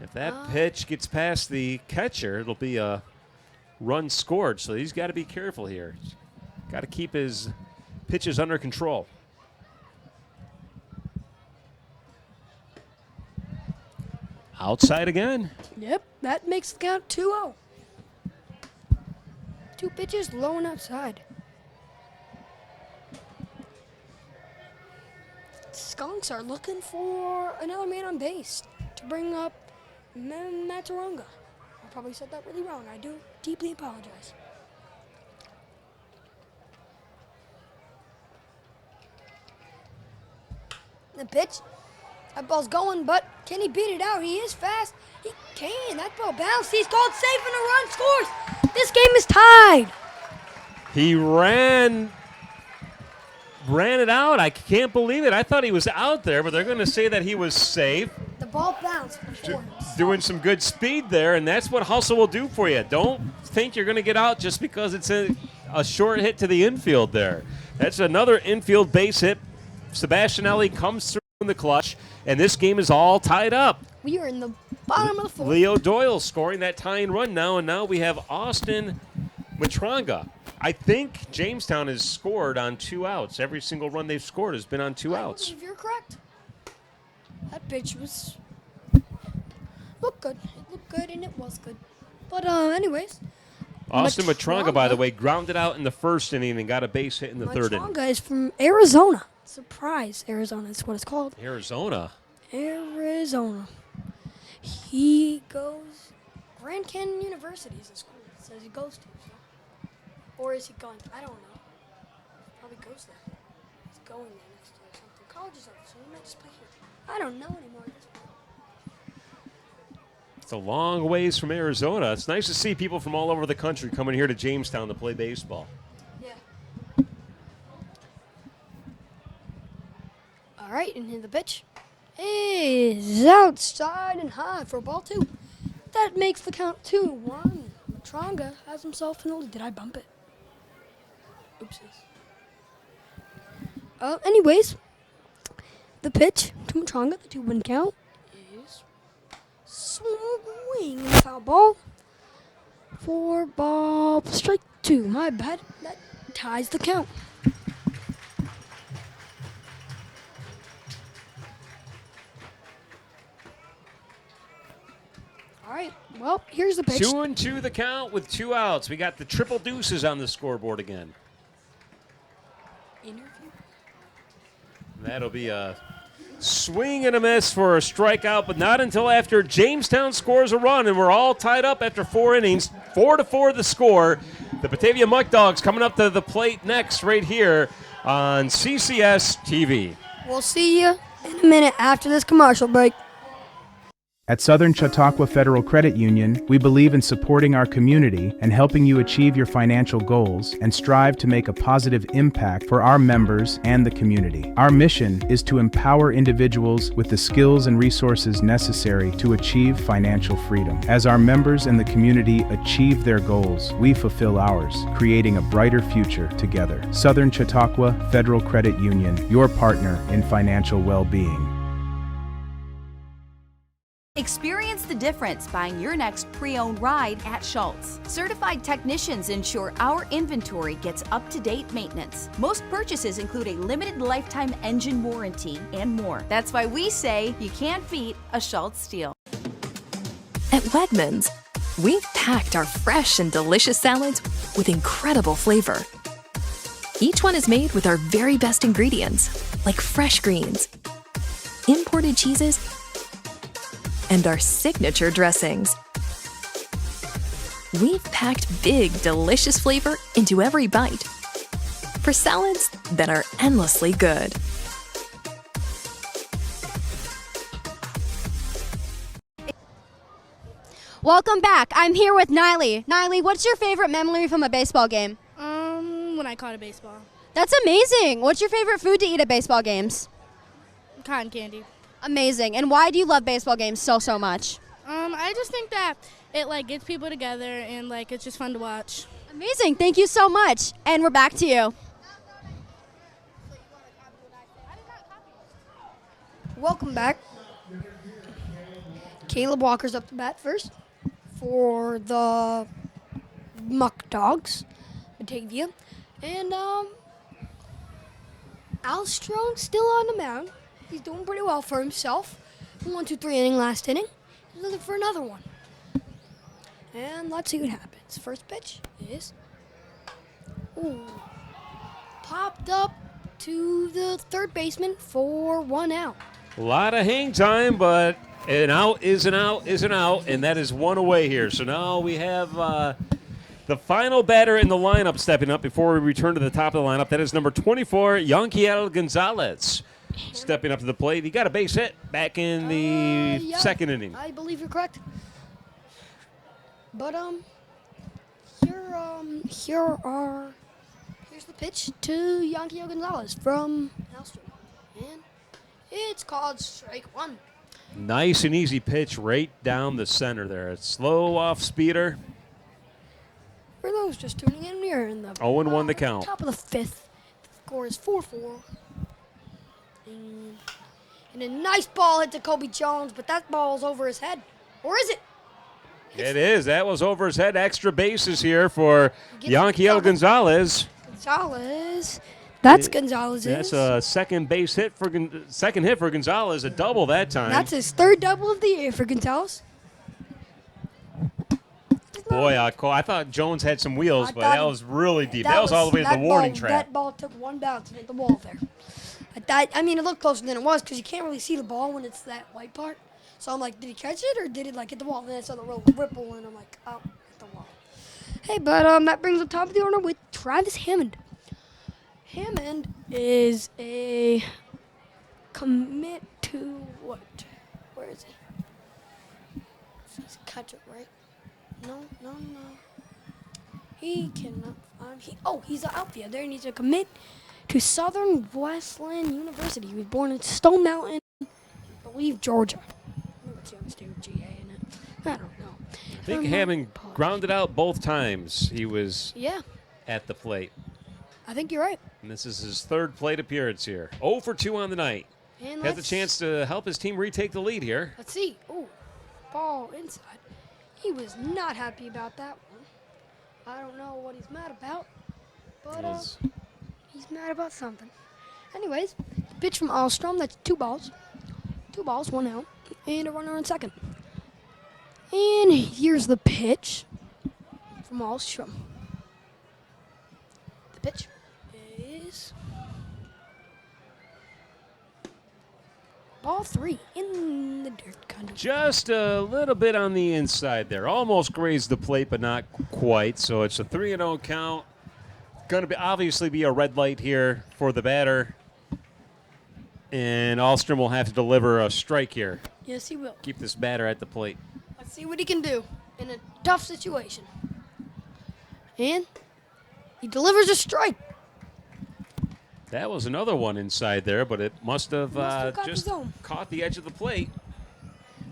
S11: If that pitch gets past the catcher, it'll be a run scored. So he's got to be careful here. Got to keep his pitches under control. Outside again.
S4: Yep, that makes the count 2-0. 2 pitches low and outside. Skunks are looking for another man on base to bring up Mataranga. I probably said that really wrong. I do deeply apologize. The pitch. That ball's going, but can he beat it out? He is fast. He can. That ball bounced. He's called safe and a run scores. This game is tied.
S11: He ran it out. I can't believe it. I thought he was out there, but they're going to say that he was safe.
S4: The ball bounced before him.
S11: Doing some good speed there, and that's what hustle will do for you. Don't think you're going to get out just because it's a short hit to the infield there. That's another infield base hit. Sebastianelli comes through in the clutch, and this game is all tied up.
S4: We are in the bottom of the fourth.
S11: Leo Doyle scoring that tying run now, and now we have Austin Matranga. I think Jamestown has scored on 2 outs. Every single run they've scored has been on 2 outs.
S4: I believe you're correct. That pitch looked good. It looked good, and it was good. But anyways.
S11: Austin Matranga, by the way, grounded out in the first inning and got a base hit in the third inning.
S4: Matranga is from Arizona. Surprise, Arizona is what it's called.
S11: Arizona.
S4: He goes Grand Canyon University is the school it says he goes to. So. Or is he going? I don't know. Probably goes there. He's going there next year or something. College is over, so he might just play here. I don't know anymore at this point.
S11: It's a long ways from Arizona. It's nice to see people from all over the country coming here to Jamestown to play baseball.
S4: Yeah. All right, and here the pitch is outside and high for ball 2. That makes the count 2-1. Matranga has himself in the lead. Did I bump it? Oopsies. Anyways, the pitch to Matranga, the 2-1 count, is swing and foul ball for ball strike 2. My bad. That ties the count. All right, well, here's the pitch.
S11: 2-2 the count with 2 outs. We got the triple deuces on the scoreboard again.
S4: Interview.
S11: That'll be a swing and a miss for a strikeout, but not until after Jamestown scores a run, and we're all tied up after 4 innings. 4-4 the score. The Batavia Muckdogs coming up to the plate next right here on CCS-TV.
S4: We'll see you in a minute after this commercial break.
S2: At Southern Chautauqua Federal Credit Union, we believe in supporting our community and helping you achieve your financial goals and strive to make a positive impact for our members and the community. Our mission is to empower individuals with the skills and resources necessary to achieve financial freedom. As our members and the community achieve their goals, we fulfill ours, creating a brighter future together. Southern Chautauqua Federal Credit Union, your partner in financial well-being.
S8: Experience the difference buying your next pre-owned ride at Schultz. Certified technicians ensure our inventory gets up-to-date maintenance. Most purchases include a limited lifetime engine warranty and more. That's why we say you can't beat a Schultz deal.
S16: At Wegmans, we've packed our fresh and delicious salads with incredible flavor. Each one is made with our very best ingredients, like fresh greens, imported cheeses, and our signature dressings. We've packed big, delicious flavor into every bite for salads that are endlessly good.
S5: Welcome back. I'm here with Niley. Niley, what's your favorite memory from a baseball game?
S19: When I caught a baseball.
S5: That's amazing. What's your favorite food to eat at baseball games?
S19: Cotton candy.
S5: Amazing. And why do you love baseball games so much?
S19: I just think that it gets people together and it's just fun to watch.
S5: Amazing. Thank you so much. And we're back to you.
S4: Welcome back. Caleb Walker's up to bat first for the Muckdogs, Batavia. And Al Strong still on the mound. He's doing pretty well for himself. 1-2-3 inning last inning. He's looking for another one. And let's see what happens. First pitch is popped up to the third baseman for 1 out.
S11: A lot of hang time, but an out is an out is an out, and that is 1 away here. So now we have the final batter in the lineup stepping up before we return to the top of the lineup. That is number 24, Yanquiel Gonzalez, stepping up to the plate. He got a base hit back in the second inning.
S4: I believe you're correct. But here's the pitch to Yanquiel Gonzalez from Alstrom. And it's called strike 1.
S11: Nice and easy pitch right down the center there. It's slow off speeder.
S4: For those just tuning in, we're in the
S11: 0-1 the count.
S4: top of the fifth. The score is 4-4. And a nice ball hit to Kobe Jones, but that ball's over his head. Or is it?
S11: It is. That was over his head. Extra bases here for Yanquiel Gonzalez.
S4: Gonzalez. That's Gonzalez's.
S11: That's a second hit for Gonzalez. A double that time.
S4: That's his third double of the year for Gonzalez.
S11: Boy, I thought Jones had some wheels, but that was really deep. That was all the way to the warning track.
S4: That ball took one bounce and hit the wall there. I mean, it looked closer than it was because you can't really see the ball when it's that white part. So I'm like, did he catch it or did it hit the wall? And then I saw the ripple and I'm like, oh, hit the wall. Hey, but that brings up top of the order with Travis Hammond. Hammond is a commit to what? Where is he? He's a catcher, right? No. He cannot find. He's an outfielder and he's a commit to Southern Wesleyan University. He was born in Stone Mountain, I believe, Georgia. I don't know.
S11: I think Hammond grounded out both times he was at the plate.
S4: I think you're right.
S11: And this is his third plate appearance here. 0 for 2 on the night.
S4: And
S11: has the chance to help his team retake the lead here.
S4: Let's see. Ball inside. He was not happy about that one. I don't know what he's mad about, but he's mad about something. Anyways, pitch from Alstrom. That's 2 balls. 2 balls, 1 out, and a runner on second. And here's the pitch from Alstrom. The pitch is ball 3 in the dirt, kind of.
S11: Just a little bit on the inside there. Almost grazed the plate, but not quite. So it's a 3-0 count. Going to obviously be a red light here for the batter. And Alstrom will have to deliver a strike here.
S4: Yes, he will.
S11: Keep this batter at the plate.
S4: Let's see what he can do in a tough situation. And he delivers a strike.
S11: That was another one inside there, but it must have just
S4: the
S11: caught the edge of the plate.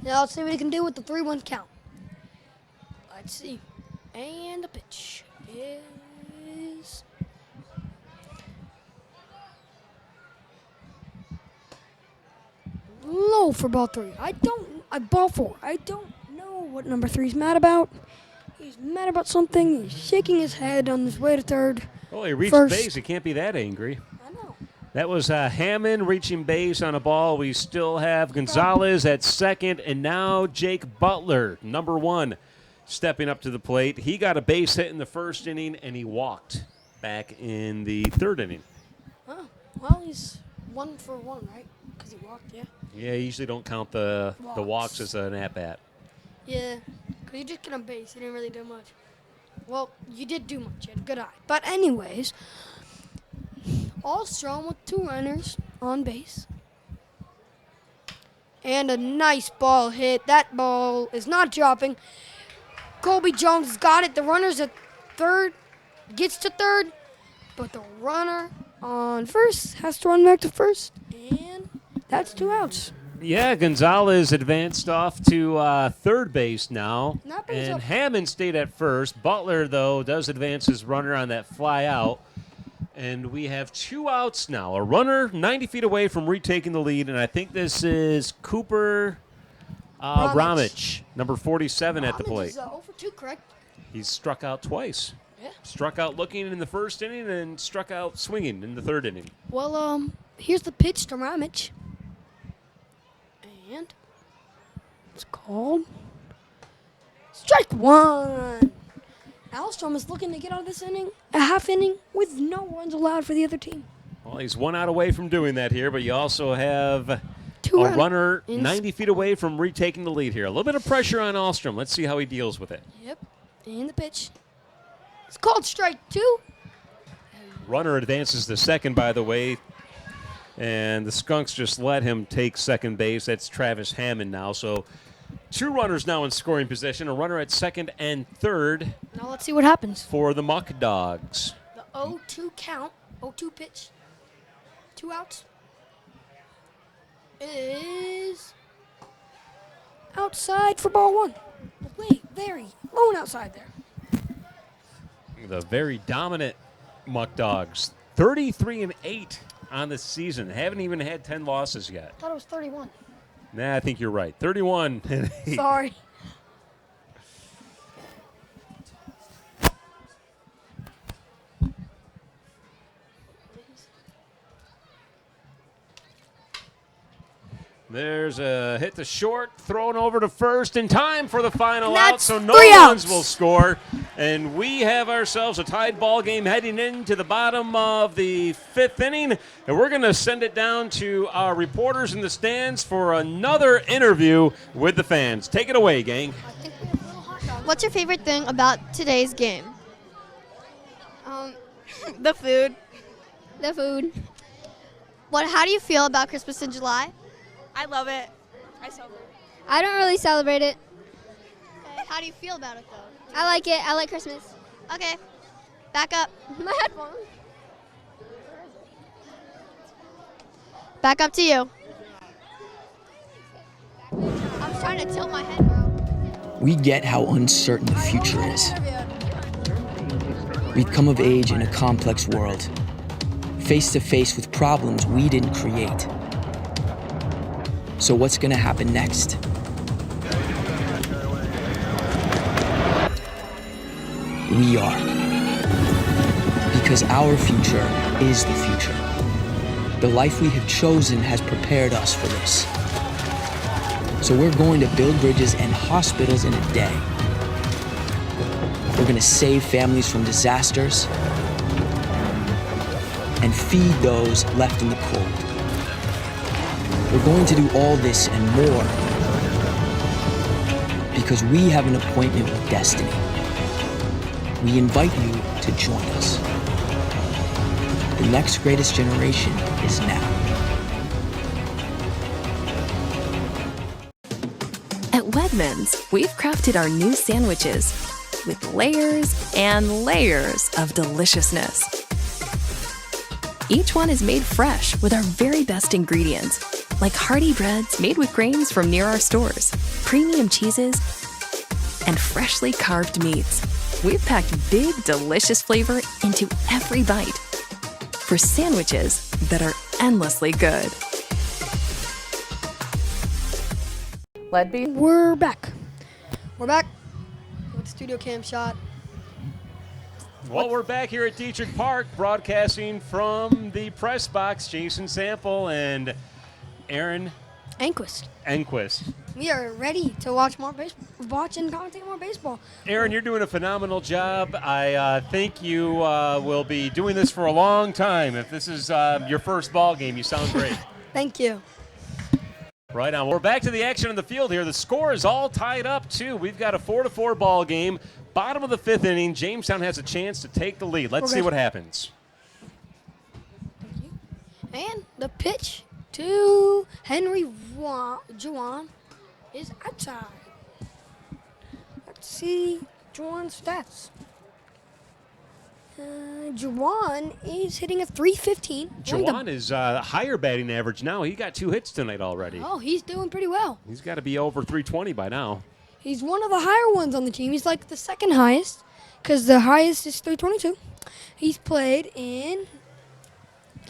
S4: Now let's see what he can do with the 3-1 count. Let's see. And the pitch is low for ball 3. Ball 4. I don't know what number 3's mad about. He's mad about something. He's shaking his head on his way to third.
S11: Well, he reached
S4: first.
S11: base. He can't be that angry.
S4: I know.
S11: That was Hammond reaching base on a ball. We still have Gonzalez at second, and now Jake Butler, number 1, stepping up to the plate. He got a base hit in the first inning, and he walked back in the third inning.
S4: Oh, well, he's 1 for 1, right? Because he walked, yeah.
S11: Yeah, you usually don't count the walks as an at-bat.
S4: Yeah, because you just get on base. You didn't really do much. Well, you did do much. You had a good eye. But anyways, Alstrom with 2 runners on base. And a nice ball hit. That ball is not dropping. Colby Jones has got it. The runner's at third. Gets to third. But the runner on first has to run back to first. And that's 2 outs.
S11: Yeah, Gonzalez advanced off to third base now. And Hammond stayed at first. Butler, though, does advance his runner on that fly out. And we have 2 outs now. A runner 90 feet away from retaking the lead. And I think this is Cooper Ramich, number 47 at the plate.
S4: Is 0 for 2, correct?
S11: He's struck out twice.
S4: Yeah.
S11: Struck out looking in the first inning and struck out swinging in the third inning.
S4: Well, here's the pitch to Ramich. And it's called strike 1. Alstrom is looking to get out of this inning, a half inning, with no runs allowed for the other team.
S11: Well, he's 1 out away from doing that here, but you also have
S4: Two
S11: a
S4: out.
S11: runner 90 feet away from retaking the lead here. A little bit of pressure on Alstrom. Let's see how he deals with it.
S4: Yep. And the pitch. It's called strike 2.
S11: Runner advances to second, by the way, and the Skunks just let him take second base. That's Travis Hammond now. So 2 runners now in scoring position, a runner at second and third.
S4: Now let's see what happens.
S11: For the Muckdogs.
S4: The 0-2 count, 0-2 pitch, 2 outs, is outside for ball 1. Wait, very low and outside there.
S11: The very dominant Muckdogs. 33-8 on the season. Haven't even had 10 losses yet.
S4: I thought it was 31.
S11: Nah, I think you're right. 31-8.
S4: Sorry.
S11: There's a hit to short, thrown over to first in time for the final
S4: And
S11: out,
S4: that's
S11: so no
S4: 3
S11: runs
S4: outs.
S11: will score. And we have ourselves a tied ball game heading into the bottom of the 5th inning. And we're going to send it down to our reporters in the stands for another interview with the fans. Take it away, gang.
S20: What's your favorite thing about today's game?
S17: The food.
S20: The food. How do you feel about Christmas in July?
S17: I love it. I celebrate.
S20: I don't really celebrate it. Okay. How do you feel about it, though? I like it. I like Christmas. Okay. Back up. My headphones. Back up to you. I'm trying to tilt my head, bro.
S21: We get how uncertain the future is. We've come of age in a complex world, face to face with problems we didn't create. So what's gonna happen next? We are. Because our future is the future. The life we have chosen has prepared us for this. So we're going to build bridges and hospitals in a day. We're gonna save families from disasters and feed those left in the cold. We're going to do all this and more because we have an appointment with destiny. We invite you to join us. The next greatest generation is now.
S16: At Wegmans, we've crafted our new sandwiches with layers and layers of deliciousness. Each one is made fresh with our very best ingredients, like hearty breads made with grains from near our stores, premium cheeses, and freshly carved meats. We've packed big, delicious flavor into every bite for sandwiches that are endlessly good.
S4: We're back. We're back with Studio Cam Shot.
S11: Well, we're back here at Dietrich Park, broadcasting from the press box. Jason Sample and Aaron Enquist.
S4: We are ready to watch more watch and commentate more baseball.
S11: Aaron, you're doing a phenomenal job. I think you will be doing this for a long time. If this is your first ball game, you sound great.
S4: Thank you.
S11: Right on. We're back to the action on the field here. The score is all tied up, too. We've got a 4-4 ball game. Bottom of the 5th inning, Jamestown has a chance to take the lead. Let's see what happens.
S4: And the pitch to Henry Juwan is outside. Let's see Juwan's stats. Juwan is hitting a .315.
S11: Juwan is higher batting average now. He got 2 hits tonight already.
S4: Oh, he's doing pretty well.
S11: He's got to be over 320 by now.
S4: He's one of the higher ones on the team. He's like the second highest because the highest is 322. He's played in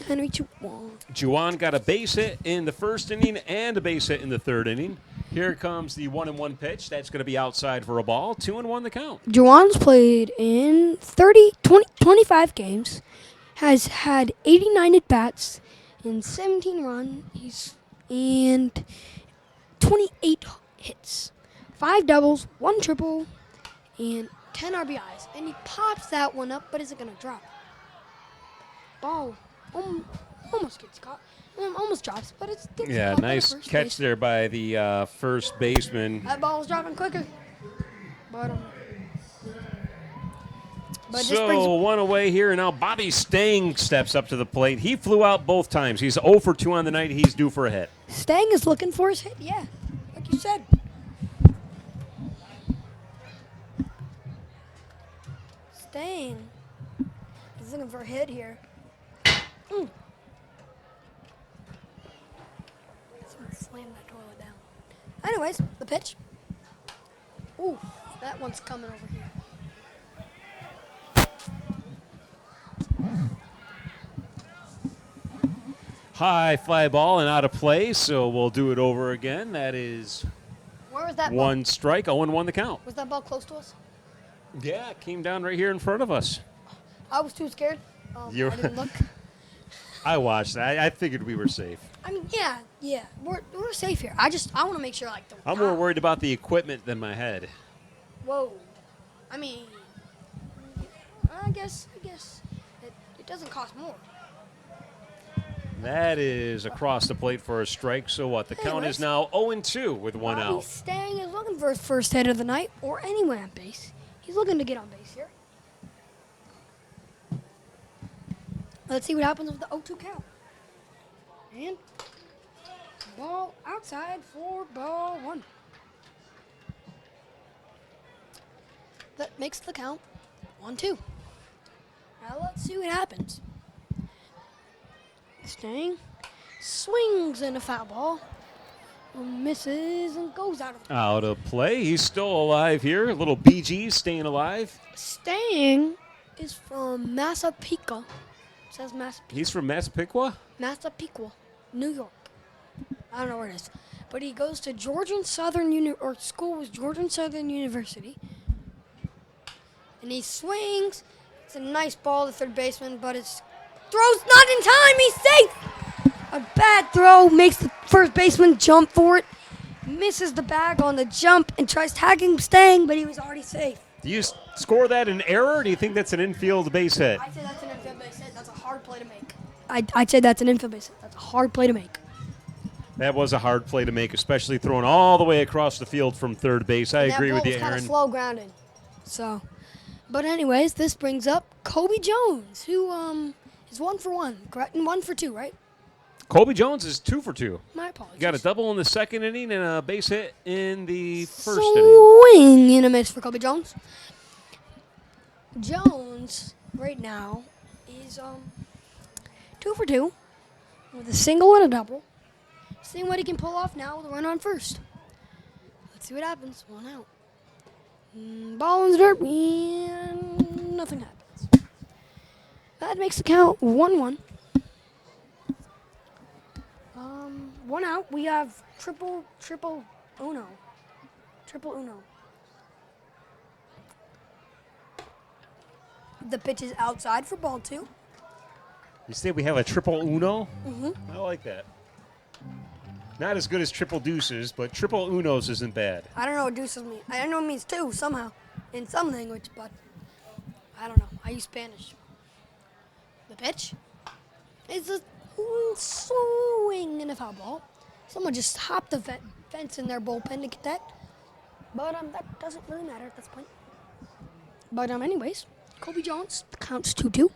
S4: Henry Juwan.
S11: Juwan got a base hit in the first inning and a base hit in the third inning. Here comes the 1-1 pitch. That's going to be outside for a ball. 2-1 the count.
S4: Juwan's played in 25 games, has had 89 at-bats and 17 runs and 28 hits, 5 doubles, 1 triple, and 10 RBIs. And he pops that one up, but is it going to drop? Ball almost gets caught. Almost drops, but it's
S11: Yeah, nice catch there by the first baseman.
S4: That ball was dropping quicker. But
S11: so one away here, and now Bobby Stang steps up to the plate. He flew out both times. He's 0 for 2 on the night. He's due for a hit.
S4: Stang is looking for his hit, yeah, like you said. Stang is looking for a hit here. Slam that toilet down. Anyways, the pitch. Ooh, that one's coming over here.
S11: High fly ball and out of play, so we'll do it over again. That is
S4: Where was that
S11: one
S4: ball?
S11: strike, 0-1 the count.
S4: Was that ball close to us?
S11: Yeah, it came down right here in front of us.
S4: I was too scared. I didn't look.
S11: I watched that. I figured we were safe.
S4: I mean, yeah, we're safe here. I want to make sure, like,
S11: I'm more worried about the equipment than my head.
S4: Whoa. I mean, I guess it doesn't cost more.
S11: That is across the plate for a strike. So what? The count is now 0-2 with one out.
S4: Stang is looking for his first hit of the night or anywhere on base. He's looking to get on base here. Let's see what happens with the 0-2 count. And ball outside for ball 1. That makes the count 1-2. Now let's see what happens. Stang swings in a foul ball, misses and goes out of
S11: Out of play. He's still alive here. A little BG staying alive.
S4: Stang is from Massapequa. It says Massapequa.
S11: He's from Massapequa?
S4: Massapequa, New York. I don't know where it is. But he goes to Georgia Southern school was Georgia Southern University. And he swings. It's a nice ball to third baseman, but it's throw's not in time. He's safe. A bad throw makes the first baseman jump for it. Misses the bag on the jump and tries tagging Stang, but he was already safe.
S11: Do you score that an error, or do you think that's an infield base hit?
S4: I'd say that's an infield base hit. That's a hard play to make. I'd say that's an infield base hit. That's a hard play to make.
S11: That was a hard play to make, especially throwing all the way across the field from third base. I agree with you,
S4: That ball was kind
S11: Aaron.
S4: of slow grounded. So, but anyways, this brings up Kobe Jones, who is 1 for 1, correct? And 1 for 2, right?
S11: Colby Jones is 2 for 2.
S4: My apologies.
S11: Got a double in the second inning and a base hit in the first inning.
S4: Swing and a miss for Kobe Jones. Jones, right now, is 2 for 2 with a single and a double. Seeing what he can pull off now with a run on first. Let's see what happens. 1 out. Ball in the dirt, and nothing happens. That makes the count 1-1. 1 out. We have triple uno. Triple uno. The pitch is outside for ball 2.
S11: You say we have a triple uno?
S4: Mm-hmm.
S11: I like that. Not as good as triple deuces, but triple unos isn't bad.
S4: I don't know what deuces mean. I know it means 2 somehow in some language, but I don't know. I use Spanish. The pitch is a swing and a foul ball. Someone just hopped the fence in their bullpen to get that. But that doesn't really matter at this point. But anyways, Kobe Jones, the count's 2-2.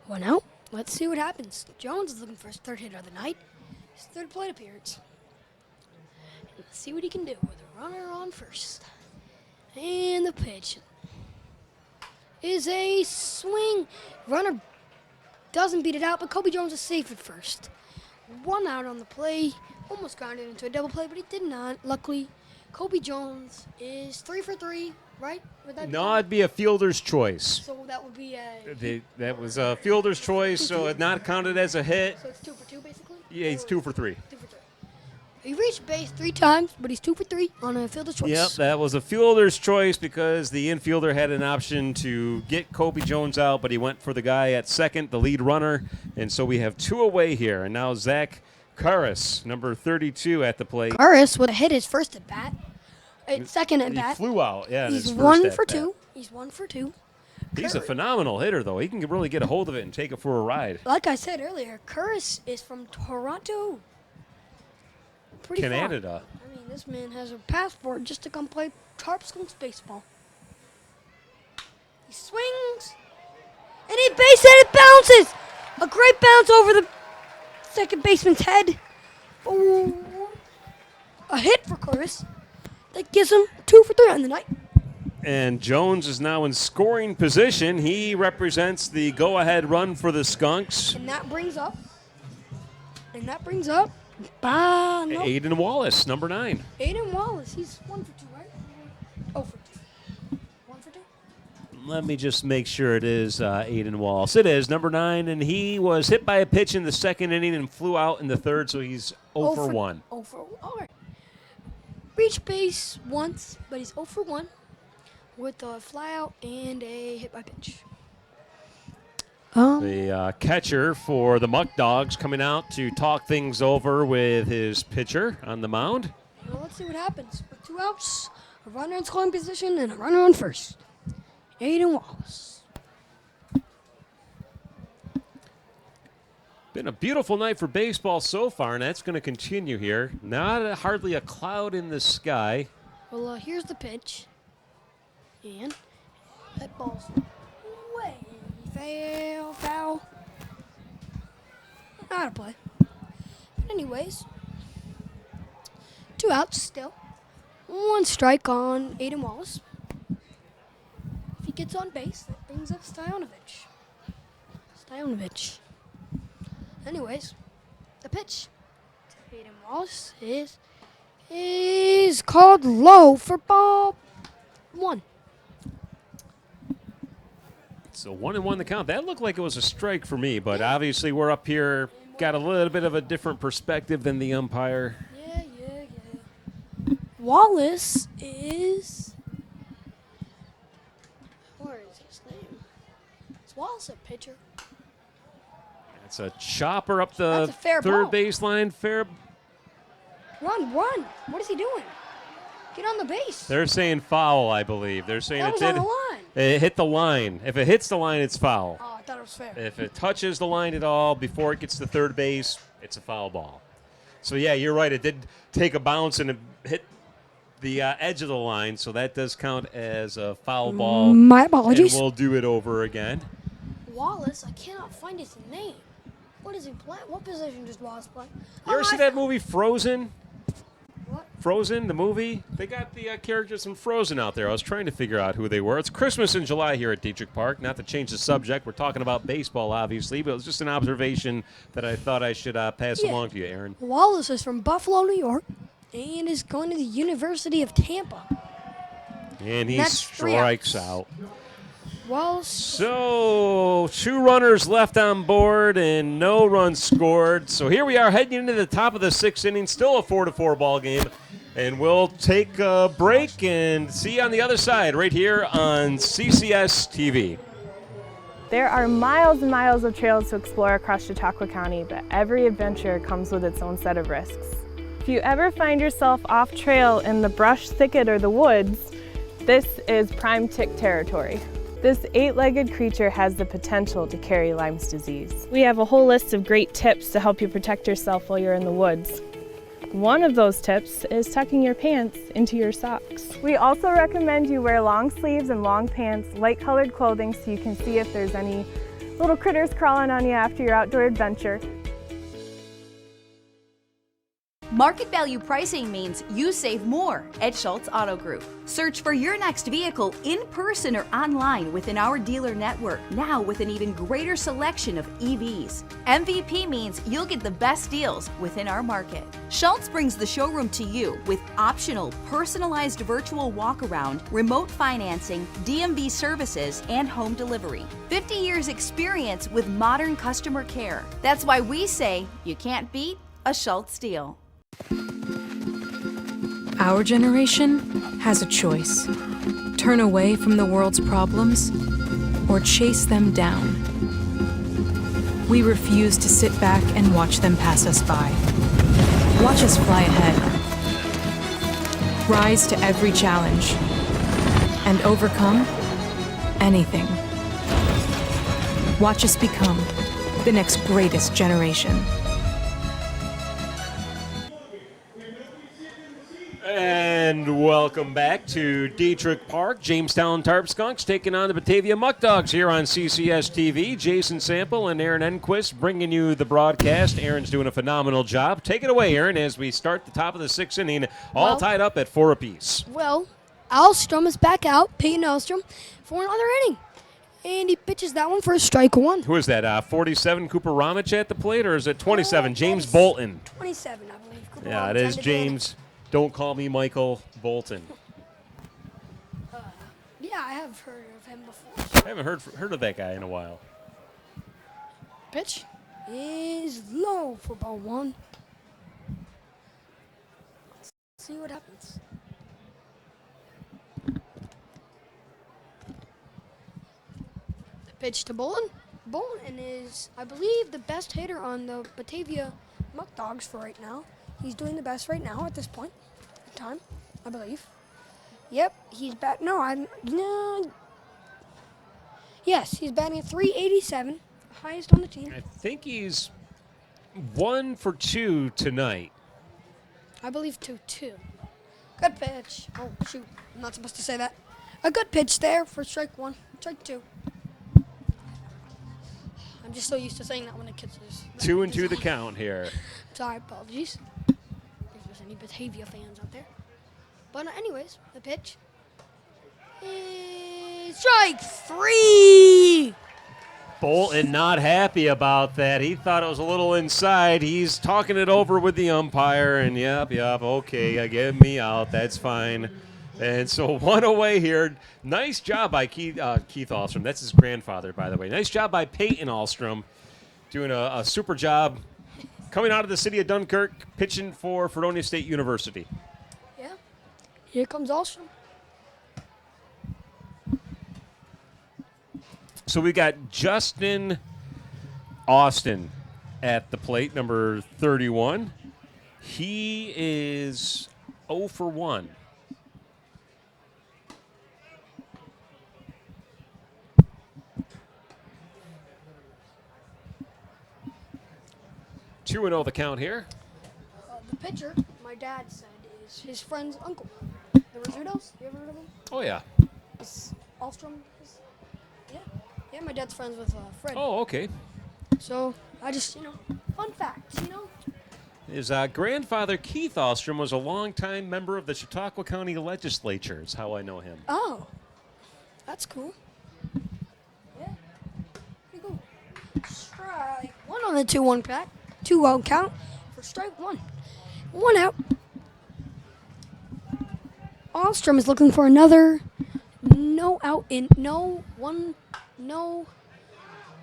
S4: 1 out. Let's see what happens. Jones is looking for his third hit of the night. His third plate appearance. Let's see what he can do with a runner on first. And the pitch is a swing. Runner doesn't beat it out, but Kobe Jones is safe at first. 1 out on the play. Almost grounded into a double play, but he did not. Luckily, Kobe Jones is 3 for 3, right? Would that
S11: No, it'd be a fielder's choice.
S4: So that would be a...
S11: That was a fielder's choice, so it not counted as a hit.
S4: So it's 2 for 2, basically?
S11: Yeah, he's 2 for 3.
S4: 2 for 3. He reached base 3 times, but he's 2 for 3 on a fielder's choice.
S11: Yep, that was a fielder's choice because the infielder had an option to get Kobe Jones out, but he went for the guy at second, the lead runner. And so we have 2 away here. And now Zach Karras, number 32 at the plate.
S4: Karras would have hit his first at bat. Second at
S11: He
S4: bat.
S11: flew out, yeah. in
S4: He's
S11: his first
S4: 1
S11: at
S4: for
S11: bat.
S4: 2. He's 1 for 2.
S11: He's a phenomenal hitter, though. He can really get a hold of it and take it for a ride.
S4: Like I said earlier, Karras is from Toronto. Pretty far.
S11: Canada.
S4: I mean, this man has a passport just to come play Tarp Skunks baseball. He swings, and he base hit it, bounces. A great bounce over the second baseman's head. Ooh. A hit for Karras. That gives him 2 for 3 on the night.
S11: And Jones is now in scoring position. He represents the go-ahead run for the Skunks.
S4: And that brings up.
S11: Aiden Wallace, number 9.
S4: Aiden Wallace, he's 1 for 2, right? 0 for 2. 1 for 2?
S11: Let me just make sure it is Aiden Wallace. It is, number 9, and he was hit by a pitch in the second inning and flew out in the third, so he's 0 for 1.
S4: 0 for 1. All right. Reached base once, but he's 0 for 1 with a fly out and a hit by pitch.
S11: The catcher for the Muckdogs coming out to talk things over with his pitcher on the mound.
S4: Well, let's see what happens. With 2 outs, a runner in scoring position, and a runner on first. Aiden Wallace.
S11: Been a beautiful night for baseball so far, and that's going to continue here. Hardly a cloud in the sky.
S4: Well, here's the pitch. And that ball's way foul. Not a play. But anyways, 2 outs still. 1 strike on Aiden Wallace. If he gets on base, that brings up Stoyanovich. Anyways, the pitch to Aiden Wallace is called low for ball 1.
S11: So 1-1 the count. That looked like it was a strike for me, but obviously we're up here, got a little bit of a different perspective than the umpire.
S4: Yeah. Wallace is... Where is his name? Is Wallace a pitcher?
S11: It's a chopper up the
S4: That's a fair
S11: third
S4: ball.
S11: baseline. Fair.
S4: Run. What is he doing? Get on the base.
S11: They're saying foul, I believe. They're saying
S4: That
S11: it
S4: was
S11: did.
S4: on the line.
S11: It hit the line. If it hits the line, it's foul.
S4: Oh, I thought it was fair.
S11: If it touches the line at all before it gets to third base, it's a foul ball. So, yeah, you're right. It did take a bounce and it hit the edge of the line, so that does count as a foul ball.
S4: My apologies.
S11: And we'll do it over again.
S4: Wallace, I cannot find his name. What is he play? What position does Wallace play?
S11: You ever see that movie Frozen?
S4: What?
S11: Frozen, the movie? They got the characters from Frozen out there. I was trying to figure out who they were. It's Christmas in July here at Dietrich Park. Not to change the subject. We're talking about baseball, obviously, but it was just an observation that I thought I should pass along to you, Aaron.
S4: Wallace is from Buffalo, New York, and is going to the University of Tampa.
S11: And he
S4: That's 3
S11: strikes out.
S4: Wallace.
S11: So, 2 runners left on board and no runs scored. So here we are heading into the top of the 6th inning, still a 4-4 ball game. And we'll take a break and see you on the other side right here on CCS-TV.
S9: There are miles and miles of trails to explore across Chautauqua County, but every adventure comes with its own set of risks. If you ever find yourself off trail in the brush, thicket, or the woods, this is prime tick territory. This 8-legged creature has the potential to carry Lyme's disease. We have a whole list of great tips to help you protect yourself while you're in the woods. One of those tips is tucking your pants into your socks. We also recommend you wear long sleeves and long pants, light-colored clothing so you can see if there's any little critters crawling on you after your outdoor adventure.
S8: Market value pricing means you save more at Schultz Auto Group. Search for your next vehicle in person or online within our dealer network, now with an even greater selection of EVs. MVP means you'll get the best deals within our market. Schultz brings the showroom to you with optional personalized virtual walk-around, remote financing, DMV services, and home delivery. 50 years experience with modern customer care. That's why we say you can't beat a Schultz deal.
S10: Our generation has a choice: turn away from the world's problems or chase them down. We refuse to sit back and watch them pass us by. Watch us fly ahead. Rise to every challenge and overcome anything. Watch us become the next greatest generation.
S11: And welcome back to Dietrich Park. Jamestown Tarp Skunks taking on the Batavia Muckdogs here on CCS-TV. Jason Sample and Aaron Enquist bringing you the broadcast. Aaron's doing a phenomenal job. Take it away, Aaron, as we start the top of the 6th inning, all tied up at 4 apiece.
S4: Well, Alstrom is back out, Peyton Alstrom, for another inning. And he pitches that one for a strike one.
S11: Who is that, 47 Cooper Ramich at the plate, or is it 27, James Bolton?
S4: 27, I believe. Cooper
S11: Yeah, it
S4: Ramich
S11: is
S4: ended
S11: James. Don't call me Michael Bolton.
S4: Yeah, I have heard of him before.
S11: I haven't heard of that guy in a while.
S4: Pitch is low for ball one. Let's see what happens. The pitch to Bolton. Bolton is, I believe, the best hitter on the Batavia Muckdogs for right now. He's doing the best right now at this point in time, I believe. Yep, he's back. No. Yes, he's batting at 387, highest on the team.
S11: I think he's 1 for 2 tonight.
S4: I believe 2-2. Good pitch. Oh, shoot. I'm not supposed to say that. A good pitch there for strike one. Strike two. I'm just so used to saying that when the kids is.
S11: 2-2 the count here.
S4: Sorry, apologies. If there's any Batavia fans out there. But anyways, the pitch is strike three.
S11: Bolton not happy about that. He thought it was a little inside. He's talking it over with the umpire, and yep, okay, get me out. That's fine. And so one away here. Nice job by Keith Alstrom. That's his grandfather, by the way. Nice job by Peyton Alstrom, doing a super job coming out of the city of Dunkirk, pitching for Fredonia State University.
S4: Yeah. Here comes Alstrom.
S11: So we got Justin Austin at the plate, number 31. He is 0 for 1. Two and 0 the count here.
S4: The pitcher, my dad said, is his friend's uncle. The Rizzutos. You ever heard of him?
S11: Oh, yeah.
S4: Is Alstrom? Yeah, my dad's friends with Fred.
S11: Oh, okay.
S4: So I just, fun facts,
S11: His grandfather, Keith Alstrom, was a longtime member of the Chautauqua County Legislature, is how I know him.
S4: Oh, that's cool. Yeah, pretty cool. Strike one on the 2-1 pack. 2-1 count for strike one. 1 out. Alstrom is looking for another no out in no.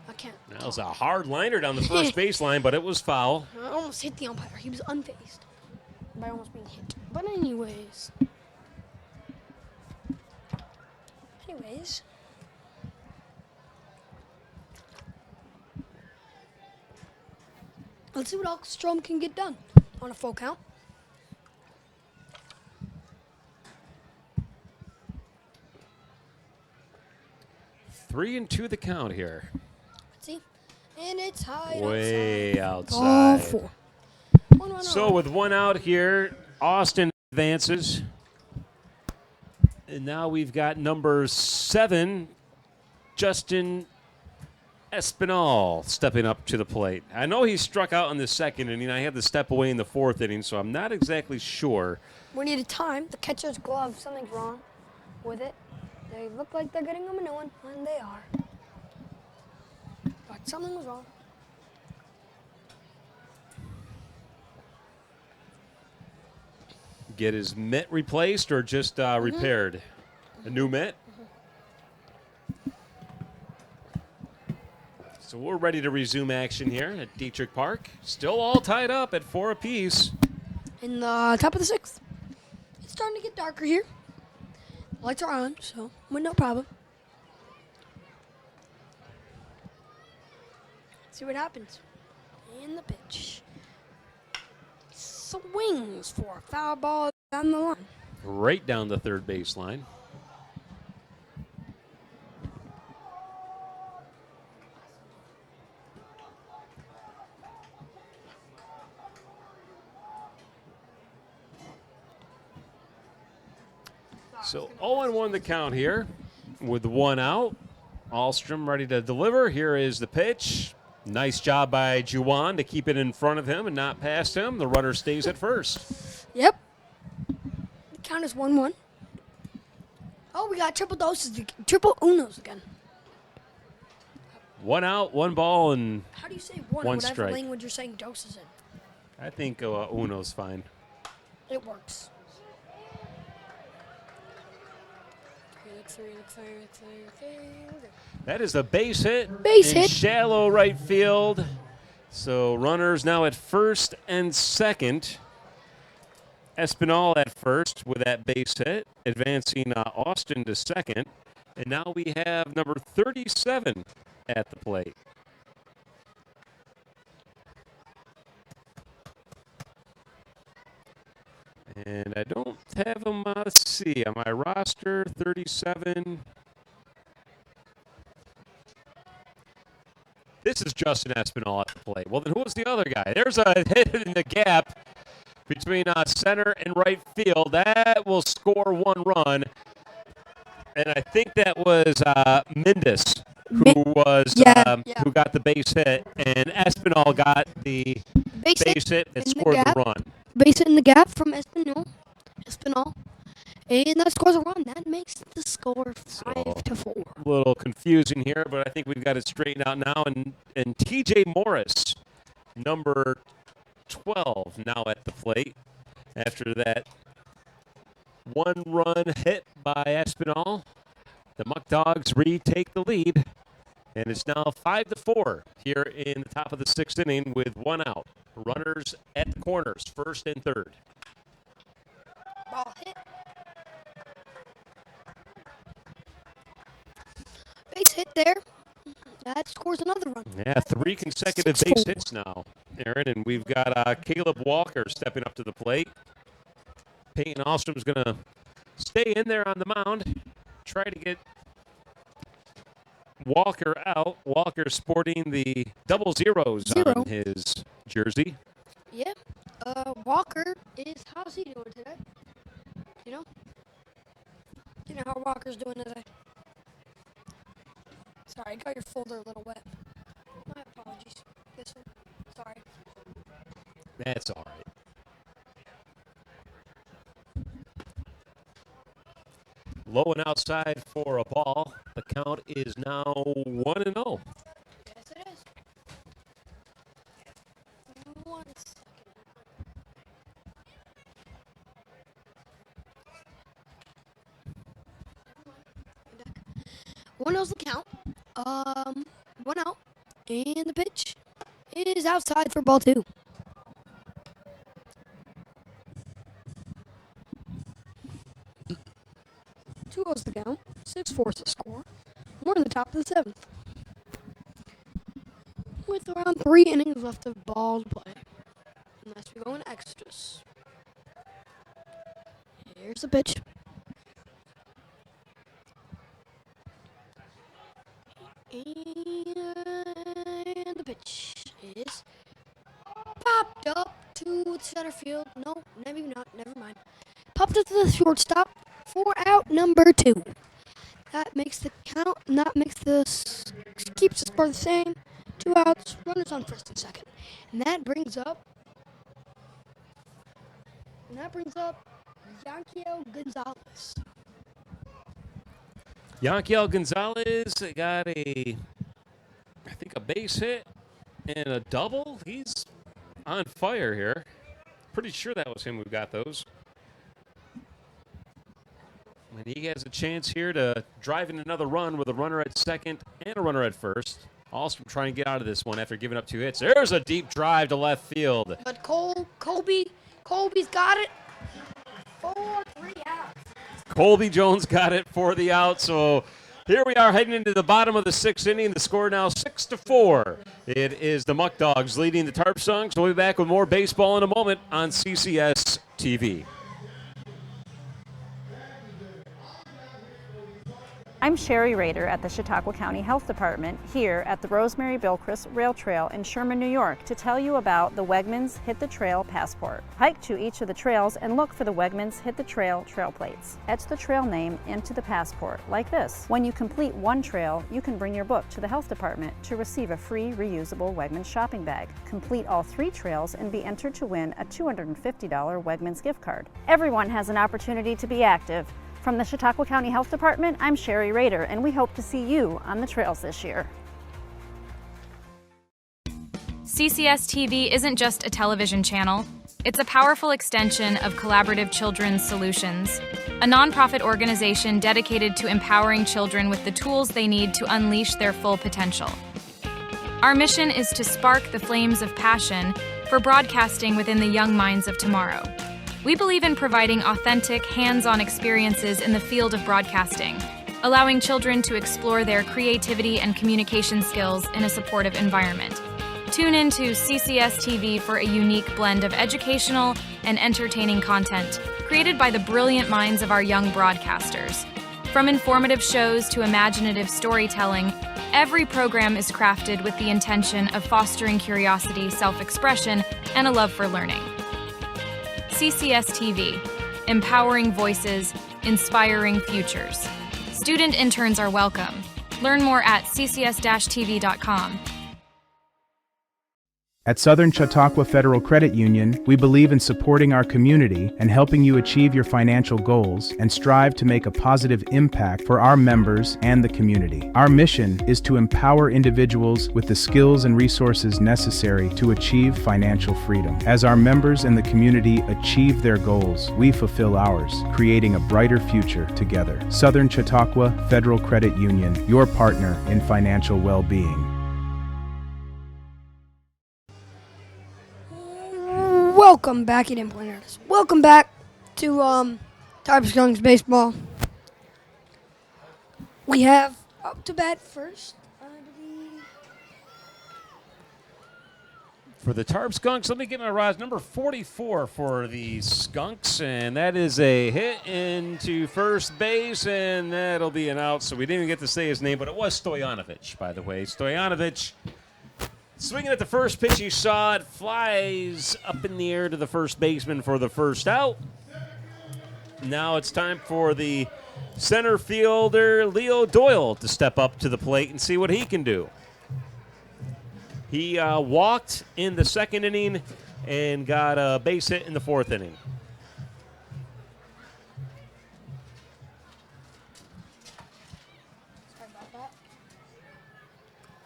S4: I can't.
S11: That was a hard liner down the first baseline, but it was foul.
S4: I almost hit the umpire. He was unfazed by almost being hit. But anyways. Let's see what Alstrom can get done on a full count.
S11: Three and two the count here.
S4: Let's see. And it's high
S11: Way outside.
S4: Ball four.
S11: So with one out here, Austin advances. And now we've got number 7, Justin Espinal, stepping up to the plate. I know he struck out in the second inning. I had to step away in the 4th inning, so I'm not exactly sure.
S4: We need a time. The catcher's glove, something's wrong with it. They look like they're getting them a new one, and they are. But something was wrong.
S11: Get his mitt replaced or just repaired? A new mitt? So we're ready to resume action here at Dietrich Park. Still all tied up at 4 apiece.
S4: In the top of the 6th. It's starting to get darker here. Lights are on, so no problem. See what happens. And the pitch. Swings for a foul ball down the line.
S11: Right down the third baseline. So 0-1 the count here with 1 out. Alstrom ready to deliver. Here is the pitch. Nice job by Juwan to keep it in front of him and not past him. The runner stays at first.
S4: Yep. The count is 1-1. Oh, we got triple doses, triple unos again.
S11: 1 out, 1 ball, and
S4: How do you say one?
S11: one
S4: Whatever
S11: strike.
S4: language you're saying doses in.
S11: I think uno's fine.
S4: It works.
S11: That is a base hit.
S4: Base
S11: in
S4: hit.
S11: Shallow right field. So runners now at first and second. Espinal at first with that base hit, advancing Austin to second. And now we have number 37 at the plate. And I don't have him, let's see, on my roster, 37. This is Justin Espinal at the plate. Well, then who was the other guy? There's a hit in the gap between center and right field. That will score 1 run. And I think that was Mendes who who got the base hit, and Espinal got the base hit and scored the run.
S4: Base hit in the gap from Espinal. And that scores a run. That makes the score 5-4.
S11: A little confusing here, but I think we've got it straightened out now. And T.J. Morris, number 12, now at the plate after that 1-run hit by Espinal. The Muckdogs retake the lead, and it's now 5-4 here in the top of the 6th inning with 1 out. Runners at the corners, first and third.
S4: Ball hit. Base hit there. That scores another run.
S11: Yeah, 3 consecutive base hits now, Aaron, and we've got Caleb Walker stepping up to the plate. Peyton Alstrom's going to stay in there on the mound, try to get Walker out. Walker sporting the double zeros on his jersey.
S4: Yeah. Walker is, how's he doing today? You know? You know how Walker's doing today? Sorry, I got your folder a little wet. My apologies. This one. Sorry.
S11: That's all right. Low and outside for a ball. The count is now 1-0.
S4: Yes, it is. 1 second. One knows the count. 1 out. And the pitch is outside for ball 2. Two goes the count. 6-4's the score. We're in the top of the 7th. With around 3 innings left of ball to play. Unless we go in extras. Here's the pitch. And the pitch is popped up to center field. No, maybe not. Never mind. Popped up to the shortstop for out number 2. That makes the count. That makes this keeps the score the same. 2 outs. Runners on first and second. And that brings up. Yankiel Gonzalez.
S11: Yankiel Gonzalez got I think a base hit and a double. He's on fire here. Pretty sure that was him who got those. And he has a chance here to drive in another run with a runner at second and a runner at first. Alstrom trying to get out of this one after giving up 2 hits. There's a deep drive to left field.
S4: But Colby's got it for
S11: Colby Jones got it for the out. So here we are heading into the bottom of the 6th inning. The score now 6-4. It is the Muckdogs leading the Tarp Skunks. We'll be back with more baseball in a moment on CCS-TV.
S7: I'm Sherry Rader at the Chautauqua County Health Department here at the Rosemary Billcrest Rail Trail in Sherman, New York to tell you about the Wegmans Hit the Trail Passport. Hike to each of the trails and look for the Wegmans Hit the Trail trail plates. Etch the trail name into the passport like this. When you complete one trail, you can bring your book to the Health Department to receive a free reusable Wegmans shopping bag. Complete all 3 trails and be entered to win a $250 Wegmans gift card. Everyone has an opportunity to be active. From the Chautauqua County Health Department, I'm Sherry Rader, and we hope to see you on the trails this year.
S1: CCS-TV isn't just a television channel. It's a powerful extension of Collaborative Children's Solutions, a nonprofit organization dedicated to empowering children with the tools they need to unleash their full potential. Our mission is to spark the flames of passion for broadcasting within the young minds of tomorrow. We believe in providing authentic, hands-on experiences in the field of broadcasting, allowing children to explore their creativity and communication skills in a supportive environment. Tune in to CCS-TV for a unique blend of educational and entertaining content created by the brilliant minds of our young broadcasters. From informative shows to imaginative storytelling, every program is crafted with the intention of fostering curiosity, self-expression, and a love for learning. CCS-TV, empowering voices, inspiring futures. Student interns are welcome. Learn more at ccs-tv.com.
S2: At Southern Chautauqua Federal Credit Union, we believe in supporting our community and helping you achieve your financial goals and strive to make a positive impact for our members and the community. Our mission is to empower individuals with the skills and resources necessary to achieve financial freedom. As our members and the community achieve their goals, we fulfill ours, creating a brighter future together. Southern Chautauqua Federal Credit Union, your partner in financial well-being.
S4: Welcome back, you didn't point at us. Welcome back to Tarp Skunks baseball. We have up to bat first.
S11: For the Tarp Skunks, let me get my rise. Number 44 for the Skunks, and that is a hit into first base, and that'll be an out. So we didn't even get to say his name, but it was Stoyanovich, by the way. Stoyanovich swinging at the first pitch. You saw it flies up in the air to the first baseman for the first out. Now it's time for the center fielder, Leo Doyle, to step up to the plate and see what he can do. He walked in the 2nd inning and got a base hit in the 4th inning.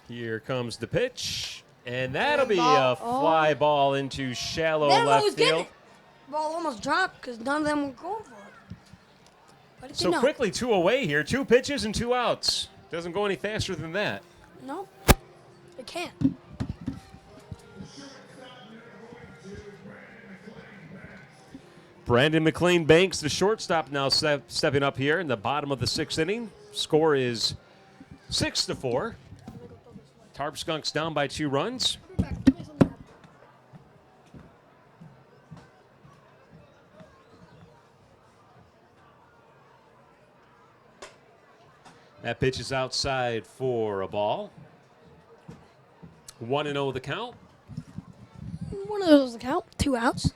S11: Here comes the pitch, and that'll be a fly ball into shallow left field.
S4: Ball almost dropped because none of them were going for it. But
S11: So quickly, 2 away here. 2 pitches and 2 outs. Doesn't go any faster than that.
S4: No, it can't.
S11: Brandon McLean Banks, the shortstop, now stepping up here in the bottom of the 6th inning. Score is 6-4. Tarp Skunks down by 2 runs. That pitch is outside for a ball. 1-0 the count.
S4: One of those the count. 2 outs.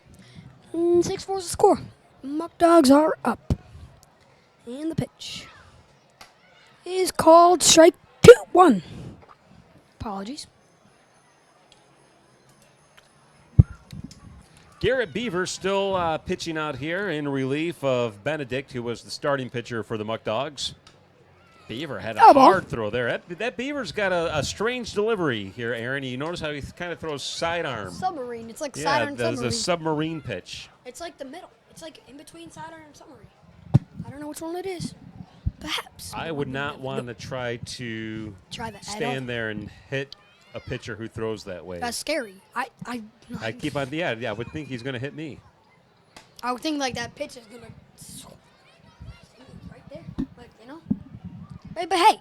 S4: 6-4 is the score. Muckdogs are up. And the pitch is called strike 2-1. Apologies.
S11: Garrett Beaver still pitching out here in relief of Benedict, who was the starting pitcher for the Muckdogs. Beaver had a hard throw there. That Beaver's got a strange delivery here, Aaron. You notice how he kind of throws sidearm.
S4: Submarine. It's like sidearm submarine.
S11: Yeah, a submarine pitch.
S4: It's like the middle. It's like in between sidearm and submarine. I don't know which one it is. Perhaps.
S11: I would not want to try to stand there and hit a pitcher who throws that way.
S4: That's scary. I
S11: keep on. Yeah, I would think he's going to hit me.
S4: I would think like that pitch is going to Right there, like, you know. Right, but hey,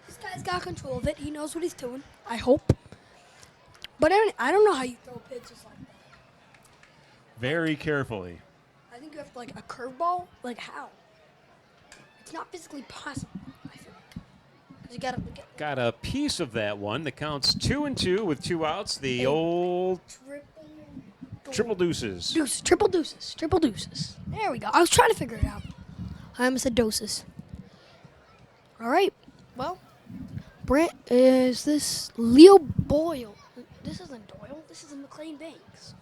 S4: this guy's got control of it. He knows what he's doing. I hope. But I don't know how you throw pitches like that.
S11: Very carefully.
S4: I think you have like a curveball. Like how? It's not physically possible. I think. Because you gotta
S11: Got a piece of that one. The count's 2-2 with 2 outs. The old triple deuces.
S4: Triple deuces. There we go. I was trying to figure it out. I almost said doses. All right. Well, Brant, is this Leo Boyle? This isn't Doyle. This is McLean Banks.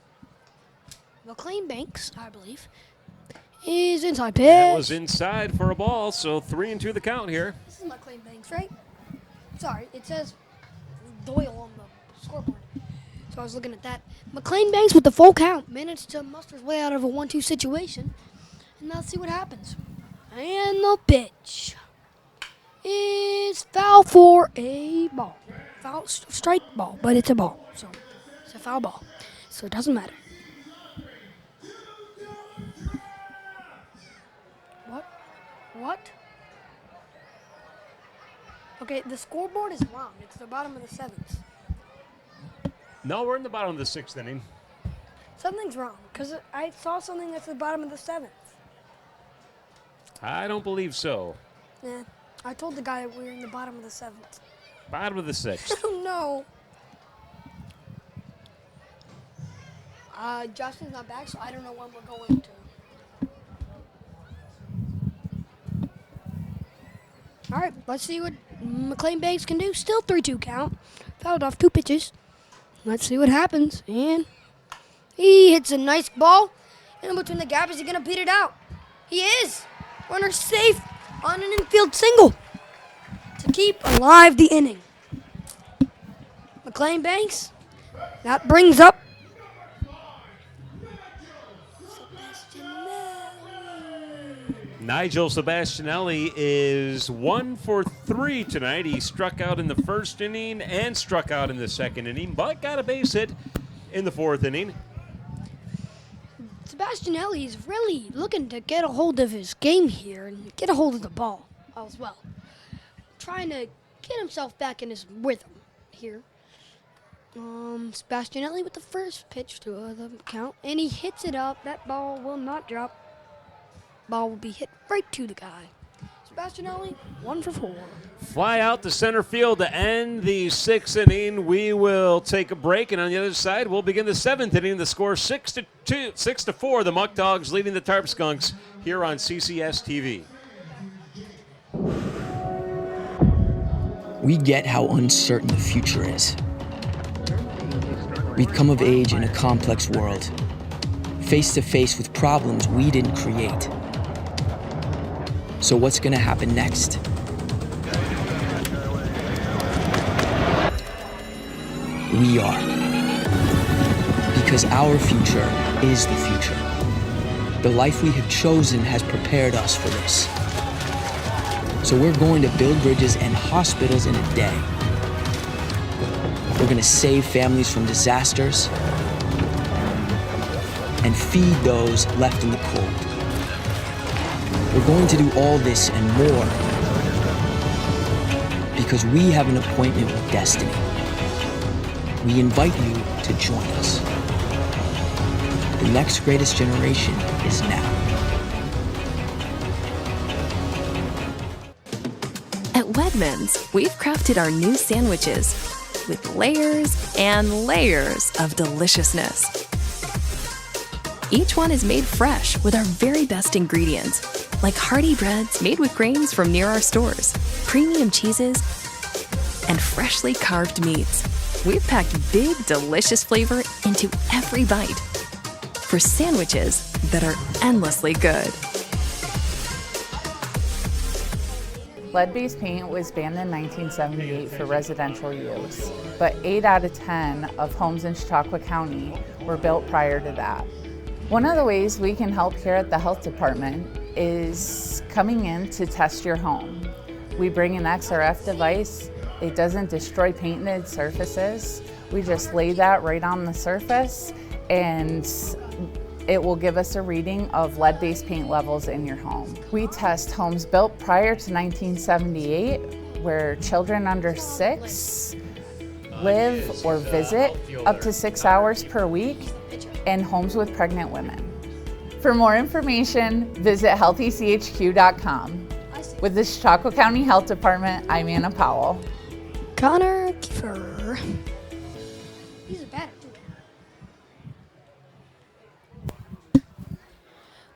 S4: McLean Banks, I believe, is inside pitch.
S11: That was inside for a ball, so 3-2 the count here.
S4: This is McLean Banks, right? Sorry, it says Doyle on the scoreboard. So I was looking at that. McLean Banks with the full count managed to muster his way out of a 1-2 situation. And let's see what happens. And the pitch is foul for a ball. Foul strike ball, but it's a ball. So it's a foul ball. So it doesn't matter. What? Okay, the scoreboard is wrong. It's the bottom of the 7th.
S11: No, we're in the bottom of the 6th inning.
S4: Something's wrong, because I saw something that's the bottom of the 7th.
S11: I don't believe so.
S4: Yeah, I told the guy we were in the bottom of the 7th.
S11: Bottom of the 6th.
S4: I don't know. Justin's not back, so I don't know when we're going to. All right, let's see what McLean Banks can do. Still 3-2 count. Fouled off 2 pitches. Let's see what happens. And he hits a nice ball. In between the gap, is he going to beat it out? He is. Runner safe on an infield single to keep alive the inning. McLean Banks, that brings up
S11: Nigel Sebastianelli is 1 for 3 tonight. He struck out in the 1st inning and struck out in the 2nd inning, but got a base hit in the 4th inning.
S4: Sebastianelli is really looking to get a hold of his game here and get a hold of the ball as well. Trying to get himself back in his rhythm here. Sebastianelli with the first pitch to the count, and he hits it up. That ball will not drop. Ball will be hit right to the guy. Sebastianelli, 1 for 4.
S11: Fly out to center field to end the 6th inning. We will take a break, and on the other side, we'll begin the 7th inning. The score 6-4. The Muckdogs leading the Tarp Skunks here on CCS-TV.
S21: We get how uncertain the future is. We've come of age in a complex world, face to face with problems we didn't create. So what's going to happen next? We are. Because our future is the future. The life we have chosen has prepared us for this. So we're going to build bridges and hospitals in a day. We're going to save families from disasters and feed those left in the cold. We're going to do all this and more because we have an appointment with destiny. We invite you to join us. The next greatest generation is now.
S16: At Wegmans, we've crafted our new sandwiches with layers and layers of deliciousness. Each one is made fresh with our very best ingredients, like hearty breads made with grains from near our stores, premium cheeses, and freshly carved meats. We've packed big, delicious flavor into every bite for sandwiches that are endlessly good.
S3: Lead-based paint was banned in 1978 for residential use, but 8 out of 10 of homes in Chautauqua County were built prior to that. One of the ways we can help here at the health department is coming in to test your home. We bring an XRF device. It doesn't destroy painted surfaces. We just lay that right on the surface, and It will give us a reading of lead-based paint levels in your home. We test homes built prior to 1978 where children under 6 live or visit up to 6 hours per week, and homes with pregnant women. For more information, visit healthychq.com. With the Chautauqua County Health Department, I'm Anna Powell.
S4: Connor Kiefer. He's a batter.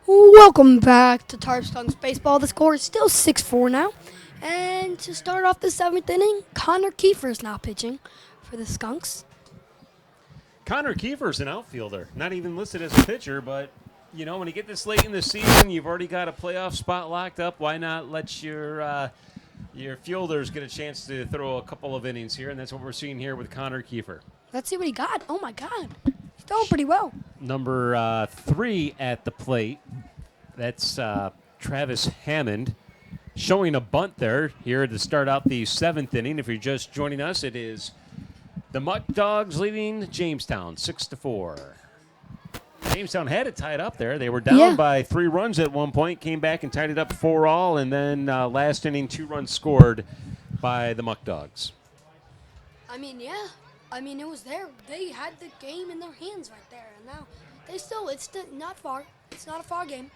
S4: Welcome back to Tarp Skunks Baseball. The score is still 6-4 now. And to start off the 7th inning, Connor Kiefer is now pitching for the Skunks.
S11: Connor Kiefer's an outfielder, not even listed as a pitcher, but you know, when you get this late in the season, you've already got a playoff spot locked up. Why not let your fielders get a chance to throw a couple of innings here? And that's what we're seeing here with Connor Kiefer.
S4: Let's see what he got. Oh, my God. He's throwing pretty well.
S11: Number 3 at the plate. That's Travis Hammond showing a bunt there here to start out the 7th inning. If you're just joining us, it is the Muckdogs leading Jamestown 6-4. Jamestown had it tied up there. They were down by 3 runs at one point, came back and tied it up 4-all, and then last inning 2 runs scored by the Muckdogs.
S4: I mean, yeah. I mean, it was there. They had the game in their hands right there, and now it's still not far. It's not a far game.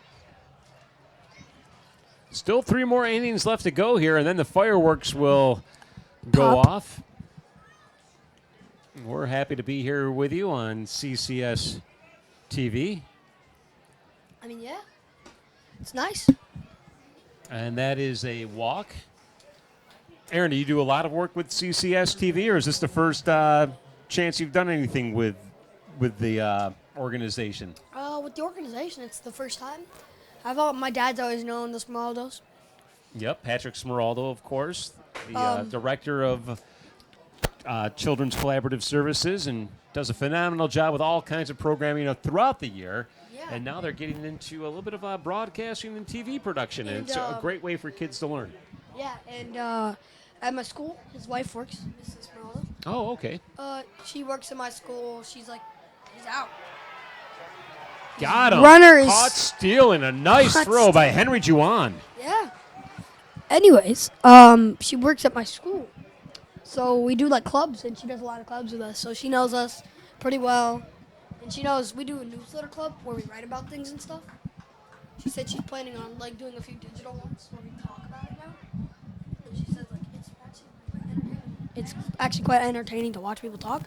S11: Still 3 more innings left to go here, and then the fireworks will go off. We're happy to be here with you on CCS-TV.
S4: I mean, yeah. It's nice.
S11: And that is a walk. Aaron, do you do a lot of work with CCS-TV, or is this the first chance you've done anything with the organization?
S4: With the organization, it's the first time. My dad's always known the Smeraldos.
S11: Yep, Patrick Smeraldo, of course, the director of Children's Collaborative Services, and does a phenomenal job with all kinds of programming throughout the year. Yeah. And now they're getting into a little bit of broadcasting and TV production, and it's a great way for kids to learn.
S4: Yeah, and at my school, his wife works, Mrs. Smeraldo.
S11: Oh, okay.
S4: She works in my school. She's out.
S11: Got him.
S4: Runner is
S11: caught stealing. A nice throw by Henry Juwan.
S4: Yeah. Anyways, she works at my school. So we do like clubs, and she does a lot of clubs with us. So she knows us pretty well. And she knows we do a newsletter club where we write about things and stuff. She said she's planning on like doing a few digital ones where we talk about it now. And she says like it's actually quite entertaining to watch people talk.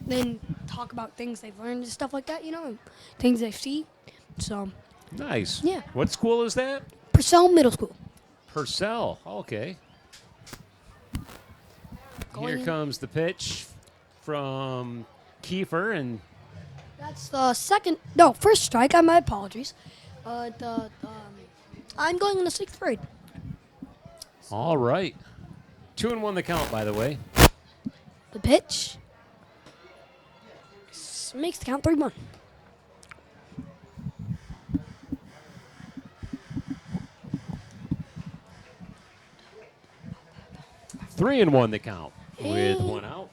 S4: Then talk about things they've learned and stuff like that, and things they see. So
S11: nice.
S4: Yeah.
S11: What school is that?
S4: Purcell Middle School.
S11: Purcell. Okay. Here comes the pitch from Kiefer, and
S4: that's the first strike. My apologies. I'm going in the 6th grade.
S11: All right. 2-1 the count, by the way.
S4: The pitch makes the count 3-1.
S11: Three and 1 the count with 1 out.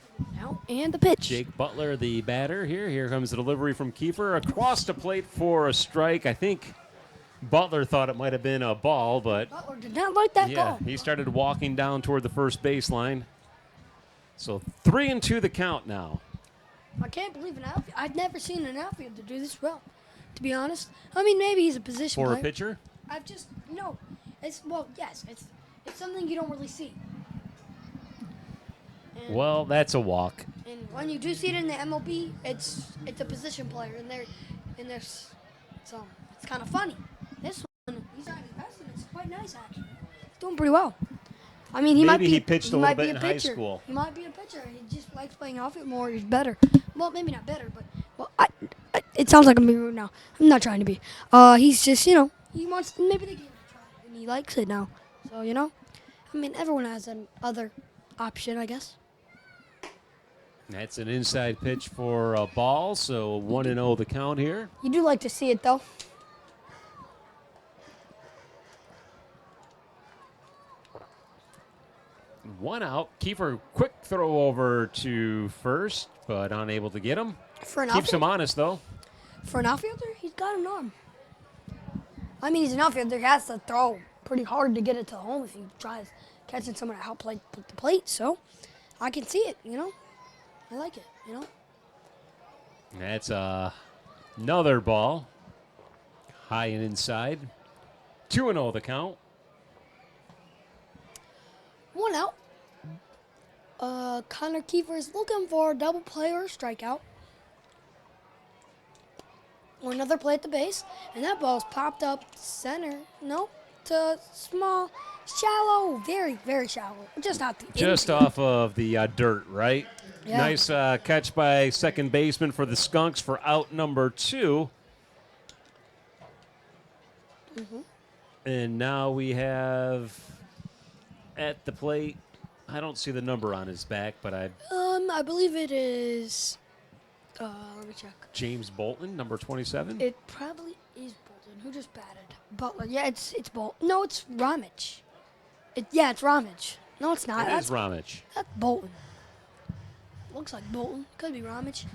S4: And the pitch.
S11: Jake Butler, the batter here. Here comes the delivery from Kiefer across the plate for a strike. I think Butler thought it might have been a ball, but
S4: Butler did not like that
S11: yeah,
S4: ball.
S11: He started walking down toward the first baseline. So 3-2 the count now.
S4: I can't believe an outfield. I've never seen an outfielder do this well, to be honest. I mean, maybe he's a position
S11: player.
S4: For
S11: a pitcher?
S4: I've just, yes, it's something you don't really see. And
S11: well, that's a walk.
S4: And when you do see it in the MLB, it's a position player, and it's kind of funny. This one, he's at his best, and it's quite nice, actually. He's doing pretty well. I mean,
S11: he pitched a little bit in high school.
S4: He might be a pitcher. He just likes playing outfield more. He's better. Well, maybe not better, but it sounds like I'm being rude now. I'm not trying to be. He's just, he wants maybe they give it a try, and he likes it now. So I mean, everyone has an other option, I guess.
S11: That's an inside pitch for a ball. So 1-0 the count here.
S4: You do like to see it, though.
S11: One out. Kiefer, quick throw over to first, but unable to get him.
S4: For an
S11: Keeps him honest, though.
S4: For an outfielder, he's got an arm. I mean, he's an outfielder. He has to throw pretty hard to get it to home if he tries catching someone at help plate with the plate. So I can see it, I like it,
S11: That's another ball. High and inside. 2-0 the count.
S4: 1 out. Connor Kiefer is looking for a double play or a strikeout. Or another play at the base. And that ball's popped up center. Nope. To small, shallow, very, very shallow. Just out the
S11: Just
S4: infield.
S11: off of the dirt, right?
S4: Yeah.
S11: Nice catch by second baseman for the Skunks for out number 2.
S4: Mm-hmm.
S11: And now we have at the plate, I don't see the number on his back, but
S4: I believe it is, let me check.
S11: James Bolton, number 27.
S4: It probably is Bolton. Who just batted? Butler. Yeah, it's Bolton. No, it's Ramage. It's Ramage. No, it's not.
S11: It is Ramage.
S4: That's Bolton. Looks like Bolton. Could be Ramage.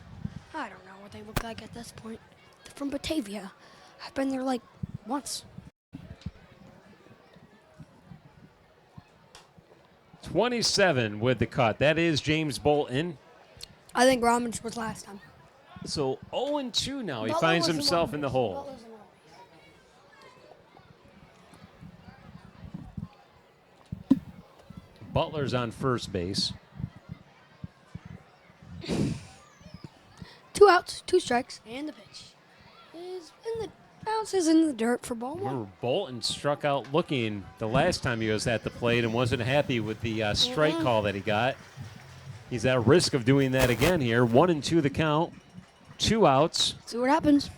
S4: I don't know what they look like at this point. They're from Batavia. I've been there like once.
S11: 27 with the cut. That is James Bolton.
S4: I think Ramage was last time.
S11: So 0-2 now. He
S4: Butler
S11: finds
S4: was
S11: himself in the hole.
S4: Butler's in
S11: Butler's on first base.
S4: 2 outs, 2 strikes, and the pitch is in the bounces in the dirt for ball 1.
S11: Remember, Bolton struck out looking the last time he was at the plate and wasn't happy with the strike call that he got. He's at risk of doing that again here. 1-2 the count. 2 outs.
S4: See what happens.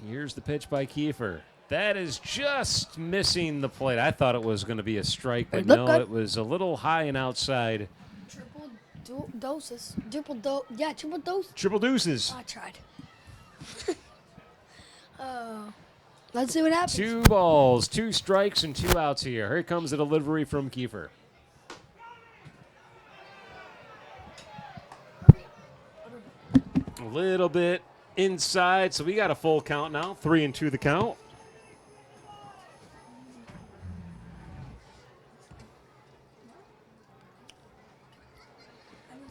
S11: Here's the pitch by Kiefer. That is just missing the plate. I thought it was going to be a strike, but no,
S4: good.
S11: it was a little high and outside.
S4: Triple doses. Triple dose.
S11: Triple deuces.
S4: I tried. Let's see what happens.
S11: 2 balls, 2 strikes, and 2 outs here. Here comes the delivery from Kiefer. A little bit inside, so we got a full count now. 3-2 the count.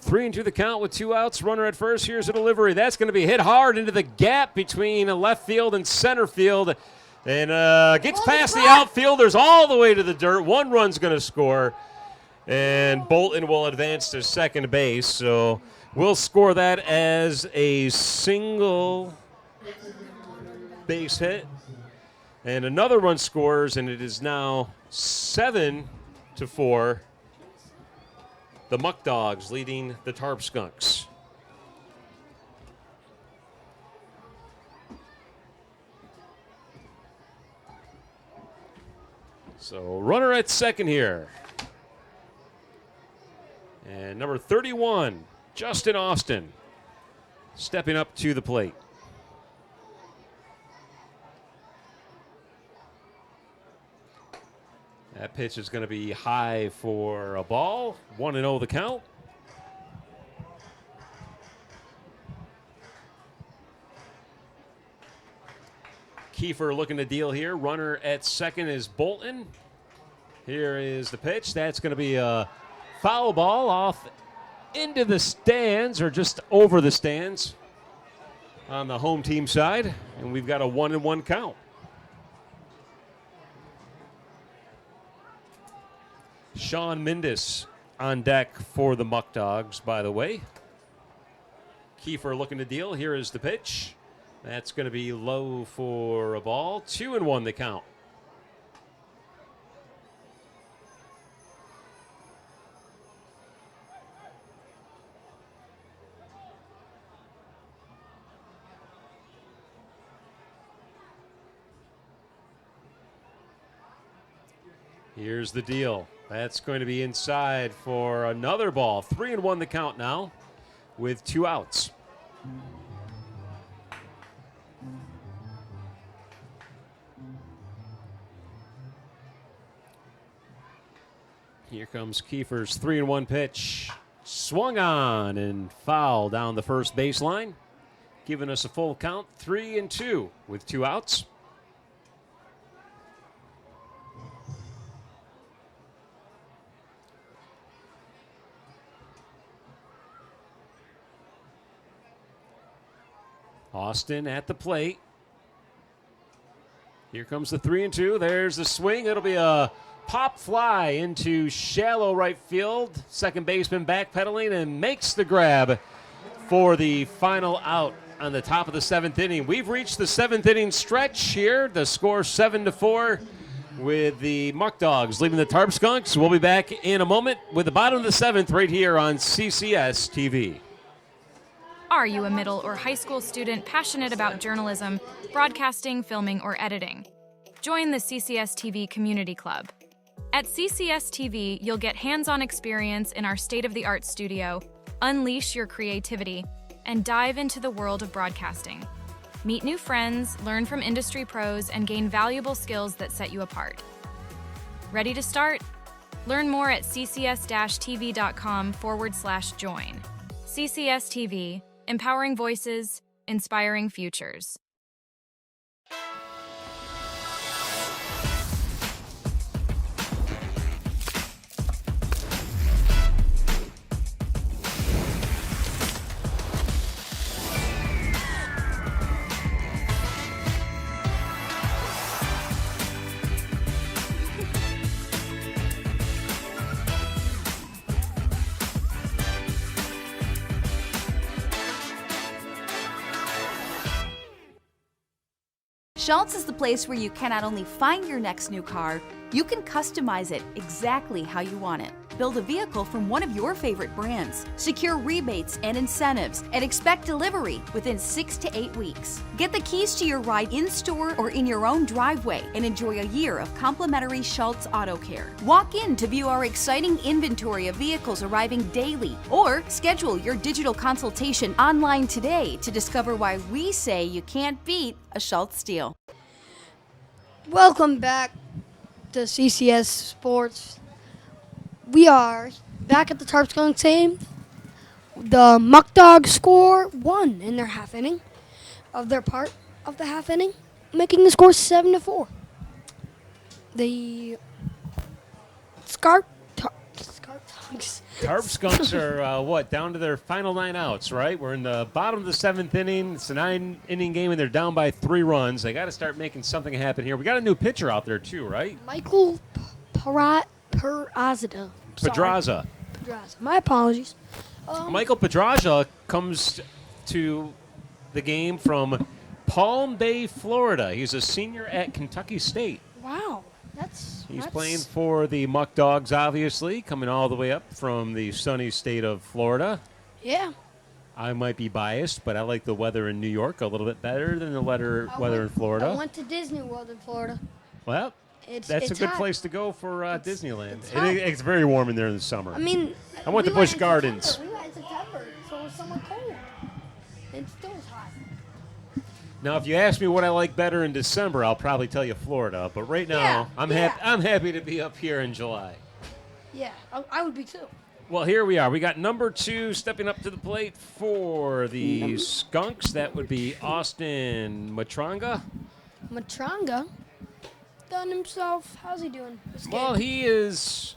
S11: Three into the count with 2 outs. Runner at first. Here's a delivery. That's going to be hit hard into the gap between left field and center field. And gets past the outfielders all the way to the dirt. 1 run's going to score. And Bolton will advance to second base. So we'll score that as a single base hit. And another run scores, and it is now 7-4. The Muckdogs leading the Tarp Skunks. So runner at second here. And number 31, Justin Austin, stepping up to the plate. That pitch is going to be high for a ball. 1-0 the count. Kiefer looking to deal here. Runner at second is Bolton. Here is the pitch. That's going to be a foul ball off into the stands, or just over the stands on the home team side. And we've got a 1-1 count. Sean Mindis on deck for the Muckdogs, by the way. Kiefer looking to deal. Here is the pitch. That's going to be low for a ball. 2-1 the count. Here's the deal. That's going to be inside for another ball. 3-1 the count now with 2 outs. Here comes Kiefer's 3-1 pitch. Swung on and foul down the first baseline, giving us a full count, 3-2 with 2 outs. Austin at the plate. Here comes the 3-2. There's the swing. It'll be a pop fly into shallow right field. Second baseman backpedaling and makes the grab for the final out on the top of the 7th inning. We've reached the 7th inning stretch here. The score 7-4 with the Muckdogs leaving the Tarp Skunks. We'll be back in a moment with the bottom of the 7th right here on CCS-TV.
S1: Are you a middle or high school student passionate about journalism, broadcasting, filming, or editing? Join the CCS-TV Community Club. At CCS-TV, you'll get hands-on experience in our state-of-the-art studio, unleash your creativity, and dive into the world of broadcasting. Meet new friends, learn from industry pros, and gain valuable skills that set you apart. Ready to start? Learn more at ccs-tv.com/join. CCS-TV, empowering voices, inspiring futures.
S8: Schultz is the place where you can not only find your next new car, you can customize it exactly how you want it. Build a vehicle from one of your favorite brands. Secure rebates and incentives and expect delivery within 6 to 8 weeks. Get the keys to your ride in-store or in your own driveway and enjoy a year of complimentary Schultz Auto Care. Walk in to view our exciting inventory of vehicles arriving daily or schedule your digital consultation online today to discover why we say you can't beat a Schultz deal.
S4: Welcome back to CCS Sports. We are back at the Tarp Skunks game. The Muckdogs score 1 in their half inning of their part of the half inning, making the score 7-4. The
S11: Tarp Skunks are, down to their final 9 outs, right? We're in the bottom of the 7th inning. It's a 9-inning game, and they're down by 3 runs. They got to start making something happen here. We got a new pitcher out there, too, right?
S4: Michael Pedraza.
S11: Pedraza.
S4: My apologies.
S11: Michael Pedraza comes to the game from Palm Bay, Florida. He's a senior at Kentucky State.
S4: Wow.
S11: He's playing for the Muckdogs, obviously, coming all the way up from the sunny state of Florida.
S4: Yeah.
S11: I might be biased, but I like the weather in New York a little bit better than the weather in Florida.
S4: I went to Disney World in Florida.
S11: Well, that's a good
S4: hot.
S11: place to go for Disneyland. It's very warm in there in the summer.
S4: I mean,
S11: I went to Busch Gardens.
S4: We went in September, so it was somewhat cold. It still was hot.
S11: Now, if you ask me what I like better in December, I'll probably tell you Florida. But right now, I'm happy to be up here in July.
S4: Yeah, I would be too.
S11: Well, here we are. We got number 2 stepping up to the plate for the Skunks. That would be Austin Matranga.
S4: Matranga done himself. How's he doing?
S11: Well, he is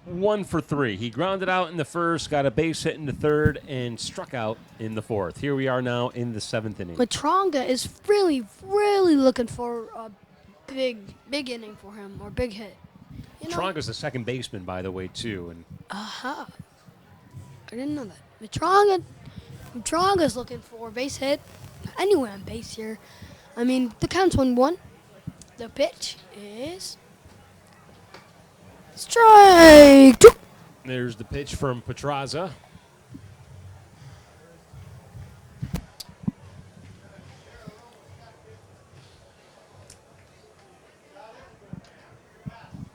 S11: 1 for 3. He grounded out in the first, got a base hit in the third, and struck out in the fourth. Here we are now in the 7th inning.
S4: Matranga is really, really looking for a big inning for him, or big hit.
S11: Matranga's the second baseman, by the way, too. And
S4: I didn't know that. Matranga's looking for a base hit. Anywhere on base here. I mean, the count's 1-1. The pitch is strike 2.
S11: There's the pitch from Pedraza.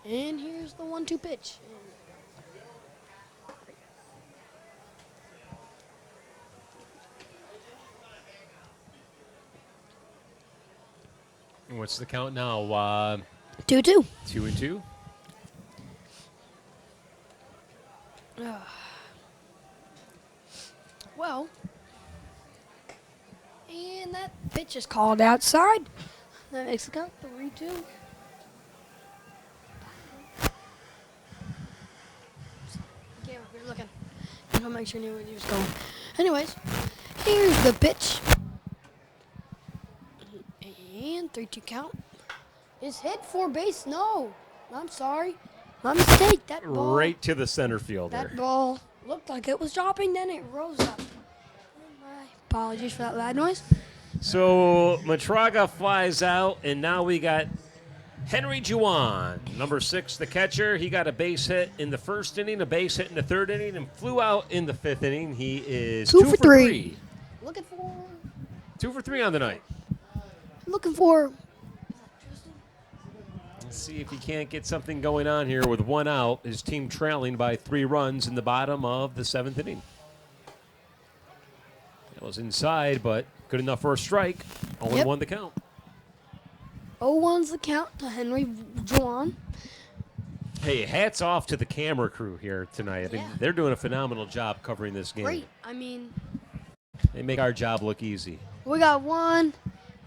S4: And here's the 1-2 pitch.
S11: What's the count now?
S4: 2-2.
S11: 2-2.
S4: Well, and that pitch is called outside. That makes the count 3-2. Yeah, we're looking. I want to make sure you knew where he was going. Anyways, here's the pitch. And 3-2 count. Is hit for base. No, I'm sorry. My mistake. That ball.
S11: Right to the center fielder.
S4: That ball looked like it was dropping, then it rose up. My apologies for that loud noise.
S11: So Matraga flies out, and now we got Henry Juwan, number 6, the catcher. He got a base hit in the first inning, a base hit in the third inning, and flew out in the 5th inning. He is
S4: 2 for 3.
S11: Looking for 2 for 3 on the night.
S4: Looking for.
S11: Let's see if he can't get something going on here with 1 out. His team trailing by 3 runs in the bottom of the 7th inning. It was inside, but good enough for a strike. 0-1 the count.
S4: 0-1's the count to Henry Juwan.
S11: Hey, hats off to the camera crew here tonight. I think they're doing a phenomenal job covering this game.
S4: Great. I mean,
S11: They make our job look easy.
S4: we got 1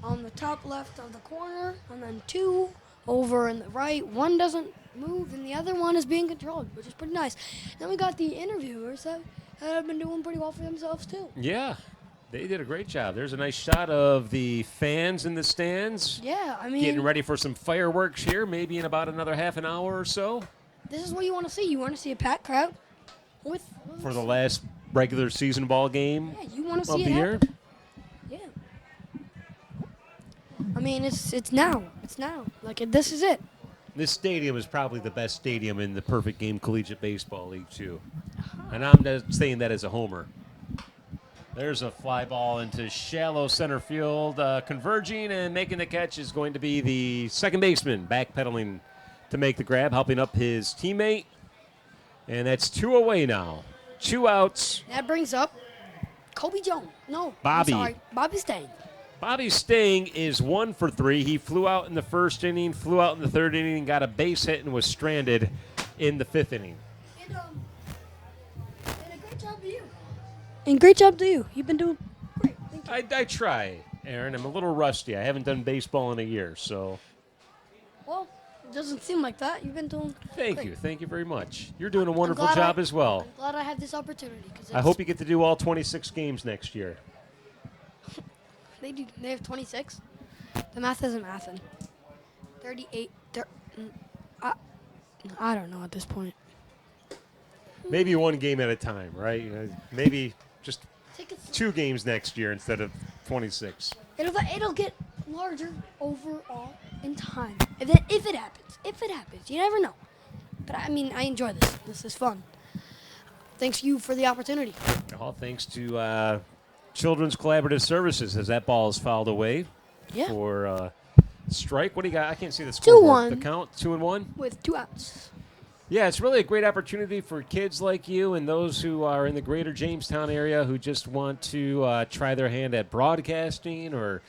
S4: on the top left of the corner, and then 2 over in the right. 1 doesn't move, and the other 1 is being controlled, which is pretty nice. Then we got the interviewers that have been doing pretty well for themselves, too.
S11: Yeah, they did a great job. There's a nice shot of the fans in the stands.
S4: Yeah, I mean,
S11: Getting ready for some fireworks here, maybe in about another half an hour or so.
S4: this is what you want to see. You want to see a packed crowd with
S11: For the last regular season ball game
S4: you want to
S11: of
S4: see
S11: the
S4: it
S11: year.
S4: happen. Yeah. I mean, it's now. It's now. Like, this is it.
S11: This stadium is probably the best stadium in the Perfect Game Collegiate Baseball League, too. And I'm just saying that as a homer. There's a fly ball into shallow center field. Converging and making the catch is going to be the second baseman, backpedaling to make the grab, helping up his teammate. And that's 2 away now. 2 outs.
S4: That brings up Kobe Jones. No,
S11: Bobby.
S4: I'm sorry. Bobby Stang.
S11: Bobby Sting is 1 for 3. He flew out in the first inning, flew out in the third inning, got a base hit, and was stranded in the 5th inning.
S4: And a great job to you. And great job to you. You've been doing great. Thank you.
S11: I try, Aaron. I'm a little rusty. I haven't done baseball in a year, so
S4: Well, it doesn't seem like that. You've been doing
S11: thank
S4: great.
S11: you. Thank you very much. You're doing a wonderful
S4: glad
S11: job as well.
S4: I'm glad I had this opportunity.
S11: I hope you get to do all 26 games next year.
S4: They do. They have 26. The math isn't mathing. 38. I don't know at this point.
S11: Maybe 1 game at a time, right? Maybe just
S4: Tickets.
S11: 2 games next year instead of 26.
S4: It'll get larger overall in time. If it happens, you never know. But I mean, I enjoy this. This is fun. Thanks you for the opportunity.
S11: All thanks to Children's Collaborative Services as that ball is fouled away for strike. What do you got? I can't see the score.
S4: 2-1.
S11: The count, 2-1?
S4: With 2 outs.
S11: Yeah, it's really a great opportunity for kids like you and those who are in the greater Jamestown area who just want to try their hand at broadcasting or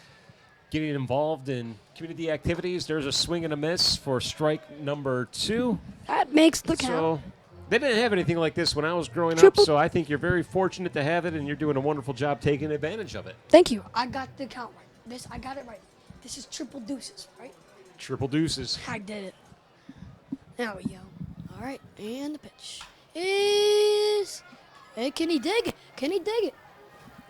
S11: getting involved in community activities. There's a swing and a miss for strike number 2.
S4: That makes the count.
S11: So they didn't have anything like this when I was growing
S4: Triple.
S11: up, so I think you're very fortunate to have it, and you're doing a wonderful job taking advantage of it.
S4: Thank you. I got the count right. I got it right. This is triple deuces, right?
S11: Triple deuces.
S4: I did it. There we go. All right, and the pitch is. Hey, can he dig it? Can he dig it?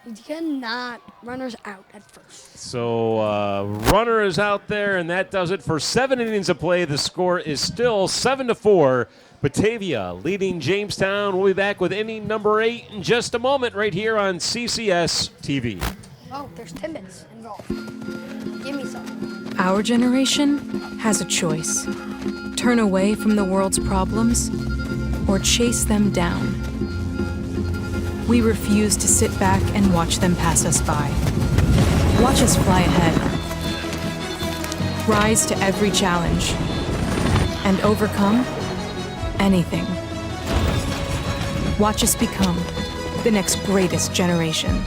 S4: He cannot. Runner's out at first.
S11: So runner is out there, and that does it for 7 innings of play. The score is still 7-4. Batavia leading Jamestown. We'll be back with inning number 8 in just a moment right here on CCS-TV.
S4: Oh, there's Timbits involved. Give me some.
S10: Our generation has a choice. Turn away from the world's problems or chase them down. We refuse to sit back and watch them pass us by. Watch us fly ahead. Rise to every challenge and overcome anything. Watch us become the next greatest generation.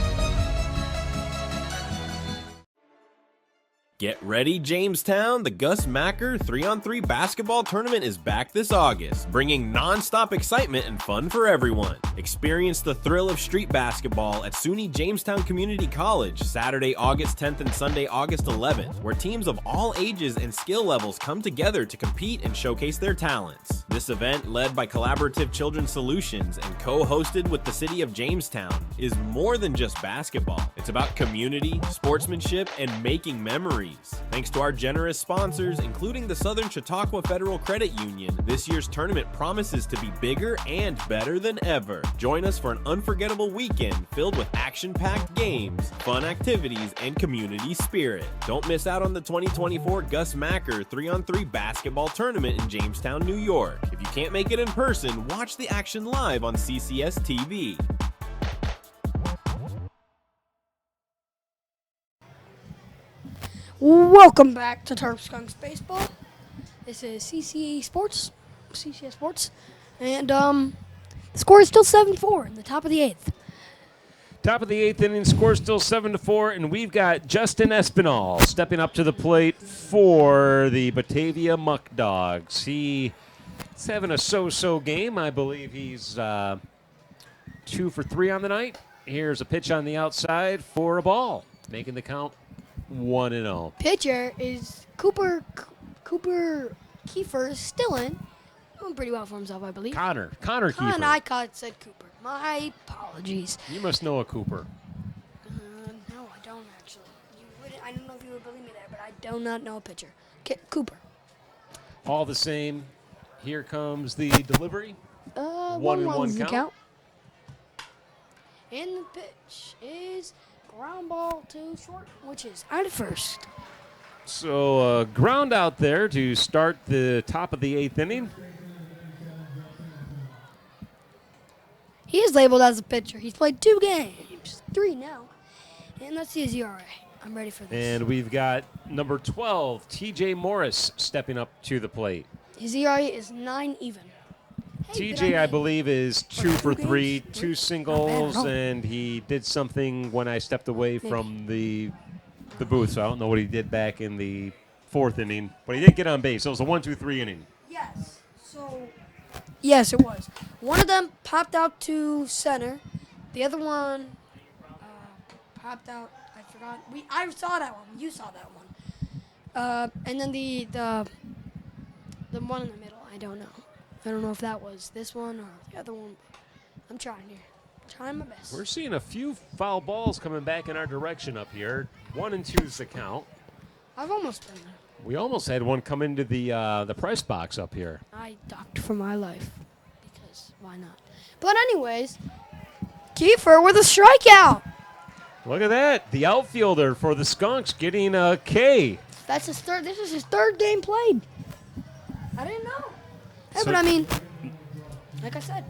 S12: Get ready, Jamestown! The Gus Macker 3-on-3 basketball tournament is back this August, bringing non-stop excitement and fun for everyone. Experience the thrill of street basketball at SUNY Jamestown Community College, Saturday, August 10th and Sunday, August 11th, where teams of all ages and skill levels come together to compete and showcase their talents. This event, led by Collaborative Children's Solutions and co-hosted with the City of Jamestown, is more than just basketball. It's about community, sportsmanship, and making memories. Thanks to our generous sponsors, including the Southern Chautauqua Federal Credit Union, this year's tournament promises to be bigger and better than ever. Join us for an unforgettable weekend filled with action-packed games, fun activities, and community spirit. Don't miss out on the 2024 Gus Macker 3-on-3 basketball tournament in Jamestown, New York. If you can't make it in person, watch the action live on CCS-TV.
S4: Welcome back to Tarp Skunks Baseball. This is CCS Sports, and the score is still 7-4 in the top of the 8th.
S11: Top of the 8th inning, score still 7-4, and we've got Justin Espinal stepping up to the plate for the Batavia Muckdogs. He's having a so-so game. I believe he's 2 for 3 on the night. Here's a pitch on the outside for a ball, making the count 1-0.
S4: Pitcher is Cooper Kiefer is still in. Doing pretty well for himself, I believe.
S11: Connor Kiefer.
S4: I said Cooper. My apologies.
S11: You must know a Cooper.
S4: No, I don't actually. I don't know if you would believe me there, but I do not know a pitcher. Cooper.
S11: All the same, here comes the delivery.
S4: 1-1 count. And the pitch is ground ball to short, which is out at first.
S11: So ground out there to start the top of the 8th inning.
S4: He is labeled as a pitcher. He's played 2 games, 3 now. And let's see his ERA. I'm ready for this.
S11: And we've got number 12, TJ Morris, stepping up to the plate.
S4: His ERA is 9 even. Hey,
S11: TJ, I believe, is 2 for 3, 2 singles, and he did something when I stepped away from the booth, so I don't know what he did back in the 4th inning, but he did get on base. So it was a 1-2-3 inning.
S4: Yes, it was. One of them popped out to center. The other one popped out. I forgot. I saw that one. You saw that one. And then the one in the middle. I don't know. I don't know if that was this one or the other one. I'm trying here. Trying my best.
S11: We're seeing a few foul balls coming back in our direction up here. 1 and 2 is the count.
S4: I've almost been there.
S11: We almost had one come into the press box up here.
S4: I ducked for my life because why not? But anyways, Kiefer with a strikeout.
S11: Look at that. The outfielder for the Skunks getting a K.
S4: That's his third. This is his 3rd game played. I didn't know. Hey, but I mean, like I said,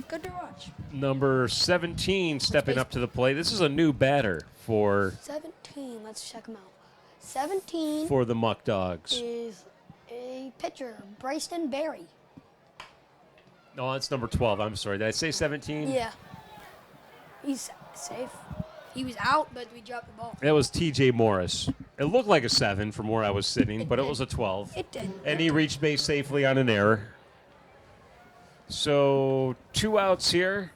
S4: good to watch.
S11: Number 17 stepping up to the plate. This is a new batter for
S4: 17. Let's check him out. 17
S11: for the Muckdogs.
S4: Is a pitcher, Bryson Berry.
S11: No, that's number 12. I'm sorry. Did I say 17?
S4: Yeah. He's safe. He was out, but we dropped the ball.
S11: That was TJ Morris. It looked like a 7 from where I was sitting, but it was a 12.
S4: It did.
S11: And he reached base safely on an error. So 2 outs here.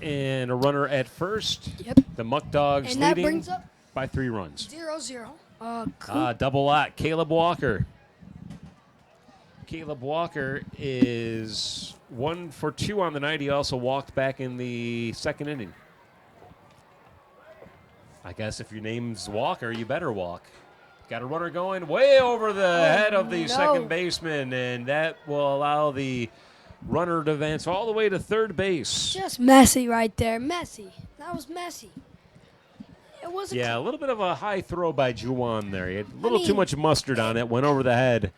S11: And a runner at first.
S4: Yep.
S11: The Muckdogs
S4: and that
S11: leading
S4: brings up
S11: by 3 runs.
S4: 0-0.
S11: Double lot. Caleb Walker. Caleb Walker is 1 for 2 on the night. He also walked back in the 2nd inning. I guess if your name's Walker, you better walk. Got a runner going way over the head of the second baseman, and that will allow the runner to advance all the way to 3rd base.
S4: Just messy right there. Messy. That was messy. It wasn't.
S11: Yeah, a little bit of a high throw by Juwan there. He had a little too much mustard on it. Went over the head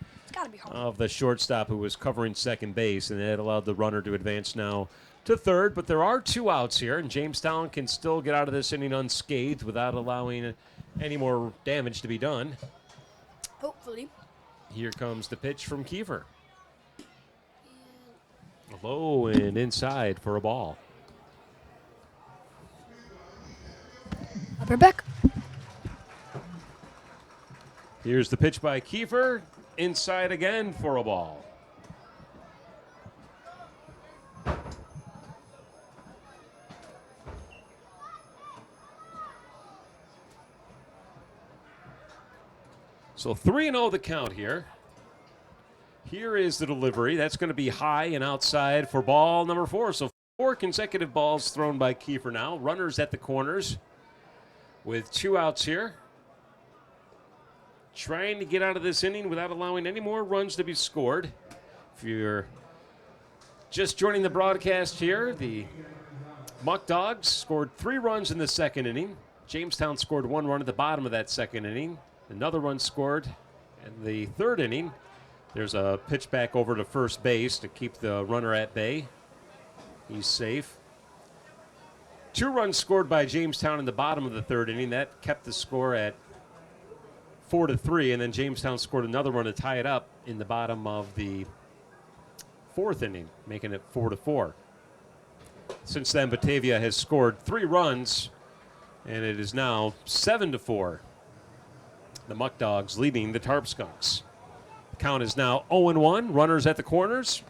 S11: of the shortstop who was covering 2nd base, and it allowed the runner to advance now to 3rd. But there are 2 outs here, and Jamestown can still get out of this inning unscathed without allowing any more damage to be done.
S4: Hopefully.
S11: Here comes the pitch from Kiefer. Low and inside for a ball.
S4: Upper back.
S11: Here's the pitch by Kiefer. Inside again for a ball. So 3-0 the count here. Here is the delivery. That's going to be high and outside for ball number 4. So 4 consecutive balls thrown by Kiefer now. Runners at the corners with 2 outs here. Trying to get out of this inning without allowing any more runs to be scored. If you're just joining the broadcast here, the Muckdogs scored 3 runs in the second inning. Jamestown scored 1 run at the bottom of that second inning. Another run scored in the third inning. There's a pitch back over to first base to keep the runner at bay. He's safe. 2 runs scored by Jamestown in the bottom of the third inning. That kept the score at 4-3, and then Jamestown scored another run to tie it up in the bottom of the fourth inning, making it 4-4. Since then, Batavia has scored 3 runs, and it is now 7-4. The Muckdogs leading the Tarp Skunks. The count is now 0-1. Runners at the corners.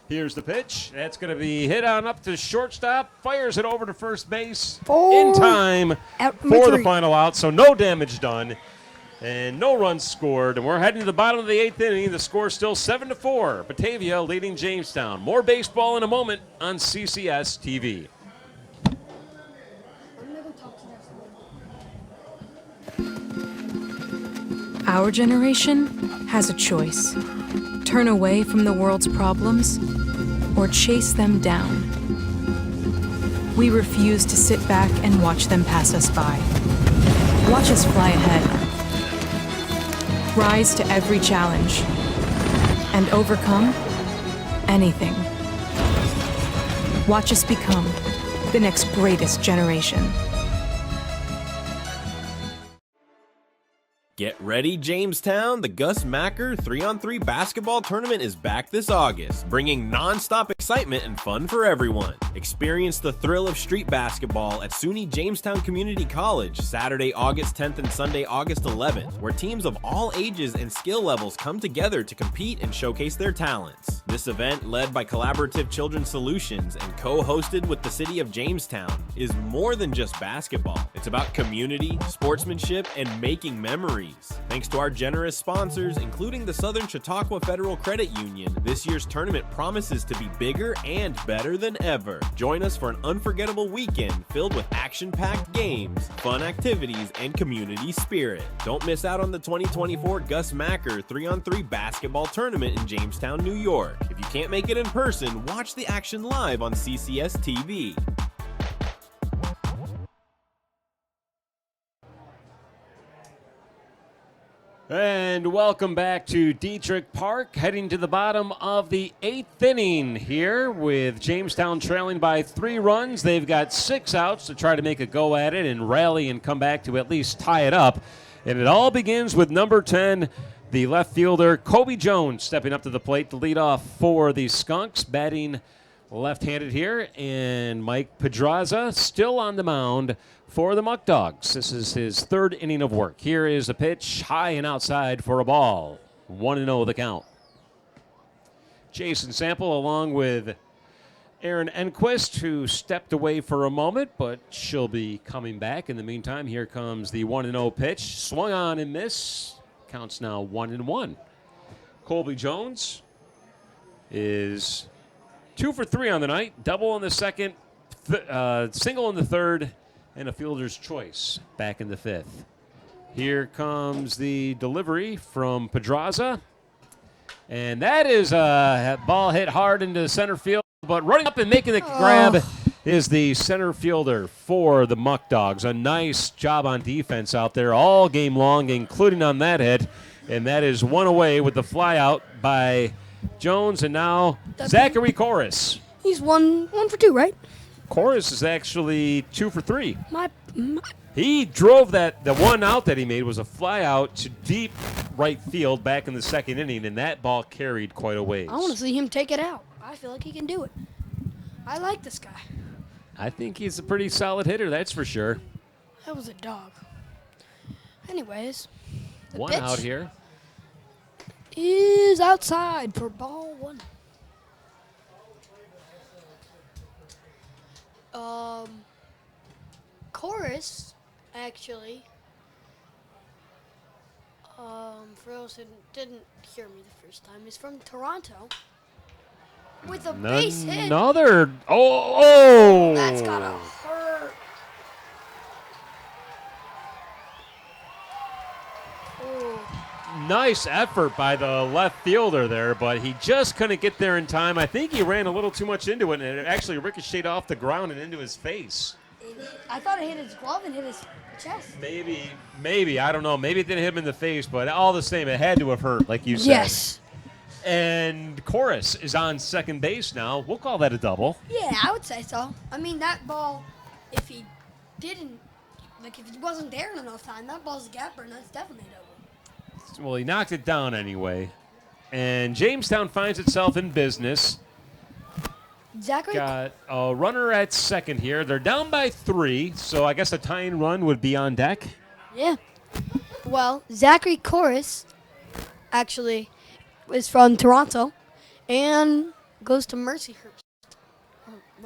S11: Here's the pitch. That's going to be hit on up to shortstop. Fires it over to first base in time for the final out. So no damage done and no runs scored. And we're heading to the bottom of the 8th inning. The score is still 7-4. Batavia leading Jamestown. More baseball in a moment on CCS-TV.
S10: Our generation has a choice. Turn away from the world's problems or chase them down. We refuse to sit back and watch them pass us by. Watch us fly ahead. Rise to every challenge and overcome anything. Watch us become the next greatest generation.
S12: Get ready, Jamestown! The Gus Macker 3-on-3 basketball tournament is back this August, bringing non-stop excitement and fun for everyone. Experience the thrill of street basketball at SUNY Jamestown Community College, Saturday, August 10th and Sunday, August 11th, where teams of all ages and skill levels come together to compete and showcase their talents. This event, led by Collaborative Children's Solutions and co-hosted with the City of Jamestown, is more than just basketball. It's about community, sportsmanship, and making memories. Thanks to our generous sponsors, including the Southern Chautauqua Federal Credit Union, this year's tournament promises to be bigger and better than ever. Join us for an unforgettable weekend filled with action-packed games, fun activities, and community spirit. Don't miss out on the 2024 Gus Macker 3-on-3 basketball tournament in Jamestown, New York. If you can't make it in person, watch the action live on CCS-TV.
S11: And welcome back to Dietrich Park, heading to the bottom of the 8th inning here with Jamestown trailing by 3 runs. They've got 6 outs to try to make a go at it and rally and come back to at least tie it up. And it all begins with number 10, the left fielder, Kobe Jones, stepping up to the plate to lead off for the Skunks, batting left-handed here. And Mike Pedraza still on the mound for the Muckdogs. This is his 3rd inning of work. Here is a pitch, high and outside for a ball. 1-0 the count. Jason Sample along with Aaron Enquist, who stepped away for a moment, but she'll be coming back. In the meantime, here comes the 1-0 pitch. Swung on and miss. Counts now 1-1. Colby Jones is 2 for 3 on the night. Double in the second, single in the third, and a fielder's choice back in the 5th. Here comes the delivery from Pedraza. And that is a ball hit hard into center field, but running up and making the grab is the center fielder for the Muckdogs. A nice job on defense out there all game long, including on that hit. And that is one away with the fly out by Jones, and now Zachary Corus.
S4: He's one for 2, right?
S11: Corus is actually 2 for 3.
S4: My.
S11: He drove the one out that he made was a fly out to deep right field back in the 2nd inning, and that ball carried quite a ways.
S4: I want to see him take it out. I feel like he can do it. I like this guy.
S11: I think he's a pretty solid hitter, that's for sure.
S4: That was a dog. Anyways, the
S11: One
S4: pitch
S11: out here.
S4: is outside for ball one. Chorus, actually, for those who didn't hear me the first time, is from Toronto with a base hit.
S11: Another. Oh!
S4: That's gotta hurt.
S11: Nice effort by the left fielder there, but he just couldn't get there in time. I think he ran a little too much into it, and it actually ricocheted off the ground and into his face.
S4: I thought it hit his glove and hit his chest.
S11: Maybe. I don't know. Maybe it didn't hit him in the face, but all the same, it had to have hurt, like you said.
S4: Yes.
S11: And Chorus is on second base now. We'll call that a double.
S4: Yeah, I would say so. I mean, that ball, if he didn't, like if he wasn't there in enough time, that ball's a gapper, and that's definitely a double.
S11: Well, he knocked it down anyway. And Jamestown finds itself in business.
S4: Zachary
S11: got a runner at second here. They're down by 3, so I guess a tying run would be on deck.
S4: Yeah. Well, Zachary Chorus actually is from Toronto and goes to Mercyhurst.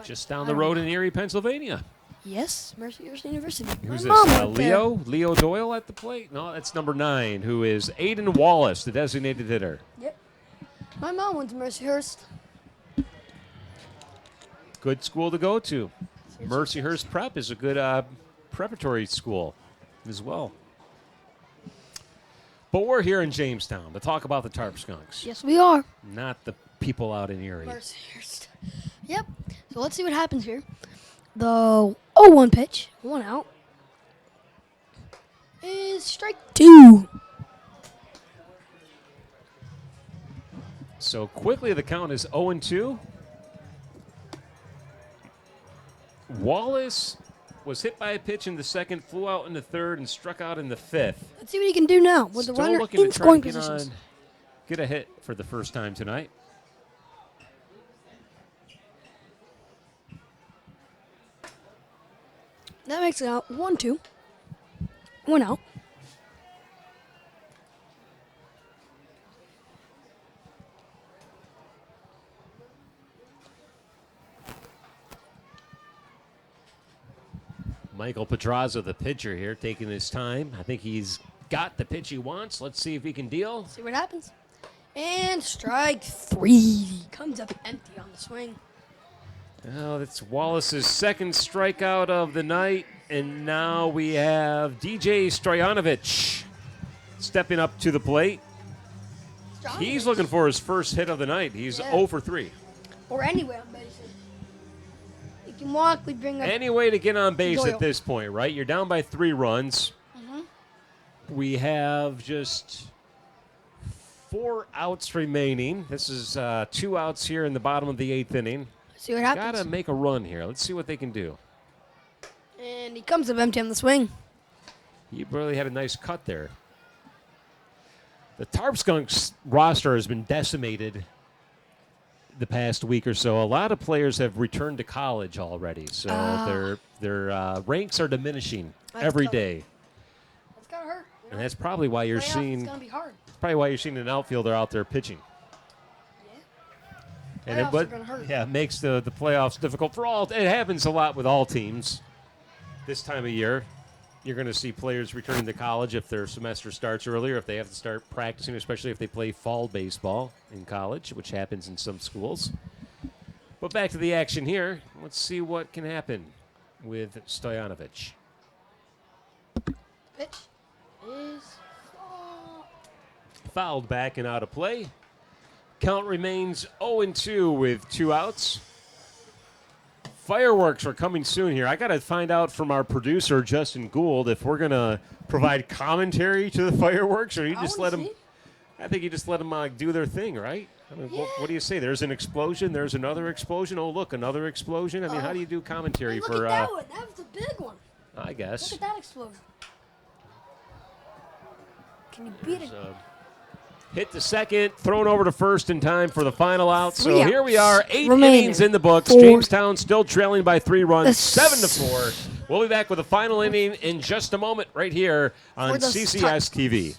S11: Just down the road in Erie, Pennsylvania.
S4: Yes, Mercyhurst University.
S11: Who's
S4: My
S11: this?
S4: mom went there.
S11: Leo Doyle at the plate? No, that's number 9, who is Aiden Wallace, the designated hitter.
S4: Yep. My mom went to Mercyhurst.
S11: Good school to go to. Mercyhurst Prep is a good preparatory school as well. But we're here in Jamestown to talk about the Tarp Skunks.
S4: Yes, we are.
S11: Not the people out in Erie.
S4: Mercyhurst. Yep. So let's see what happens here. The 0-1 pitch, 1 out, is strike 2.
S11: So quickly the count is 0-2. Wallace was hit by a pitch in the second, flew out in the third, and struck out in the 5th.
S4: Let's see what he can do now with the
S11: Still
S4: runner
S11: looking
S4: in
S11: to try
S4: scoring
S11: to
S4: positions.
S11: get a hit for the first time tonight.
S4: That makes it out 1-2. 1 out.
S11: Michael Pedraza, the pitcher here, taking his time. I think he's got the pitch he wants. Let's see if he can deal.
S4: See what happens. And strike 3. Comes up empty on the swing.
S11: Well, that's Wallace's second strikeout of the night. And now we have DJ Stoyanovich stepping up to the plate. He's looking for his first hit of the night. He's 0 for 3.
S4: Or anywhere on base. You can walk, we bring up.
S11: Any way to get on base
S4: Doyle.
S11: at this point, right? You're down by 3 runs. We have just 4 outs remaining. This is 2 outs here in the bottom of the 8th inning.
S4: See what happens.
S11: Got to make a run here. Let's see what they can do.
S4: And he comes up empty on the swing.
S11: He really had a nice cut there. The Tarp Skunks roster has been decimated the past week or so. A lot of players have returned to college already, so their ranks are diminishing every day.
S4: That's gotta hurt.
S11: And that's probably why you're seeing.
S4: It's gonna be hard.
S11: Probably why you're seeing an outfielder out there pitching. And
S4: Playoffs are gonna hurt.
S11: it makes the playoffs difficult for all. It happens a lot with all teams this time of year. You're going to see players returning to college if their semester starts earlier, if they have to start practicing, especially if they play fall baseball in college, which happens in some schools. But back to the action here. Let's see what can happen with Stoyanovich.
S4: Pitch is
S11: Fouled back and out of play. Count remains 0-2 with 2 outs. Fireworks are coming soon here. I got to find out from our producer, Justin Gould, if we're going to provide commentary to the fireworks, or you just let them. I think you just let them do their thing, right? I mean, what do you say? There's an explosion. There's another explosion. Oh, look, another explosion. I mean, how do you do commentary
S4: look
S11: for?
S4: At that one. That was a big one.
S11: I guess.
S4: Look at that explosion. Can you beat it?
S11: hit the second, thrown over to first in time for the final out. So
S4: 3
S11: here we are, 8
S4: remaining.
S11: innings in the books.
S4: 4.
S11: Jamestown still trailing by 3 runs, 7-4. We'll be back with the final inning in just a moment right here on CCS-TV.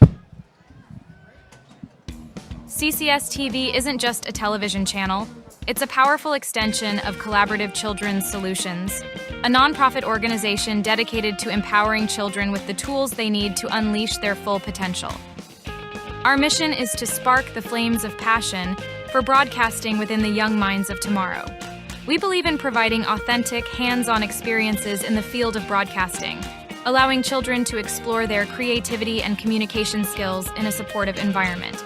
S1: CCS-TV isn't just a television channel. It's a powerful extension of Collaborative Children's Solutions, a nonprofit organization dedicated to empowering children with the tools they need to unleash their full potential. Our mission is to spark the flames of passion for broadcasting within the young minds of tomorrow. We believe in providing authentic, hands-on experiences in the field of broadcasting, allowing children to explore their creativity and communication skills in a supportive environment.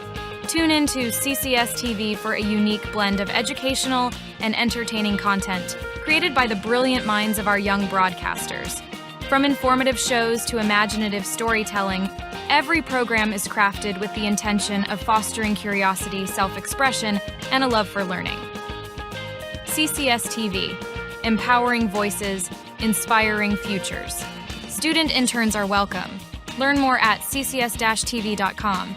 S1: Tune in to CCS-TV for a unique blend of educational and entertaining content created by the brilliant minds of our young broadcasters. From informative shows to imaginative storytelling, every program is crafted with the intention of fostering curiosity, self-expression, and a love for learning. CCS-TV, empowering voices, inspiring futures. Student interns are welcome. Learn more at ccs-tv.com.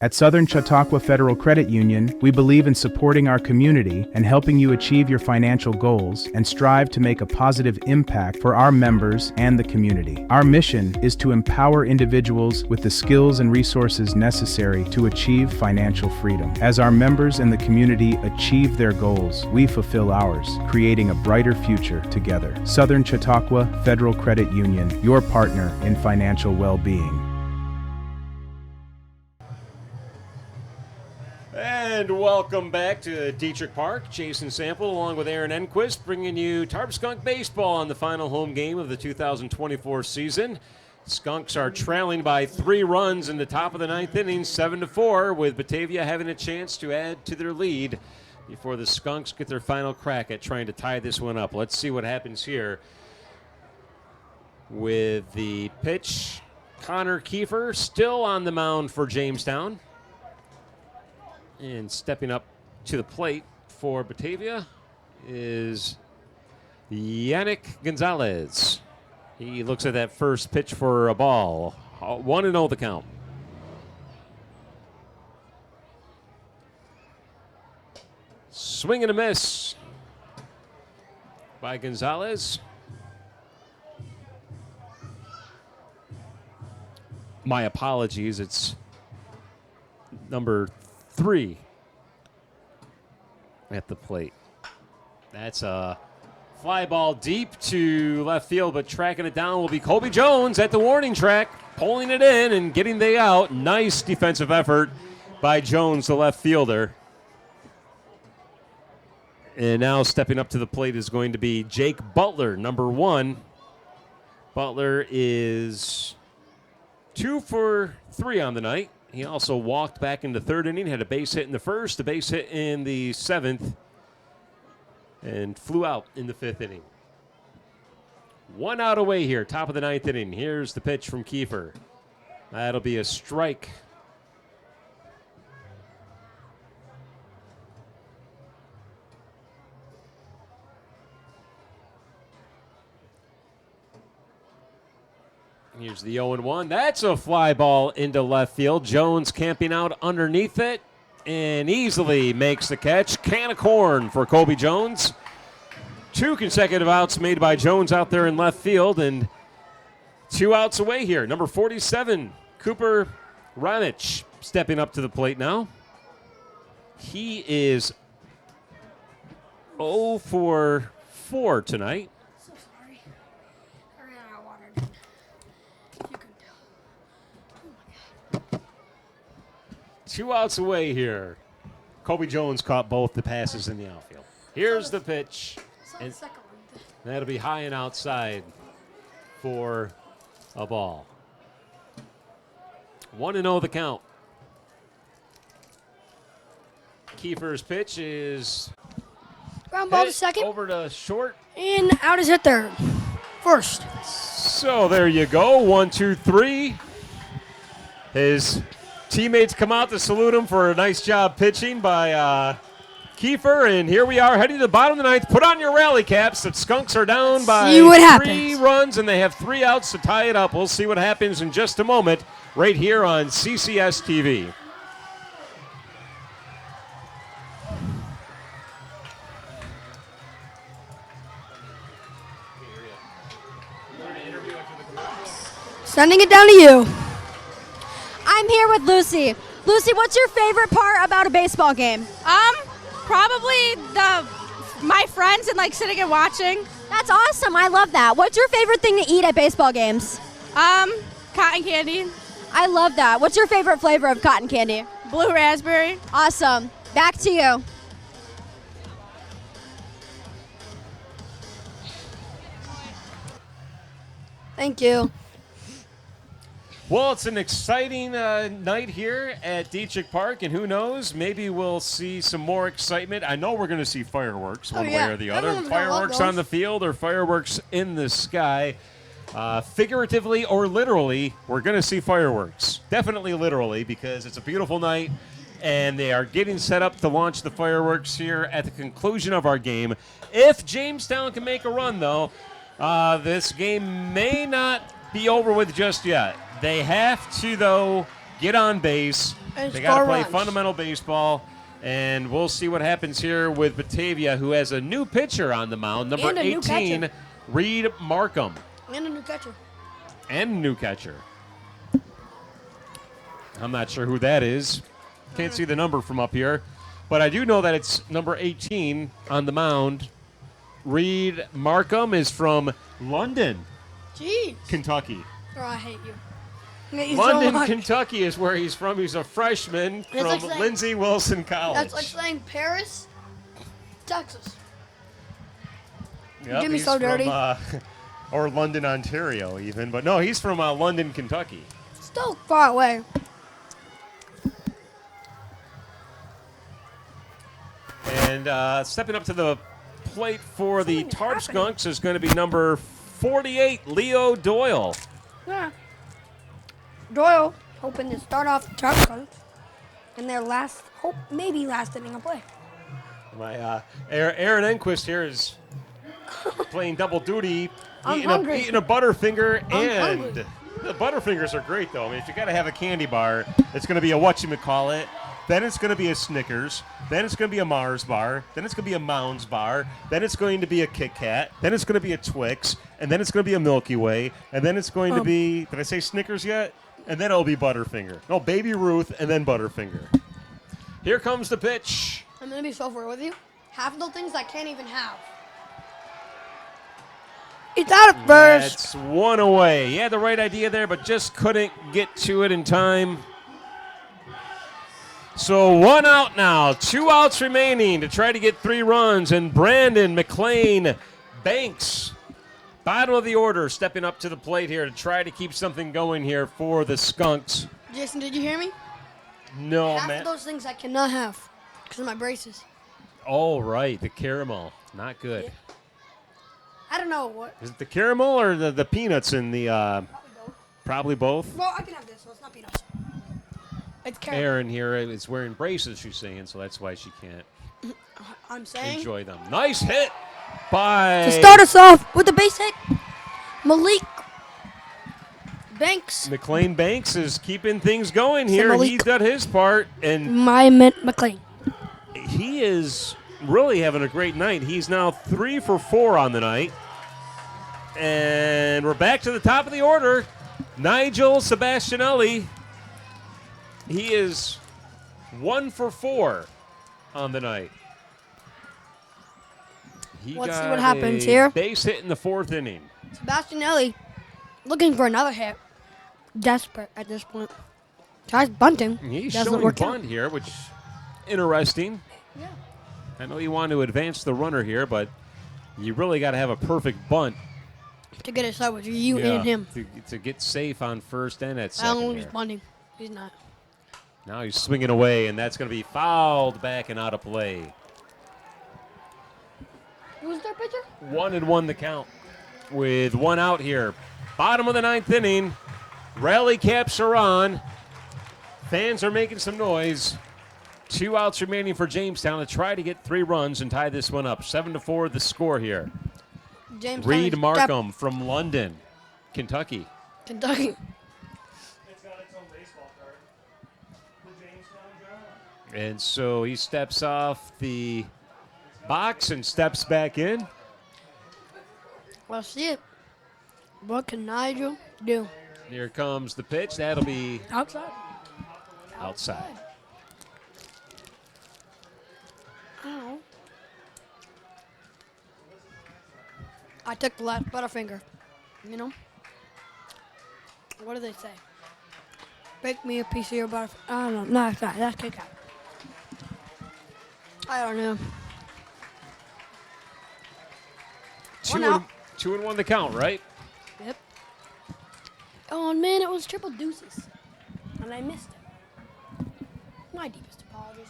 S2: At Southern Chautauqua Federal Credit Union, we believe in supporting our community and helping you achieve your financial goals and strive to make a positive impact for our members and the community. Our mission is to empower individuals with the skills and resources necessary to achieve financial freedom. As our members and the community achieve their goals, we fulfill ours, creating a brighter future together. Southern Chautauqua Federal Credit Union, your partner in financial well-being.
S11: And welcome back to Dietrich Park. Jason Sample along with Aaron Enquist bringing you Tarp Skunk baseball on the final home game of the 2024 season. Skunks are trailing by 3 runs in the top of the 9th inning, 7-4, with Batavia having a chance to add to their lead before the Skunks get their final crack at trying to tie this one up. Let's see what happens here with the pitch. Connor Kiefer still on the mound for Jamestown. And stepping up to the plate for Batavia is Yannick Gonzalez. He looks at that first pitch for a ball. 1-0 the count. Swing and a miss by Gonzalez. My apologies, it's number 3 at the plate. That's a fly ball deep to left field, but tracking it down will be Colby Jones at the warning track, pulling it in and getting the out. Nice defensive effort by Jones, the left fielder. And now stepping up to the plate is going to be Jake Butler, number 1. Butler is 2 for 3 on the night. He also walked back in the 3rd inning, had a base hit in the 1st, a base hit in the 7th, and flew out in the 5th inning. 1 out away here, top of the 9th inning. Here's the pitch from Kiefer. That'll be a strike. Here's the 0-1. That's a fly ball into left field. Jones camping out underneath it and easily makes the catch. Can of corn for Colby Jones. 2 consecutive outs made by Jones out there in left field, and 2 outs away here. Number 47, Cooper Ramich, stepping up to the plate now. He is 0 for 4 tonight. 2 outs away here. Colby Jones caught both the passes in the outfield. Here's the pitch. And that'll be high and outside for a ball. 1-0 the count. Kiefer's pitch is
S4: ground ball to second.
S11: Over to short.
S4: And out is hit third. First.
S11: So there you go. 1, 2, 3. His teammates come out to salute him for a nice job pitching by Kiefer, and here we are heading to the bottom of the ninth. Put on your rally caps. The Skunks are down by
S4: See what
S11: 3
S4: happens.
S11: runs, and they have 3 outs to tie it up. We'll see what happens in just a moment right here on CCS-TV.
S4: Sending it down to you.
S5: I'm here with Lucy. Lucy, what's your favorite part about a baseball game?
S14: Probably my friends and like sitting and watching.
S5: That's awesome. I love that. What's your favorite thing to eat at baseball games?
S14: Cotton candy.
S5: I love that. What's your favorite flavor of cotton candy?
S14: Blue raspberry.
S5: Awesome. Back to you.
S4: Thank you.
S11: Well, it's an exciting night here at Dietrich Park, and who knows, maybe we'll see some more excitement. I know we're going to see fireworks one way or the other.
S4: Everyone's gonna love
S11: Fireworks
S4: those.
S11: on the field or fireworks in the sky. Figuratively or literally, we're going to see fireworks. Definitely literally, because it's a beautiful night, and they are getting set up to launch the fireworks here at the conclusion of our game. If Jamestown can make a run, though, this game may not be over with just yet. They have to, though, get on base.
S4: And
S11: They got to
S4: score
S11: play
S4: runs.
S11: fundamental baseball, and we'll see what happens here with Batavia, who has a new pitcher on the mound, number
S4: And a new
S11: 18,
S4: catcher.
S11: Reed Markham,
S4: And a new catcher.
S11: and a new catcher. I'm not sure who that is. Can't see the number from up here, but I do know that it's number 18 on the mound. Reed Markham is from London,
S4: Jeez.
S11: Kentucky.
S4: Oh, I hate you. I hate you
S11: London,
S4: so much.
S11: Kentucky is where he's from. He's a freshman
S4: That's
S11: from
S4: like saying-
S11: Lindsey Wilson College.
S4: That's like saying Paris, Texas.
S11: Yep,
S4: did me
S11: he's
S4: so
S11: from,
S4: dirty.
S11: or London, Ontario, even. But no, he's from London, Kentucky.
S4: Still far away.
S11: And stepping up to the plate for the Tarp Skunks is going to be number 48, Leo Doyle.
S4: Yeah. Doyle hoping to start off the Tarp Skunks in their maybe last inning of play.
S11: My Aaron Enquist here is playing double duty,
S4: I'm
S11: eating
S4: hungry.
S11: a Butterfinger,
S4: I'm
S11: and
S4: hungry.
S11: the Butterfingers are great, though. I mean, if you got to have a candy bar, it's going to be a whatchamacallit, then it's going to be a Snickers, then it's going to be a Mars bar, then it's going to be a Mounds bar, then it's going to be a Kit Kat, then it's going to be a Twix, and then it's going to be a Milky Way, and then it's going to be, did I say Snickers yet? And then it'll be Butterfinger. No, Baby Ruth, and then Butterfinger. Here comes the pitch.
S4: I'm going to be so fair with you. Half of the things I can't even have. It's out of first.
S11: That's one away. He had the right idea there, but just couldn't get to it in time. So 1 out now. 2 outs remaining to try to get 3 runs. And Brandon McLean Banks, bottom of the order, stepping up to the plate here to try to keep something going here for the Skunks.
S4: Jason, did you hear me?
S11: No,
S4: Half
S11: man.
S4: of those things I cannot have because of my braces.
S11: Oh, right. The caramel. Not good.
S4: Yeah. I don't know what.
S11: Is it the caramel or the peanuts in the... Probably both.
S4: Well, I can have this, so it's not peanuts. It's caramel.
S11: Erin here is wearing braces, she's saying, so that's why she can't
S4: I'm saying.
S11: enjoy them. Nice hit by...
S4: To start us off with the base hit, Malik Banks.
S11: McLean Banks is keeping things going here.
S4: Malik.
S11: He's done his part, and
S4: McLean.
S11: he is really having a great night. He's now 3 for 4 on the night. And we're back to the top of the order. Nigel Sebastianelli. He is 1 for 4 on the night. He
S4: Let's see
S11: got
S4: what happens
S11: a
S4: here.
S11: Base hit in the 4th inning.
S4: Sebastianelli looking for another hit. Desperate at this point. Tries bunting.
S11: He's
S4: Doesn't
S11: showing
S4: work out.
S11: bunt here, which interesting.
S4: Yeah.
S11: I know you want to advance the runner here, but you really got to have a perfect bunt.
S4: To get it side with you and him.
S11: To get safe on first and at
S4: I don't know
S11: second
S4: he's
S11: here.
S4: bunting. He's not.
S11: Now he's swinging away, and that's going to be fouled back and out of play.
S4: Who's their pitcher?
S11: 1-1 the count with 1 out here. Bottom of the 9th inning. Rally caps are on. Fans are making some noise. 2 outs remaining for Jamestown to try to get 3 runs and tie this one up. 7-4 the score here. Reed Markham from London, Kentucky.
S4: Kentucky.
S11: And so he steps off the box and steps back in.
S4: Well, see it. What can Nigel do?
S11: Here comes the pitch. That'll be
S4: outside.
S11: Outside.
S4: Ow. I took the left butterfinger. You know? What do they say? Bake me a piece of your butterfinger. I don't know. No, it's not. That's kick out. I don't know.
S11: 2 and 1 the count, right?
S4: Yep. Oh man, it was triple deuces, and I missed it. My deepest apologies.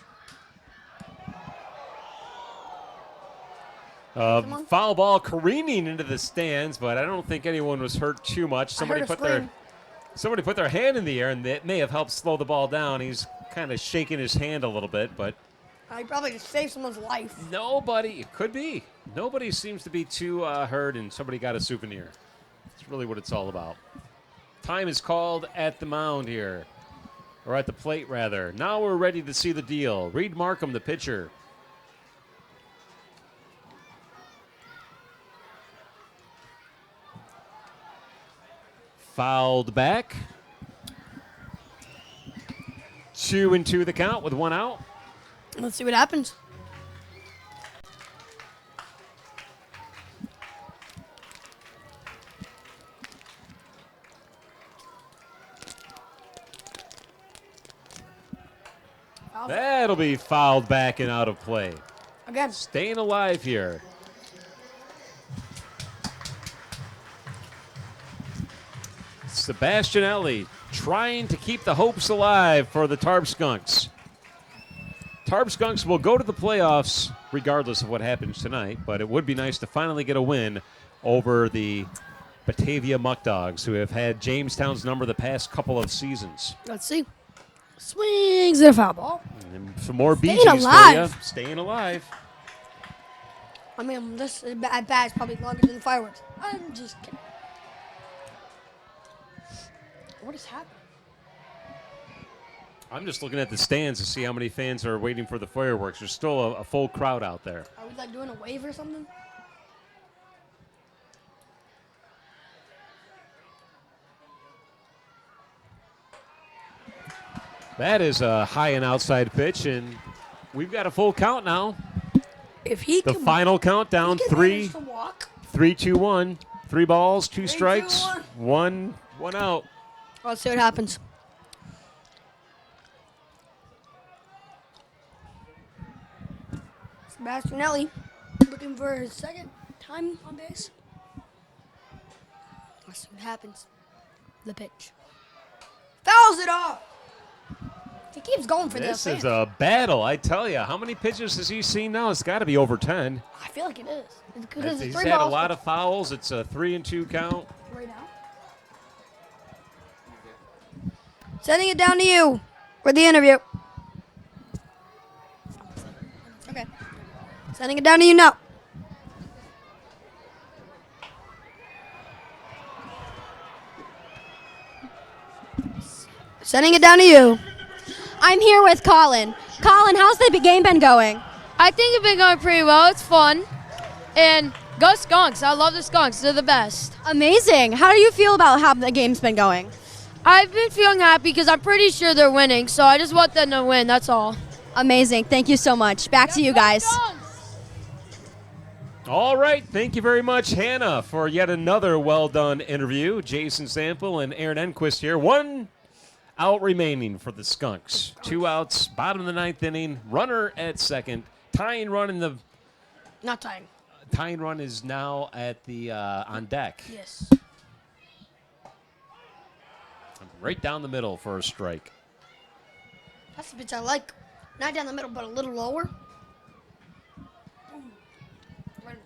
S11: Foul ball careening into the stands, but I don't think anyone was hurt too much. Somebody put their hand in the air, and that may have helped slow the ball down. He's kind of shaking his hand a little bit, but
S4: I probably just saved someone's life.
S11: Nobody, it could be. Nobody seems to be too hurt, and somebody got a souvenir. That's really what it's all about. Time is called at the mound here, or at the plate, rather. Now we're ready to see the deal. Reed Markham, the pitcher. Fouled back. 2-2 the count with 1 out.
S4: Let's see what happens.
S11: That'll be fouled back and out of play.
S4: Again.
S11: Staying alive here. Sebastianelli trying to keep the hopes alive for the Tarp Skunks. Tarp Skunks will go to the playoffs regardless of what happens tonight, but it would be nice to finally get a win over the Batavia Muckdogs, who have had Jamestown's number the past couple of seasons.
S4: Let's see. Swings and a foul ball.
S11: And some more
S4: Staying
S11: BGs
S4: alive.
S11: for you. Staying alive.
S4: I mean, this at bat is probably longer than the fireworks. I'm just kidding. What is happening?
S11: I'm just looking at the stands to see how many fans are waiting for the fireworks. There's still a full crowd out there.
S4: Are we like doing a wave or something?
S11: That is a high and outside pitch, and we've got a full count now.
S4: If he
S11: the
S4: can,
S11: final countdown:
S4: he can
S11: 3,
S4: manage to walk.
S11: 3, 2, 1. 3 balls, 2 strikes,
S4: 2,
S11: 1 out.
S4: Let's see what happens. Sebastianelli looking for his second time on base. Let's see what happens. The pitch. Fouls it off. He keeps going for
S11: This
S4: this.
S11: is a battle, I tell you. How many pitches has he seen now? It's got to be over 10.
S4: I feel like it is. Because
S11: He's
S4: it's 3
S11: had a
S4: balls.
S11: lot of fouls. It's a 3-2 count.
S4: Right now. Sending it down to you for the interview. Okay. Sending it down to you now. Sending it down to you.
S5: I'm here with Colin. Colin, how's the game been going?
S13: I think it's been going pretty well. It's fun. And go Skunks. I love the Skunks. They're the best.
S5: Amazing. How do you feel about how the game's been going?
S13: I've been feeling happy because I'm pretty sure they're winning, so I just want them to win. That's all.
S5: Amazing. Thank you so much. Back to you guys.
S11: All right. Thank you very much, Hannah, for yet another well-done interview. Jason Sample and Aaron Enquist here. 1 out remaining for the Skunks. 2 outs, bottom of the 9th inning, runner at second. Tying run in the...
S4: Not tying.
S11: Tying run is now at the on deck.
S4: Yes.
S11: Right down the middle for a strike.
S4: That's the pitch I like. Not down the middle, but a little lower. Right in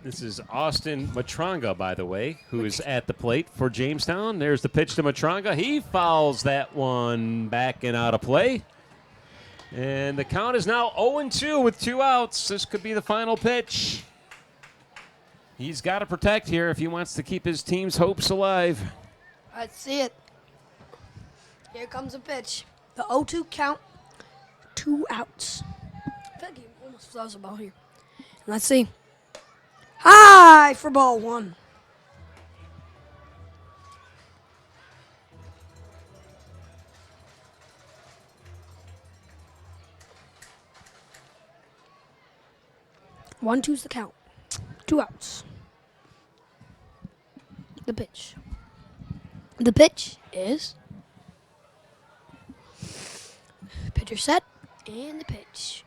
S4: the
S11: This is Austin Matronga, by the way, who is at the plate for Jamestown. There's the pitch to Matronga. He fouls that one back and out of play. And the count is now 0-2 with 2 outs. This could be the final pitch. He's got to protect here if he wants to keep his team's hopes alive.
S4: Let's see it. Here comes a pitch. The 0-2 count, 2 outs. I feel like he almost flies the ball here. Let's see. High for ball 1. One, two's the count. 2 outs. The pitch. The pitch is pitcher set and the pitch.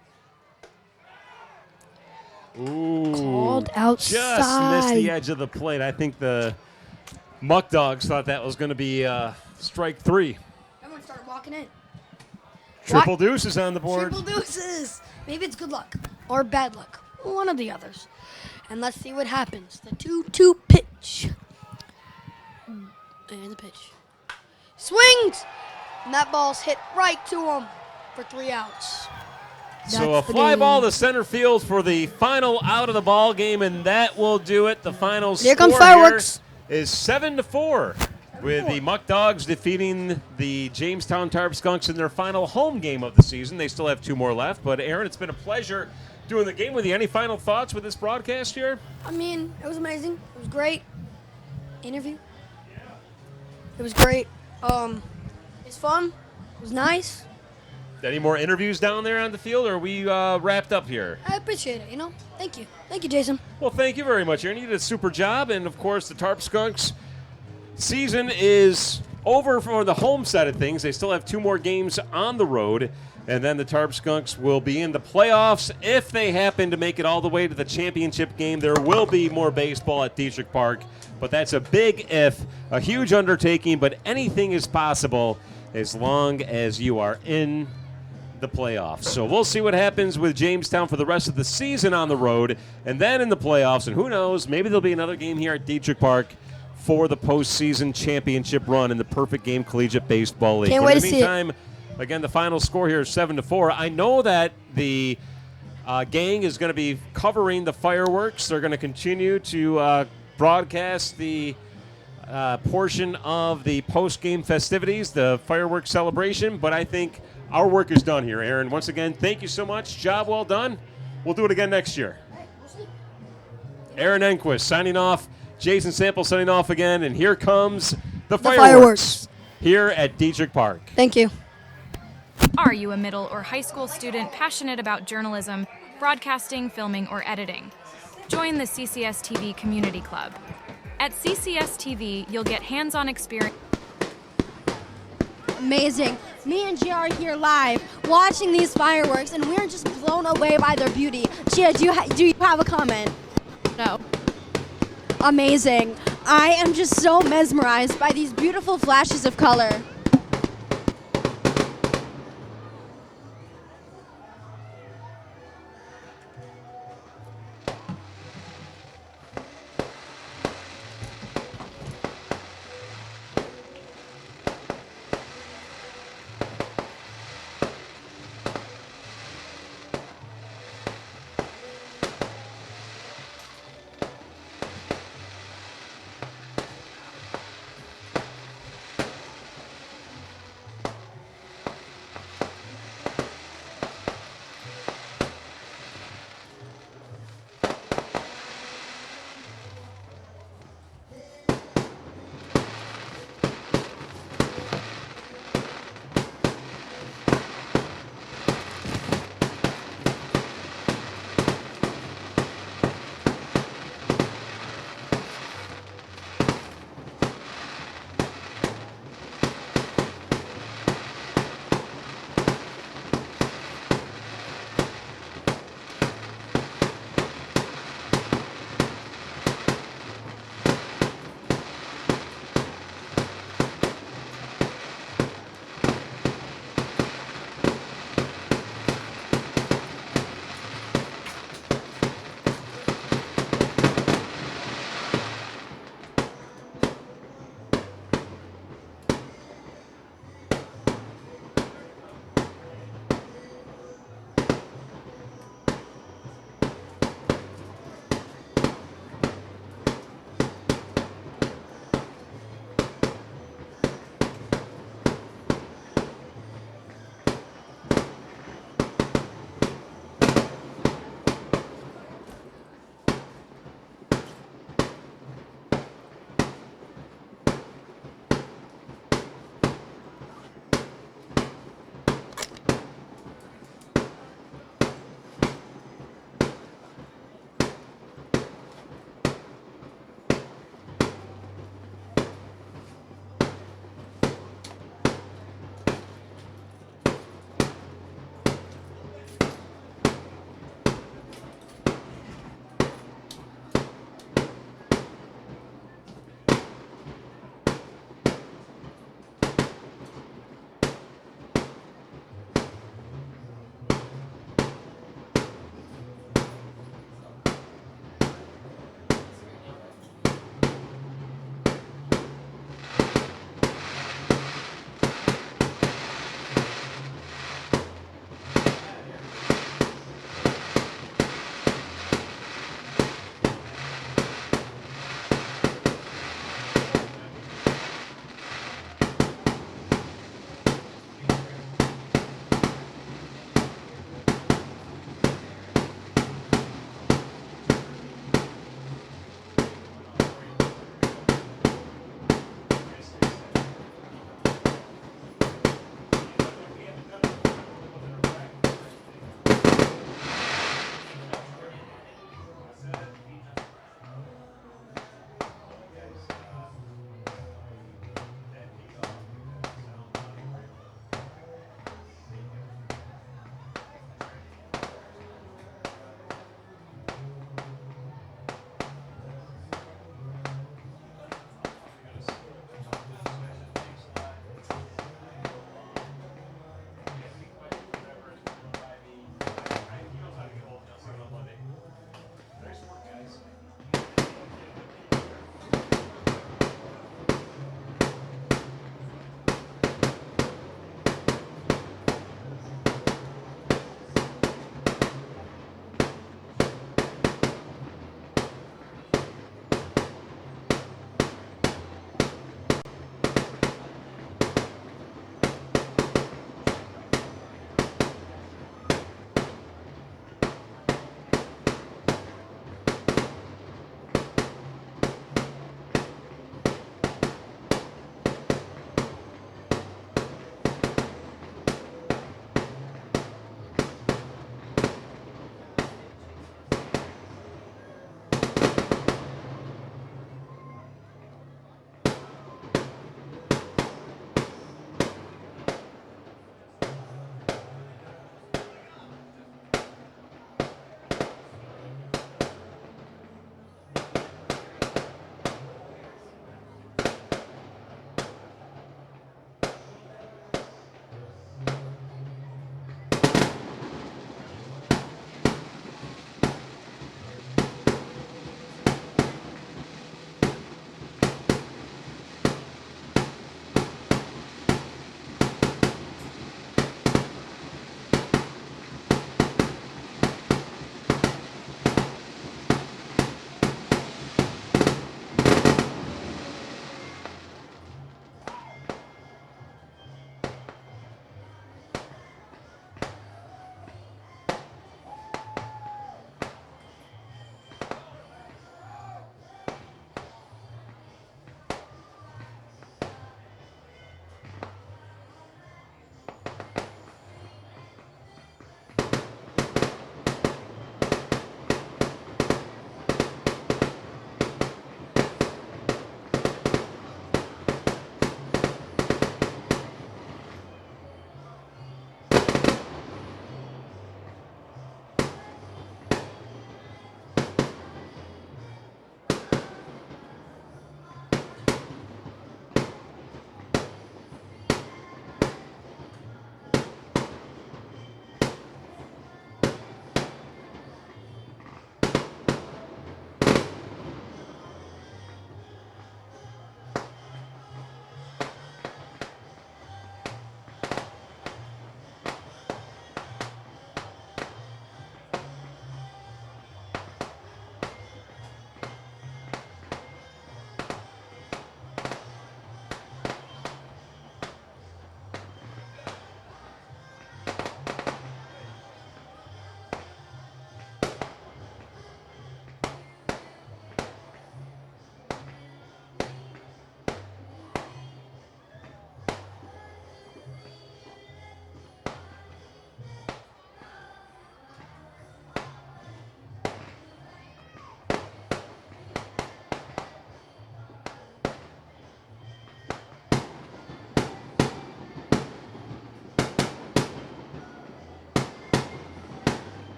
S11: Ooh,
S4: called outside.
S11: Just missed the edge of the plate. I think the Muckdogs thought that was going to be strike 3.
S4: Everyone started walking in.
S11: Triple deuces on the board.
S4: Triple deuces. Maybe it's good luck or bad luck. One of the others. And let's see what happens. The 2-2 pitch. And the pitch. Swings! And that ball's hit right to him for 3 outs.
S11: So a fly ball to center field for the final out of the ball game, and that will do it. The final
S4: Here
S11: score
S4: comes fireworks.
S11: Here is 7-4, with the Muckdogs defeating the Jamestown Tarp Skunks in their final home game of the season. They still have 2 more left. But Aaron, it's been a pleasure doing the game with you. Any final thoughts with this broadcast here?
S4: I mean, it was amazing. It was great. Interview. It was great. It's fun. It was nice.
S11: Any more interviews down there on the field, or are we wrapped up here?
S4: I appreciate it, Thank you. Thank you, Jason.
S11: Well, thank you very much, Aaron. You did a super job, and, of course, the Tarp Skunks season is over for the home side of things. They still have 2 more games on the road, and then the Tarp Skunks will be in the playoffs. If they happen to make it all the way to the championship game, there will be more baseball at Dietrich Park, but that's a big if, a huge undertaking, but anything is possible as long as you are in the playoffs. So we'll see what happens with Jamestown for the rest of the season on the road, and then in the playoffs, and who knows, maybe there'll be another game here at Dietrich Park for the postseason championship run in the Perfect Game Collegiate Baseball League.
S4: Can't wait to see it.
S11: Again, the final score here is 7-4. I know that the gang is going to be covering the fireworks. They're going to continue to broadcast the portion of the post-game festivities, the fireworks celebration, but I think our work is done here, Aaron. Once again, thank you so much. Job well done. We'll do it again next year. Aaron Enquist signing off. Jason Sample signing off again. And here comes the fireworks here at Dietrich Park.
S4: Thank you.
S1: Are you a middle or high school student passionate about journalism, broadcasting, filming, or editing? Join the CCS-TV Community Club. At CCS-TV, you'll get hands-on experience.
S5: Amazing. Me and Gia are here live watching these fireworks, and we're just blown away by their beauty. Gia, do you have a comment?
S6: No.
S5: Amazing. I am just so mesmerized by these beautiful flashes of color.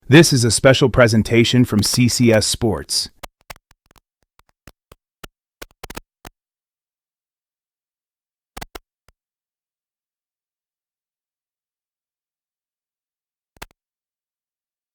S2: This is a special presentation from CCS Sports.